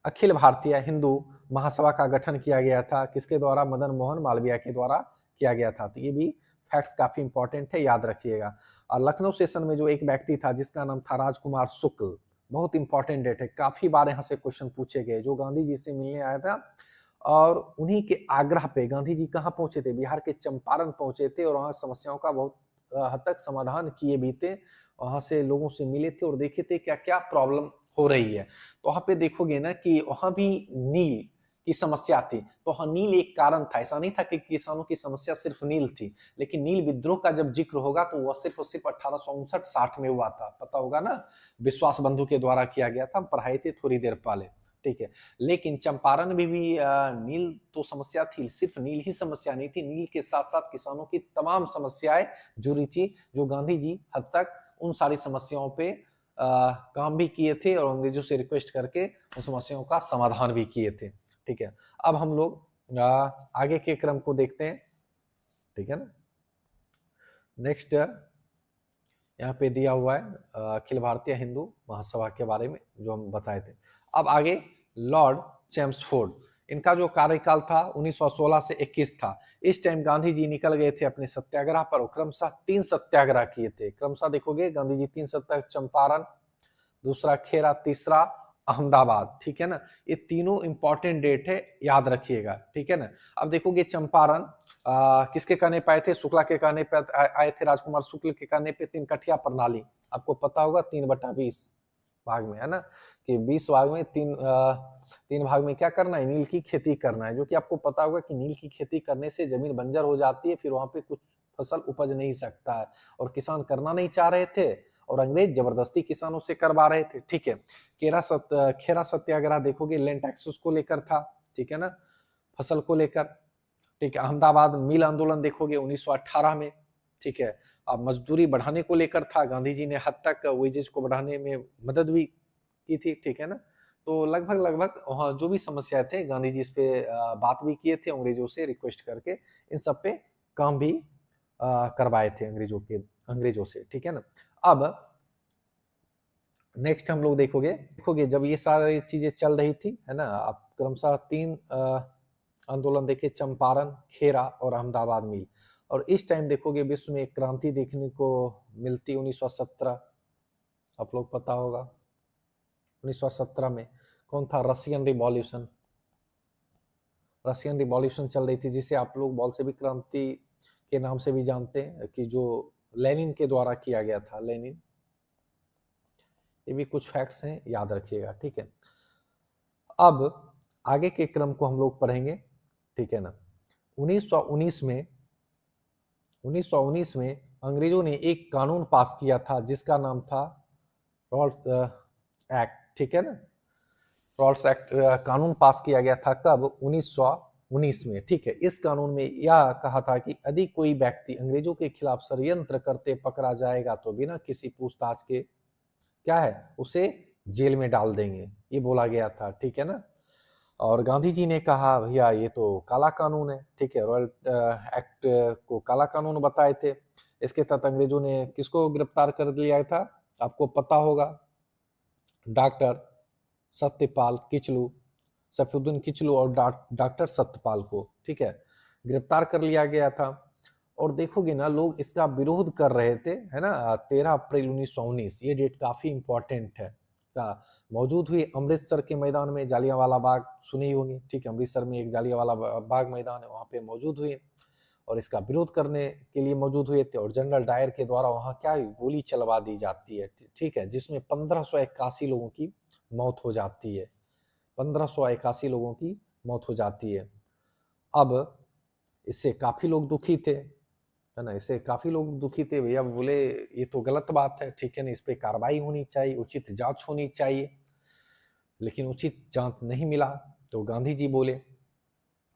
अखिल भारतीय हिंदू महासभा का गठन किया गया था, किसके द्वारा? मदन मोहन मालवीय के द्वारा किया गया था। तो ये भी फैक्ट्स काफी इंपॉर्टेंट है, याद रखिएगा। और लखनऊ सेशन में जो एक व्यक्ति था जिसका नाम था राजकुमार शुक्ल, बहुत इंपॉर्टेंट डेट है, काफी बार यहाँ से क्वेश्चन पूछे गए। जो गांधी जी से मिलने आया था और उन्हीं के आग्रह पे गांधी जी कहाँ पहुंचे थे, बिहार के चंपारण पहुंचे थे और वहाँ समस्याओं का बहुत हद तक समाधान किए भी थे। वहां से लोगों से मिले थे और देखे थे क्या क्या प्रॉब्लम हो रही है। तो वहां पे देखोगे ना कि वहां भी नील की समस्या थी। तो हाँ, नील एक कारण था, ऐसा नहीं था कि किसानों की समस्या सिर्फ नील थी। लेकिन नील विद्रोह का जब जिक्र होगा तो वह सिर्फ और सिर्फ 1859-60 में हुआ था, पता होगा ना, विश्वास बंधु के द्वारा किया गया था, पढ़ाए थे थोड़ी देर पहले, ठीक है। लेकिन चंपारण में भी नील तो समस्या थी, सिर्फ नील ही समस्या नहीं थी, नील के साथ साथ किसानों की तमाम समस्याएं जुड़ी थी, जो गांधी जी हद तक उन सारी समस्याओं पे काम भी किए थे और अंग्रेजों से रिक्वेस्ट करके उन समस्याओं का समाधान भी किए थे, ठीक है। अब हम लोग आगे के क्रम को देखते हैं, ठीक है ना। नेक्स्ट यहाँ पे दिया हुआ है अखिल भारतीय हिंदू महासभा के बारे में जो हम बताए थे। अब आगे लॉर्ड चेम्सफोर्ड, इनका जो कार्यकाल था 1916 से 21 था। इस टाइम गांधी जी निकल गए थे अपने सत्याग्रह पर, क्रमशः 3 सत्याग्रह किए थे। क्रमशः देखोगे गांधी जी 3 सत्याग्रह, चंपारण, दूसरा खेरा, तीसरा अहमदाबाद, ठीक है ना। ये तीनों इंपॉर्टेंट डेट है, याद रखिएगा, ठीक है ना। अब देखोगे चंपारण किसके कहने पे आए थे, शुक्ला के कहने पे आए थे, राजकुमार शुक्ल के कहने पे। 3 कठिया प्रणाली आपको पता होगा, 3/20 भाग में, है ना, कि 20 भाग में 3 भाग में क्या करना है, नील की खेती करना है। जो कि आपको पता होगा कि नील की खेती करने से जमीन बंजर हो जाती है, फिर वहां पे कुछ फसल उपज नहीं सकता है, और किसान करना नहीं चाह रहे थे और अंग्रेज जबरदस्ती किसानों से करवा रहे थे, ठीक है। खेरा सत्याग्रह देखोगे लैंड टैक्सेस को लेकर था, ठीक है ना, फसल को लेकर, ठीक है। अहमदाबाद मिल आंदोलन देखोगे 1918 में, ठीक है। अब मजदूरी बढ़ाने को लेकर था, गांधी जी ने हद तक वेजेज को बढ़ाने में मदद भी की थी, ठीक है ना। तो लगभग लगभग वहाँ जो भी समस्या थे गांधी जी इस पे बात भी किए थे अंग्रेजों से रिक्वेस्ट करके, इन सब पे काम भी करवाए थे अंग्रेजों से, ठीक है ना। अब नेक्स्ट हम लोग देखोगे जब ये सारी चीजें चल रही थी, है ना, आप क्रमशः 3 आंदोलन देखे, चंपारण, खेरा और अहमदाबाद मिल। और इस टाइम देखोगे विश्व में एक क्रांति देखने को मिलती 1917, आप लोग पता होगा 1917 में कौन था, रशियन रिवॉल्यूशन। रशियन रिवॉल्यूशन चल रही थी, जिसे आप लोग बोल्शेविक क्रांति के नाम से भी जानते हैं, कि जो लेनिन के द्वारा किया गया था, लेनिन। ये भी कुछ फैक्ट्स हैं, याद रखिएगा, ठीक है। अब आगे के क्रम को हम लोग पढ़ेंगे, ठीक है ना। 1919 में अंग्रेजों ने एक कानून पास किया था जिसका नाम था रॉल्स एक्ट, ठीक है ना। रॉल्स एक्ट कानून पास किया गया था कब, 1919 में, ठीक है। इस कानून में यह कहा था कि यदि कोई व्यक्ति अंग्रेजों के खिलाफ षड्यंत्र करते पकड़ा जाएगा तो बिना किसी पूछताछ के क्या है, उसे जेल में डाल देंगे, ये बोला गया था, ठीक है ना। और गांधी जी ने कहा भैया ये तो काला कानून है, ठीक है। रॉयल एक्ट को काला कानून बताए थे। इसके तहत अंग्रेजों ने किसको गिरफ्तार कर लिया था, आपको पता होगा, डॉक्टर सत्यपाल किचलू, सफीउद्दीन किचलू और डॉक्टर सत्यपाल को, ठीक है, गिरफ्तार कर लिया गया था। और देखोगे ना लोग इसका विरोध कर रहे थे, है ना। 13 अप्रैल 1919, ये डेट काफी इंपॉर्टेंट है। मौजूद हुई अमृतसर के मैदान में, जालियांवाला बाग सुनी होंगी, ठीक है। अमृतसर में एक जालियांवाला बाग मैदान है, वहां पे मौजूद हुए और इसका विरोध करने के लिए मौजूद हुए थे। और जनरल डायर के द्वारा वहां क्या गोली चलवा दी जाती है, ठीक है, जिसमें 1581 लोगों की मौत हो जाती है, 1581 लोगों की मौत हो जाती है। अब इससे काफी लोग दुखी थे, है ना, इससे काफी लोग दुखी थे, भैया बोले ये तो गलत बात है, ठीक है ना, इस पे कार्रवाई होनी चाहिए, उचित जांच होनी चाहिए। लेकिन उचित जांच नहीं मिला तो गांधी जी बोले,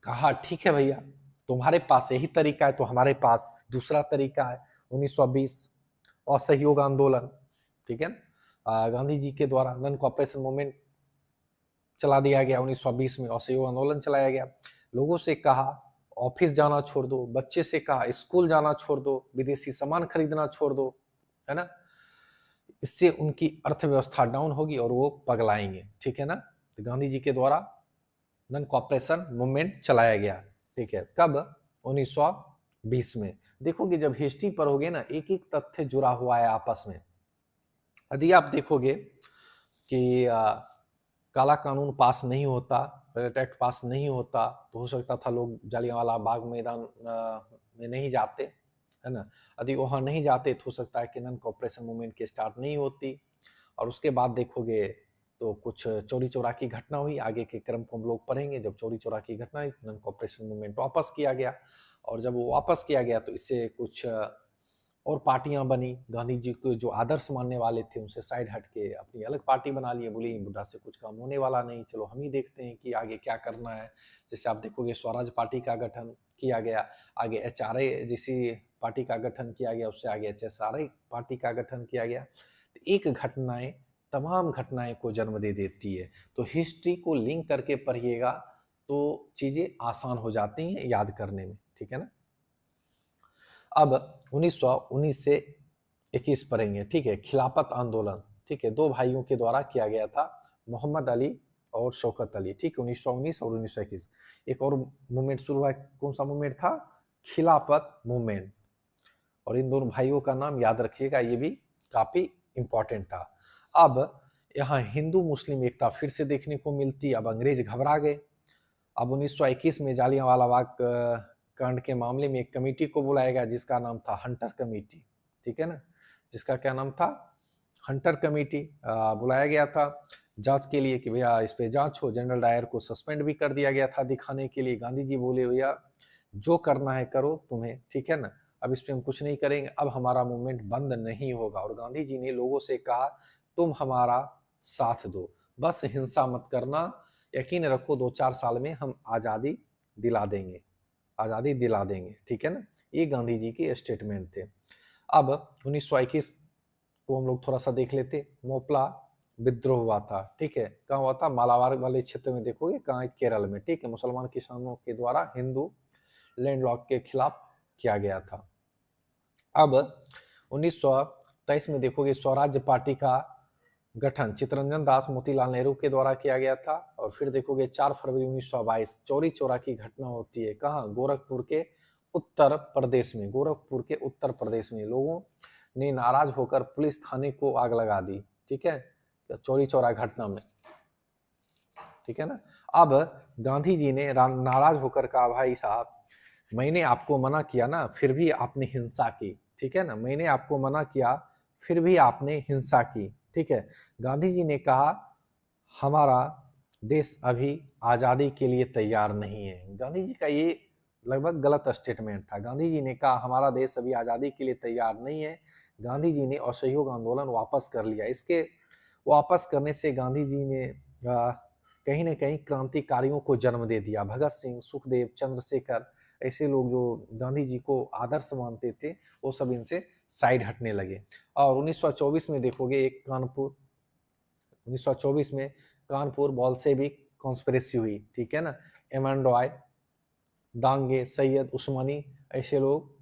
कहा ठीक है भैया, तुम्हारे पास यही तरीका है तो हमारे पास दूसरा तरीका है। 1920 असहयोग आंदोलन, ठीक है, गांधी जी के द्वारा नॉन कोऑपरेशन मूवमेंट चला दिया गया। 1920 में असहयोग आंदोलन चलाया गया। लोगों से कहा ऑफिस जाना छोड़ दो, बच्चे से कहा स्कूल जाना छोड़ दो, विदेशी सामान खरीदना छोड़ दो, है ना, इससे उनकी अर्थव्यवस्था डाउन होगी और वो पगलाएंगे, ठीक है ना। तो गांधी जी के द्वारा नॉन कॉपरेशन मूवमेंट चलाया गया, ठीक है, कब, 1920 में। देखोगे जब हिस्ट्री पढ़ोगे ना, एक एक तथ्य जुड़ा हुआ है आपस में। यदि आप देखोगे कि काला कानून पास नहीं होता, रॉयल्टी एक्ट पास नहीं होता, तो हो सकता था लोग जालियांवाला बाग मैदान में नहीं जाते, है ना। यदि वहाँ नहीं जाते तो हो सकता है कि नन कॉपरेशन मूवमेंट की स्टार्ट नहीं होती। और उसके बाद देखोगे तो कुछ चौरी चौरा की घटना हुई, आगे के क्रम को हम लोग पढ़ेंगे। जब चौरी चौरा की घटना हुई, नन कॉपरेशन मूवमेंट वापस किया गया, और जब वो वापस किया गया तो इससे कुछ और पार्टियां बनी। गांधी जी को जो आदर्श मानने वाले थे उनसे साइड हट के अपनी अलग पार्टी बना लिए, बोली बुढ़ा से कुछ काम होने वाला नहीं, चलो हम ही देखते हैं कि आगे क्या करना है। जैसे आप देखोगे स्वराज पार्टी का गठन किया गया, आगे एचआरए जैसी पार्टी का गठन किया गया, उससे आगे एचएसआरए पार्टी का गठन किया गया। तो एक घटनाएं तमाम घटनाएं को जन्म दे देती है। तो हिस्ट्री को लिंक करके पढ़िएगा तो चीजें आसान हो जाती हैं याद करने में, ठीक है ना। अब 1919 से 21 पढ़ेंगे, ठीक है। खिलाफत आंदोलन, ठीक है, दो भाइयों के द्वारा किया गया था, मोहम्मद अली और शौकत अली, ठीक है, 1919 और 1921। एक और मूवमेंट शुरू हुआ, कौन सा मूवमेंट था? खिलाफत मूवमेंट। और इन दोनों भाइयों का नाम याद रखिएगा, ये भी काफी इंपॉर्टेंट था। अब यहाँ हिंदू मुस्लिम एकता फिर से देखने को मिलती। अब अंग्रेज घबरा गए। अब 1921 में जालियांवाला बाग कांड के मामले में एक कमेटी को बुलाया गया जिसका नाम था हंटर कमेटी, ठीक है ना। जिसका क्या नाम था? हंटर कमेटी बुलाया गया था जांच के लिए कि भैया इस पे जांच हो। जनरल डायर को सस्पेंड भी कर दिया गया था दिखाने के लिए। गांधी जी बोले भैया जो करना है करो तुम्हें, ठीक है ना, अब इस पे हम कुछ नहीं करेंगे, अब हमारा मूवमेंट बंद नहीं होगा। और गांधी जी ने लोगों से कहा तुम हमारा साथ दो, बस हिंसा मत करना, यकीन रखो 2-4 साल में हम आज़ादी दिला देंगे, आज़ादी दिला देंगे, ठीक है ना। ये गांधी जी के स्टेटमेंट थे। अब 1921 को हम लोग थोड़ा सा देख लेते। मोपला विद्रोह हुआ था, ठीक है, कहाँ हुआ था? मालाबार वाले क्षेत्र में देखोगे, कहाँ है? केरल में, ठीक है। मुसलमान किसानों के द्वारा हिंदू लैंडलॉक के खिलाफ किया गया था। अब 1923 में देखोगे स्वराज्य पार्टी का गठन चित्तरंजन दास मोतीलाल नेहरू के द्वारा किया गया था। और फिर देखोगे 4 फरवरी 1922 चौरी चौरा की घटना होती है, कहाँ? गोरखपुर के उत्तर प्रदेश में। गोरखपुर के उत्तर प्रदेश में लोगों ने नाराज होकर पुलिस थाने को आग लगा दी, ठीक है, चौरी चौरा घटना में, ठीक है ना। अब गांधी जी ने नाराज होकर कहा भाई साहब मैंने आपको मना किया ना, फिर भी आपने हिंसा की, ठीक है ना, मैंने आपको मना किया फिर भी आपने हिंसा की, ठीक है। गांधी जी ने कहा हमारा देश अभी आज़ादी के लिए तैयार नहीं है। गांधी जी का ये लगभग गलत स्टेटमेंट था। गांधी जी ने कहा हमारा देश अभी आज़ादी के लिए तैयार नहीं है। गांधी जी ने असहयोग आंदोलन वापस कर लिया। इसके वापस करने से गांधी जी ने कहीं न कहीं क्रांतिकारियों को जन्म दे दिया। भगत सिंह, सुखदेव, चंद्रशेखर, ऐसे लोग जो गांधी जी को आदर्श मानते थे, वो सब इनसे साइड हटने लगे। और 1924 में देखोगे एक 1924 में कानपुर बॉल्शेविक कॉन्स्पिरेसी हुई, ठीक है ना। एमन रॉय, दांगे, सैयद उस्मानी, ऐसे लोग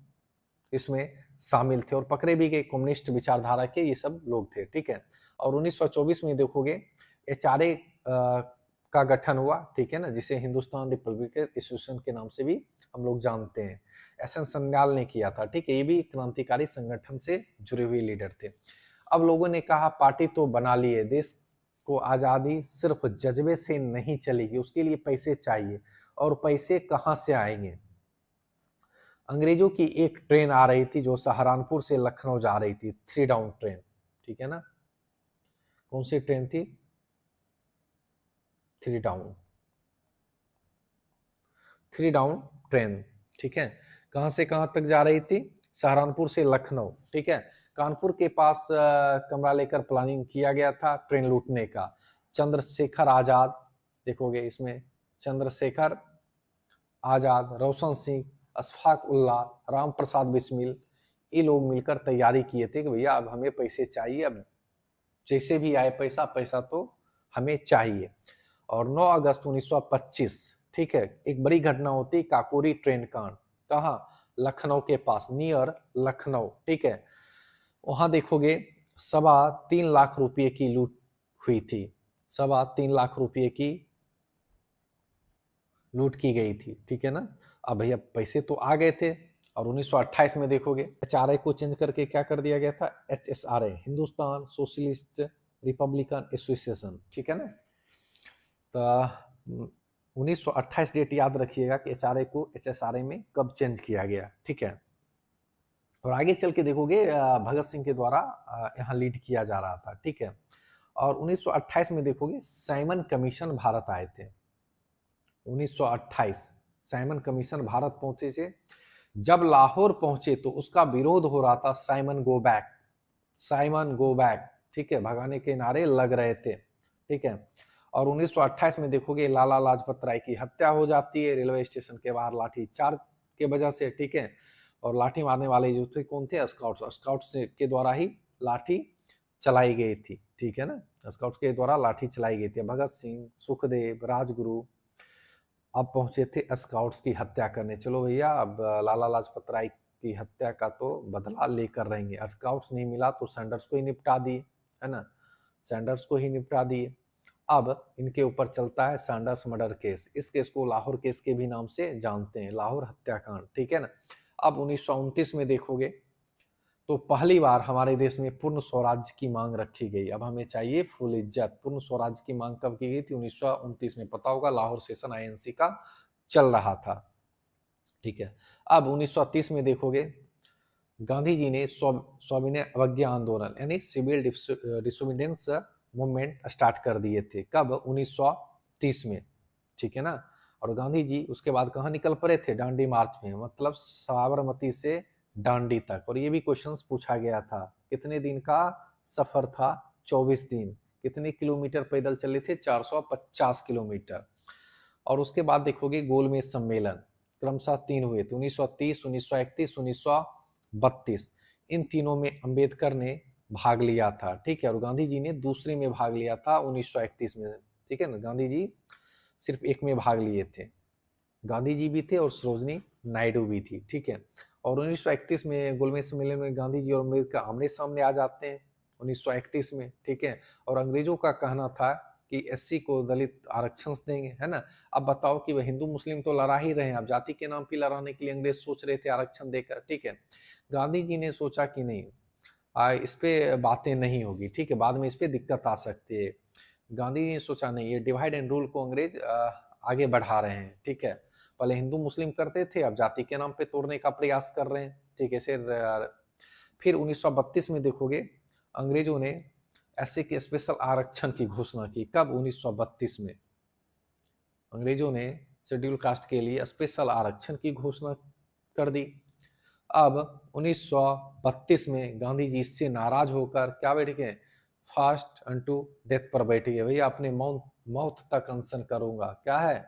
इसमें शामिल थे और पकड़े भी गए। कम्युनिस्ट विचारधारा के ये सब लोग थे, ठीक है। और 1924 में देखोगे एचआरए का गठन हुआ, ठीक है ना, जिसे हिंदुस्तान रिपब्लिकन एसोसिएशन के नाम से भी हम लोग जानते हैं। एसएन सन्याल ने किया था, ठीक है, ये भी क्रांतिकारी संगठन से जुड़े हुए लीडर थे। अब लोगों ने कहा पार्टी तो बना लिए, देश को आज़ादी सिर्फ जज्बे से नहीं चलेगी, उसके लिए पैसे चाहिए। और पैसे कहाँ से आएंगे? अंग्रेजों की एक ट्रेन आ रही थी जो सहारनपुर से लखनऊ जा रही थी, 3 डाउन ट्रेन, ठीक है ना। कौन सी ट्रेन थी? 3 डाउन, 3 डाउन ट्रेन, ठीक है। कहां से कहां तक जा रही थी? सहारनपुर से लखनऊ, ठीक है। कानपुर के पास कमरा लेकर प्लानिंग किया गया था ट्रेन लूटने का। चंद्रशेखर आजाद, देखोगे इसमें चंद्रशेखर आजाद, रोशन सिंह, अशफाक उल्लाह, राम प्रसाद बिस्मिल, ये लोग मिलकर तैयारी किए थे कि भैया अब हमें पैसे चाहिए, अब जैसे भी आए पैसा, पैसा तो हमें चाहिए। और 9 अगस्त 1925, ठीक है, एक बड़ी घटना होती है, काकोरी ट्रेन कांड, कहाँ? लखनऊ के पास, नियर लखनऊ, ठीक है। वहां देखोगे 3.25 लाख रुपए की लूट हुई थी, 3.25 लाख रुपए की लूट की गई थी, ठीक है ना। अब भैया पैसे तो आ गए थे। और 1928 में देखोगे एचआरए को चेंज करके क्या कर दिया गया था? HSRA, Hindustan socialist Republican association, ठीक है ना। तो 1928 डेट याद रखिएगा कि एचआरए को एचएसआरए में कब चेंज किया गया, ठीक है। और आगे चल के देखोगे भगत सिंह के द्वारा यहाँ लीड किया जा रहा था, ठीक है। और 1928 में देखोगे साइमन कमीशन भारत आए थे। 1928 साइमन कमीशन भारत पहुंचे थे। जब लाहौर पहुंचे तो उसका विरोध हो रहा था, Simon go back, Simon go back, ठीक है, भगाने के नारे लग रहे थे, ठीक है। और 1928 में देखोगे लाला लाजपत राय की हत्या हो जाती है रेलवे स्टेशन के बाहर लाठी चार्ज के वजह से, ठीक है। और लाठी मारने वाले जो थे कौन थे, स्काउट्स, स्काउट्स के द्वारा ही लाठी चलाई गई थी, ठीक है ना। स्काउट्स के द्वारा लाठी चलाई गई थी। भगत सिंह, सुखदेव, राजगुरु अब पहुंचे थे स्काउट्स की हत्या करने। चलो भैया, अब लाला लाजपत राय की हत्या का तो बदला लेकर रहेंगे। स्काउट्स नहीं मिला तो सैंडर्स को ही निपटा दिए, है ना, सैंडर्स को ही निपटा दिए। अब इनके ऊपर चलता है सैंडर्स मर्डर केस। इस केस को लाहौर केस के भी नाम से जानते हैं, लाहौर हत्याकांड, ठीक है ना। अब 1929 में देखोगे तो पहली बार हमारे देश में पूर्ण स्वराज्य की मांग रखी गई। अब हमें चाहिए फुल इज्जत। पूर्ण स्वराज्य की मांग कब की गई थी? 1929 में। पता होगा, लाहौर सेशन आईएनसी का चल रहा था, ठीक है। अब 1930 में देखोगे गांधी जी ने सविनय अवज्ञा आंदोलन यानी सिविल डिसोबीडियंस मूवमेंट स्टार्ट कर दिए थे। कब? 1930 में, ठीक है ना। और गांधी जी उसके बाद कहाँ निकल पड़े थे? डांडी मार्च में, मतलब साबरमती से डांडी तक। और ये भी क्वेश्चंस पूछा गया था। कितने दिन का सफर था? 24 दिन। कितने किलोमीटर पैदल चले थे? 450 किलोमीटर। और उसके बाद देखोगे गोलमेज सम्मेलन क्रमशः 3 हुए थे, 1930, 1931, 1932। इन तीनों में अंबेडकर ने भाग लिया था, ठीक है। और गांधी जी ने दूसरे में भाग लिया था 1931 में, ठीक है ना। गांधी जी सिर्फ एक में भाग लिए थे। गांधी जी भी थे और सरोजनी नायडू भी थी, ठीक है। और 1931 में गोलमेज सम्मेलन में गांधी जी और अम्बेडकर आमने सामने आ जाते हैं 1931 में, ठीक है। और अंग्रेजों का कहना था कि एससी को दलित आरक्षण देंगे, है ना। अब बताओ कि वह हिंदू मुस्लिम तो लड़ा ही रहे हैं, अब जाति के नाम पे लड़ाने के लिए अंग्रेज सोच रहे थे आरक्षण देकर, ठीक है। गांधी जी ने सोचा कि नहीं, इस पे बातें नहीं होगी, ठीक है, बाद में इस पे दिक्कत आ सकती है। गांधी जी ने सोचा नहीं, ये डिवाइड एंड रूल को अंग्रेज आगे बढ़ा रहे हैं, ठीक है। पहले हिंदू मुस्लिम करते थे, अब जाति के नाम पे तोड़ने का प्रयास कर रहे हैं, ठीक है। फिर 1932 में देखोगे अंग्रेजों ने एससी के स्पेशल आरक्षण की घोषणा की। कब? 1932 में अंग्रेजों ने शेड्यूल कास्ट के लिए स्पेशल आरक्षण की घोषणा कर दी। अब 1932 में गांधी जी इससे नाराज होकर क्या बैठ गए? फास्ट अनटू डेथ पर बैठ गए। भैया अपने मौत तक अनशन करूंगा। क्या है?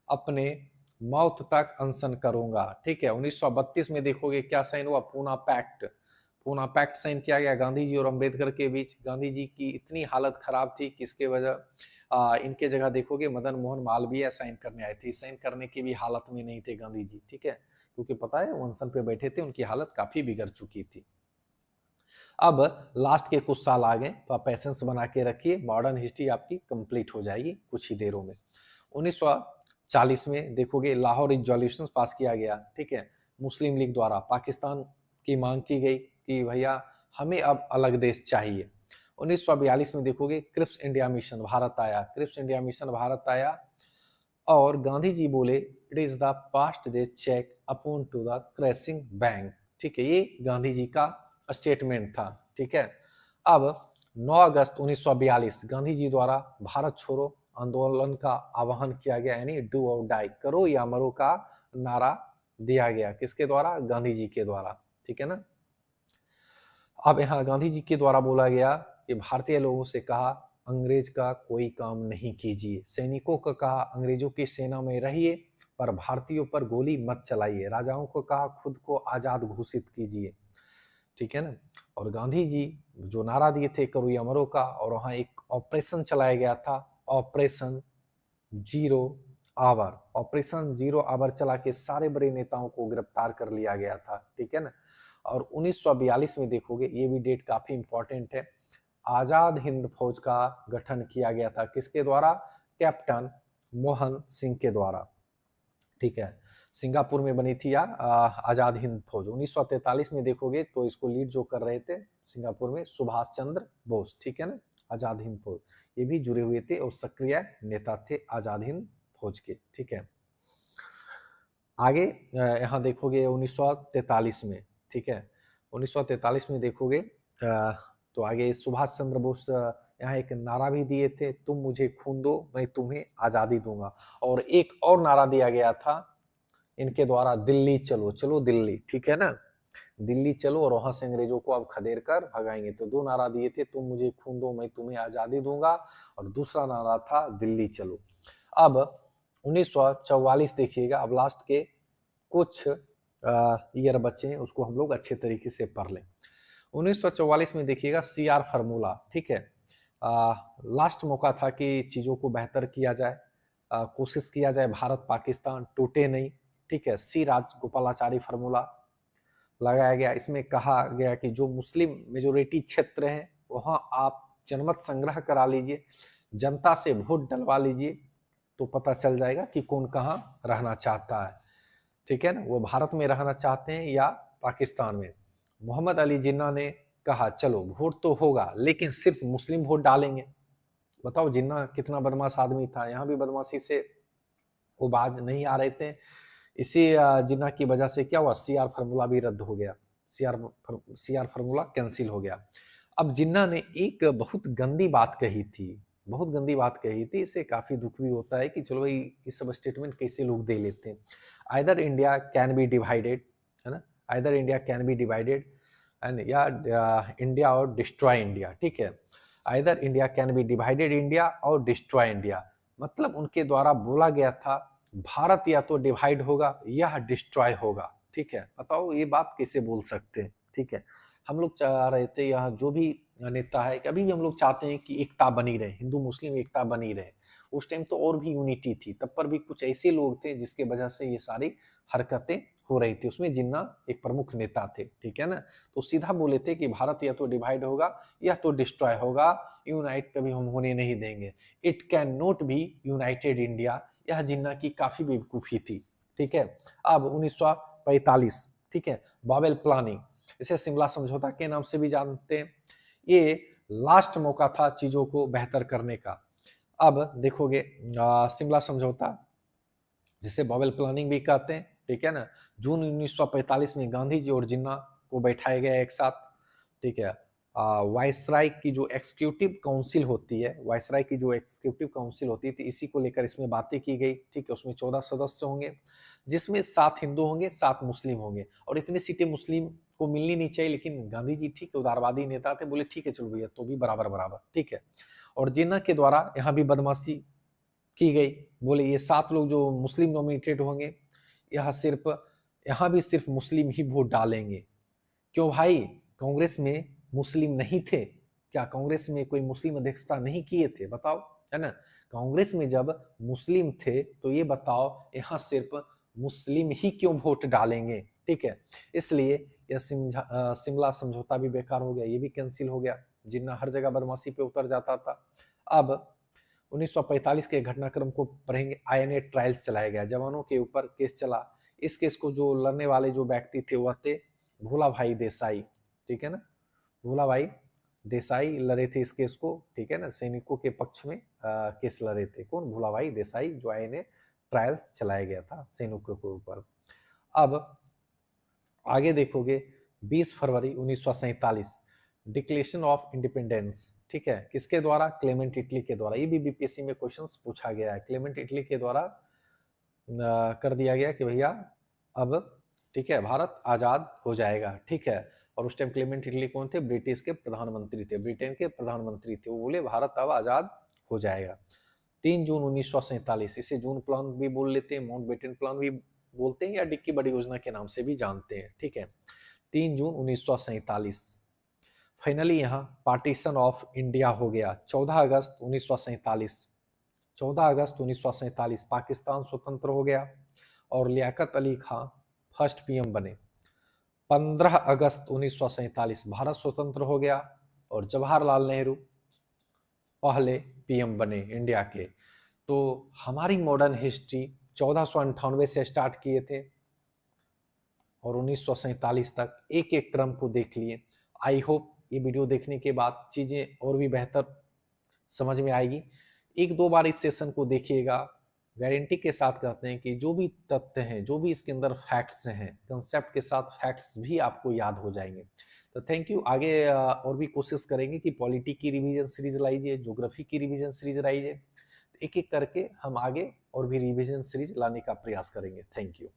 अपने मौत तक अनशन करूंगा, ठीक है। 1932 में देखोगे क्या साइन हुआ? Poona pact. Poona pact sign किया गया गांधी जी और अंबेडकर के बीच। गांधी जी की इतनी हालत खराब थी, किसके वजह इनके जगह देखोगे मदन मोहन मालवीय साइन करने आए थे। साइन करने की भी हालत में नहीं थे गांधी जी, ठीक है, क्योंकि पता है वो अनशन पे बैठे थे, उनकी हालत काफी बिगड़ चुकी थी। अब लास्ट के कुछ साल आ गए तो आप पैसेंस बना के रखिए, मॉडर्न हिस्ट्री आपकी कंप्लीट हो जाएगी कुछ ही देरों में। 1940 में देखोगे लाहौर रिजोल्यूशन पास किया गया, ठीक है, मुस्लिम लीग द्वारा। पाकिस्तान की मांग की गई कि भैया हमें अब अलग देश चाहिए। 1942 में देखोगे क्रिप्स इंडिया मिशन भारत आया। क्रिप्स इंडिया मिशन भारत आया और गांधी जी बोले it is the post dated cheque upon to the crashing bank, ठीक है, ये गांधी जी का स्टेटमेंट था, ठीक है। अब 9 अगस्त 1942 गांधी जी द्वारा भारत छोड़ो आंदोलन का आह्वान किया गया, यानी डू और डाई, करो या मरो का नारा दिया गया। किसके द्वारा? गांधी जी के द्वारा, ठीक है ना। अब यहाँ गांधी जी के द्वारा बोला गया कि भारतीय लोगों से कहा अंग्रेज का कोई काम नहीं कीजिए। सैनिकों को कहा अंग्रेजों की सेना में रहिए पर भारतीयों पर गोली मत चलाइए। राजाओं को कहा खुद को आजाद घोषित कीजिए, ठीक है ना। और गांधी जी जो नारा दिए थे करो या मरो का, और वहां एक ऑपरेशन चलाया गया था, operation zero hour. Operation zero hour चला के सारे बड़े नेताओं को गिरफ्तार कर लिया गया था, ठीक है ना। और 1942 में देखोगे, ये भी डेट काफी इंपॉर्टेंट है, आजाद हिंद फौज का गठन किया गया था। किसके द्वारा? कैप्टन मोहन सिंह के द्वारा, ठीक है। सिंगापुर में बनी थी आजाद हिंद फौज। 1943 में देखोगे तो इसको लीड जो कर रहे थे सिंगापुर में सुभाष चंद्र बोस, ठीक है ना। आज़ाद हिंद फौज, ये भी जुड़े हुए थे और सक्रिय नेता थे आज़ाद हिंद फौज के। ठीक है, आगे यहाँ देखोगे 1943 में, ठीक है, 1943 में देखोगे तो आगे सुभाष चंद्र बोस यहाँ एक नारा भी दिए थे, तुम मुझे खून दो मैं तुम्हें आज़ादी दूंगा। और एक और नारा दिया गया था इनके द्वारा, दिल्ली चलो, चलो दिल्ली, ठीक है ना, दिल्ली चलो और वहां से अंग्रेजों को अब खदेड़ कर भगाएंगे। तो दो नारा दिए थे, तुम मुझे खून दो मैं तुम्हें आज़ादी दूंगा, और दूसरा नारा था दिल्ली चलो। अब 1944 देखिएगा, अब लास्ट के कुछ ईयर बचे हैं, उसको हम लोग अच्छे तरीके से पढ़ लें। 1944 में देखिएगा CR फार्मूला, ठीक है, लास्ट मौका था कि चीज़ों को बेहतर किया जाए, कोशिश किया जाए भारत पाकिस्तान टूटे नहीं, ठीक है। सी राजगोपालाचारी फार्मूला लगाया गया, इसमें कहा गया कि जो मुस्लिम मेजोरिटी क्षेत्र हैं वहाँ आप जनमत संग्रह करा लीजिए, जनता से वोट डलवा लीजिए, तो पता चल जाएगा कि कौन कहाँ रहना चाहता है, ठीक है ना, वो भारत में रहना चाहते हैं या पाकिस्तान में। मोहम्मद अली जिन्ना ने कहा चलो वोट तो होगा लेकिन सिर्फ मुस्लिम वोट डालेंगे। बताओ जिन्ना कितना बदमाश आदमी था, यहाँ भी बदमाशी से वो बाज नहीं आ रहे थे। इसी जिन्ना की वजह से क्या हुआ, CR फार्मूला भी रद्द हो गया, CR फार्मूला कैंसिल हो गया। अब जिन्ना ने एक बहुत गंदी बात कही थी, बहुत गंदी बात कही थी, इससे काफी दुख भी होता है कि चलो भाई ये सब स्टेटमेंट कैसे लोग दे लेते हैं। Either India can be divided, है ना, either India can be divided and या इंडिया और डिस्ट्रॉय इंडिया, ठीक है, either India can be divided India और डिस्ट्रॉय इंडिया। मतलब उनके द्वारा बोला गया था भारत या तो डिवाइड होगा या डिस्ट्रॉय होगा, ठीक है। बताओ ये बात कैसे बोल सकते हैं, ठीक है। हम लोग चाह रहे थे, यहाँ जो भी नेता है, अभी भी हम लोग चाहते हैं कि एकता बनी रहे, हिंदू मुस्लिम एकता बनी रहे। उस टाइम तो और भी यूनिटी थी, तब पर भी कुछ ऐसे लोग थे जिसके वजह से ये सारी हरकतें हो रही थी, उसमें जिन्ना एक प्रमुख नेता थे, ठीक है ना। तो सीधा बोले थे कि भारत या तो डिवाइड होगा या तो डिस्ट्रॉय होगा, यूनाइट कभी हम होने नहीं देंगे, it can not be united India. यह जिन्ना की काफी बेवकूफी थी, ठीक है। अब 1945, ठीक है, बाबेल प्लानिंग, इसे शिमला समझौता के नाम से भी जानते हैं। ये लास्ट मौका था चीजों को बेहतर करने का। अब देखोगे शिमला समझौता जिसे बाबेल प्लानिंग भी कहते हैं, ठीक है ना, जून 1945 में गांधी जी और जिन्ना को बैठाया गया एक साथ, ठीक है। वायसराय की जो एग्जीक्यूटिव काउंसिल होती है, वायसराय की जो एग्जीक्यूटिव काउंसिल होती थी, इसी को लेकर इसमें बातें की गई, ठीक है। उसमें 14 सदस्य होंगे, जिसमें 7 हिंदू होंगे, 7 मुस्लिम होंगे, और इतनी सीटें मुस्लिम को मिलनी नहीं चाहिए, लेकिन गांधी जी ठीक उदारवादी नेता थे, बोले ठीक है चलो भैया तो भी बराबर बराबर, ठीक है। और जिन्ना के द्वारा यहाँ भी बदमाशी की गई, बोले ये 7 लोग जो मुस्लिम नॉमिनेटेड होंगे, यहाँ भी सिर्फ मुस्लिम ही वोट डालेंगे। क्यों भाई, कांग्रेस में मुस्लिम नहीं थे क्या? कांग्रेस में कोई मुस्लिम अध्यक्षता नहीं किए थे, बताओ, है ना। कांग्रेस में जब मुस्लिम थे तो ये बताओ यहाँ सिर्फ मुस्लिम ही क्यों वोट डालेंगे, ठीक है। इसलिए यह शिमला समझौता भी बेकार हो गया, ये भी कैंसिल हो गया, जिन्ना हर जगह बदमाशी पे उतर जाता था। अब 1945 के घटनाक्रम को पढ़ेंगे, INA ट्रायल्स चलाया गया, जवानों के ऊपर केस चला। इस केस को जो लड़ने वाले जो व्यक्ति थे वह थे भोला भाई देसाई, ठीक है ना, भोला भाई देसाई लड़े थे इस केस को, ठीक है ना, सैनिकों के पक्ष में केस लड़े थे। कौन? भोला भाई देसाई, जो INA ट्रायल्स चलाया गया था सैनिकों के ऊपर। अब आगे देखोगे 20 फरवरी 1947 डिक्लेरेशन ऑफ इंडिपेंडेंस, ठीक है, किसके द्वारा? क्लेमेंट इटली के द्वारा। ये भी बीपीएससी में क्वेश्चंस पूछा गया है, क्लेमेंट इटली के द्वारा कर दिया गया कि भैया अब, ठीक है, भारत आजाद हो जाएगा, ठीक है। और उस टाइम क्लेमेंट इटली कौन थे? ब्रिटिश के प्रधानमंत्री थे, ब्रिटेन के प्रधानमंत्री थे। वो बोले भारत अब आजाद हो जाएगा। 3 जून 1947, इसे जून प्लान भी बोल लेते हैं, माउंटबेटन प्लान भी बोलते हैं, या डिक्की बड़ी योजना के नाम से भी जानते हैं, ठीक है। 3 जून 1947 फाइनली यहाँ पार्टीशन ऑफ इंडिया हो गया। 14 अगस्त 1947, 14 अगस्त 1947 पाकिस्तान स्वतंत्र हो गया और लियाकत अली खां फर्स्ट पीएम बने। 15 अगस्त 1947 भारत स्वतंत्र हो गया और जवाहरलाल नेहरू पहले पीएम बने इंडिया के। तो हमारी मॉडर्न हिस्ट्री 1498 से स्टार्ट किए थे और 1947 तक एक एक क्रम को देख लिए। आई होप ये वीडियो देखने के बाद चीज़ें और भी बेहतर समझ में आएगी। एक दो बार इस सेशन को देखिएगा, गारंटी के साथ कहते हैं कि जो भी तथ्य हैं, जो भी इसके अंदर फैक्ट्स हैं, कंसेप्ट के साथ फैक्ट्स भी आपको याद हो जाएंगे। तो थैंक यू। आगे और भी कोशिश करेंगे कि पॉलिटी की रिवीजन सीरीज लाइए, ज्योग्राफी की रिवीजन सीरीज लाइए, एक एक करके हम आगे और भी रिवीजन सीरीज लाने का प्रयास करेंगे। Thank you.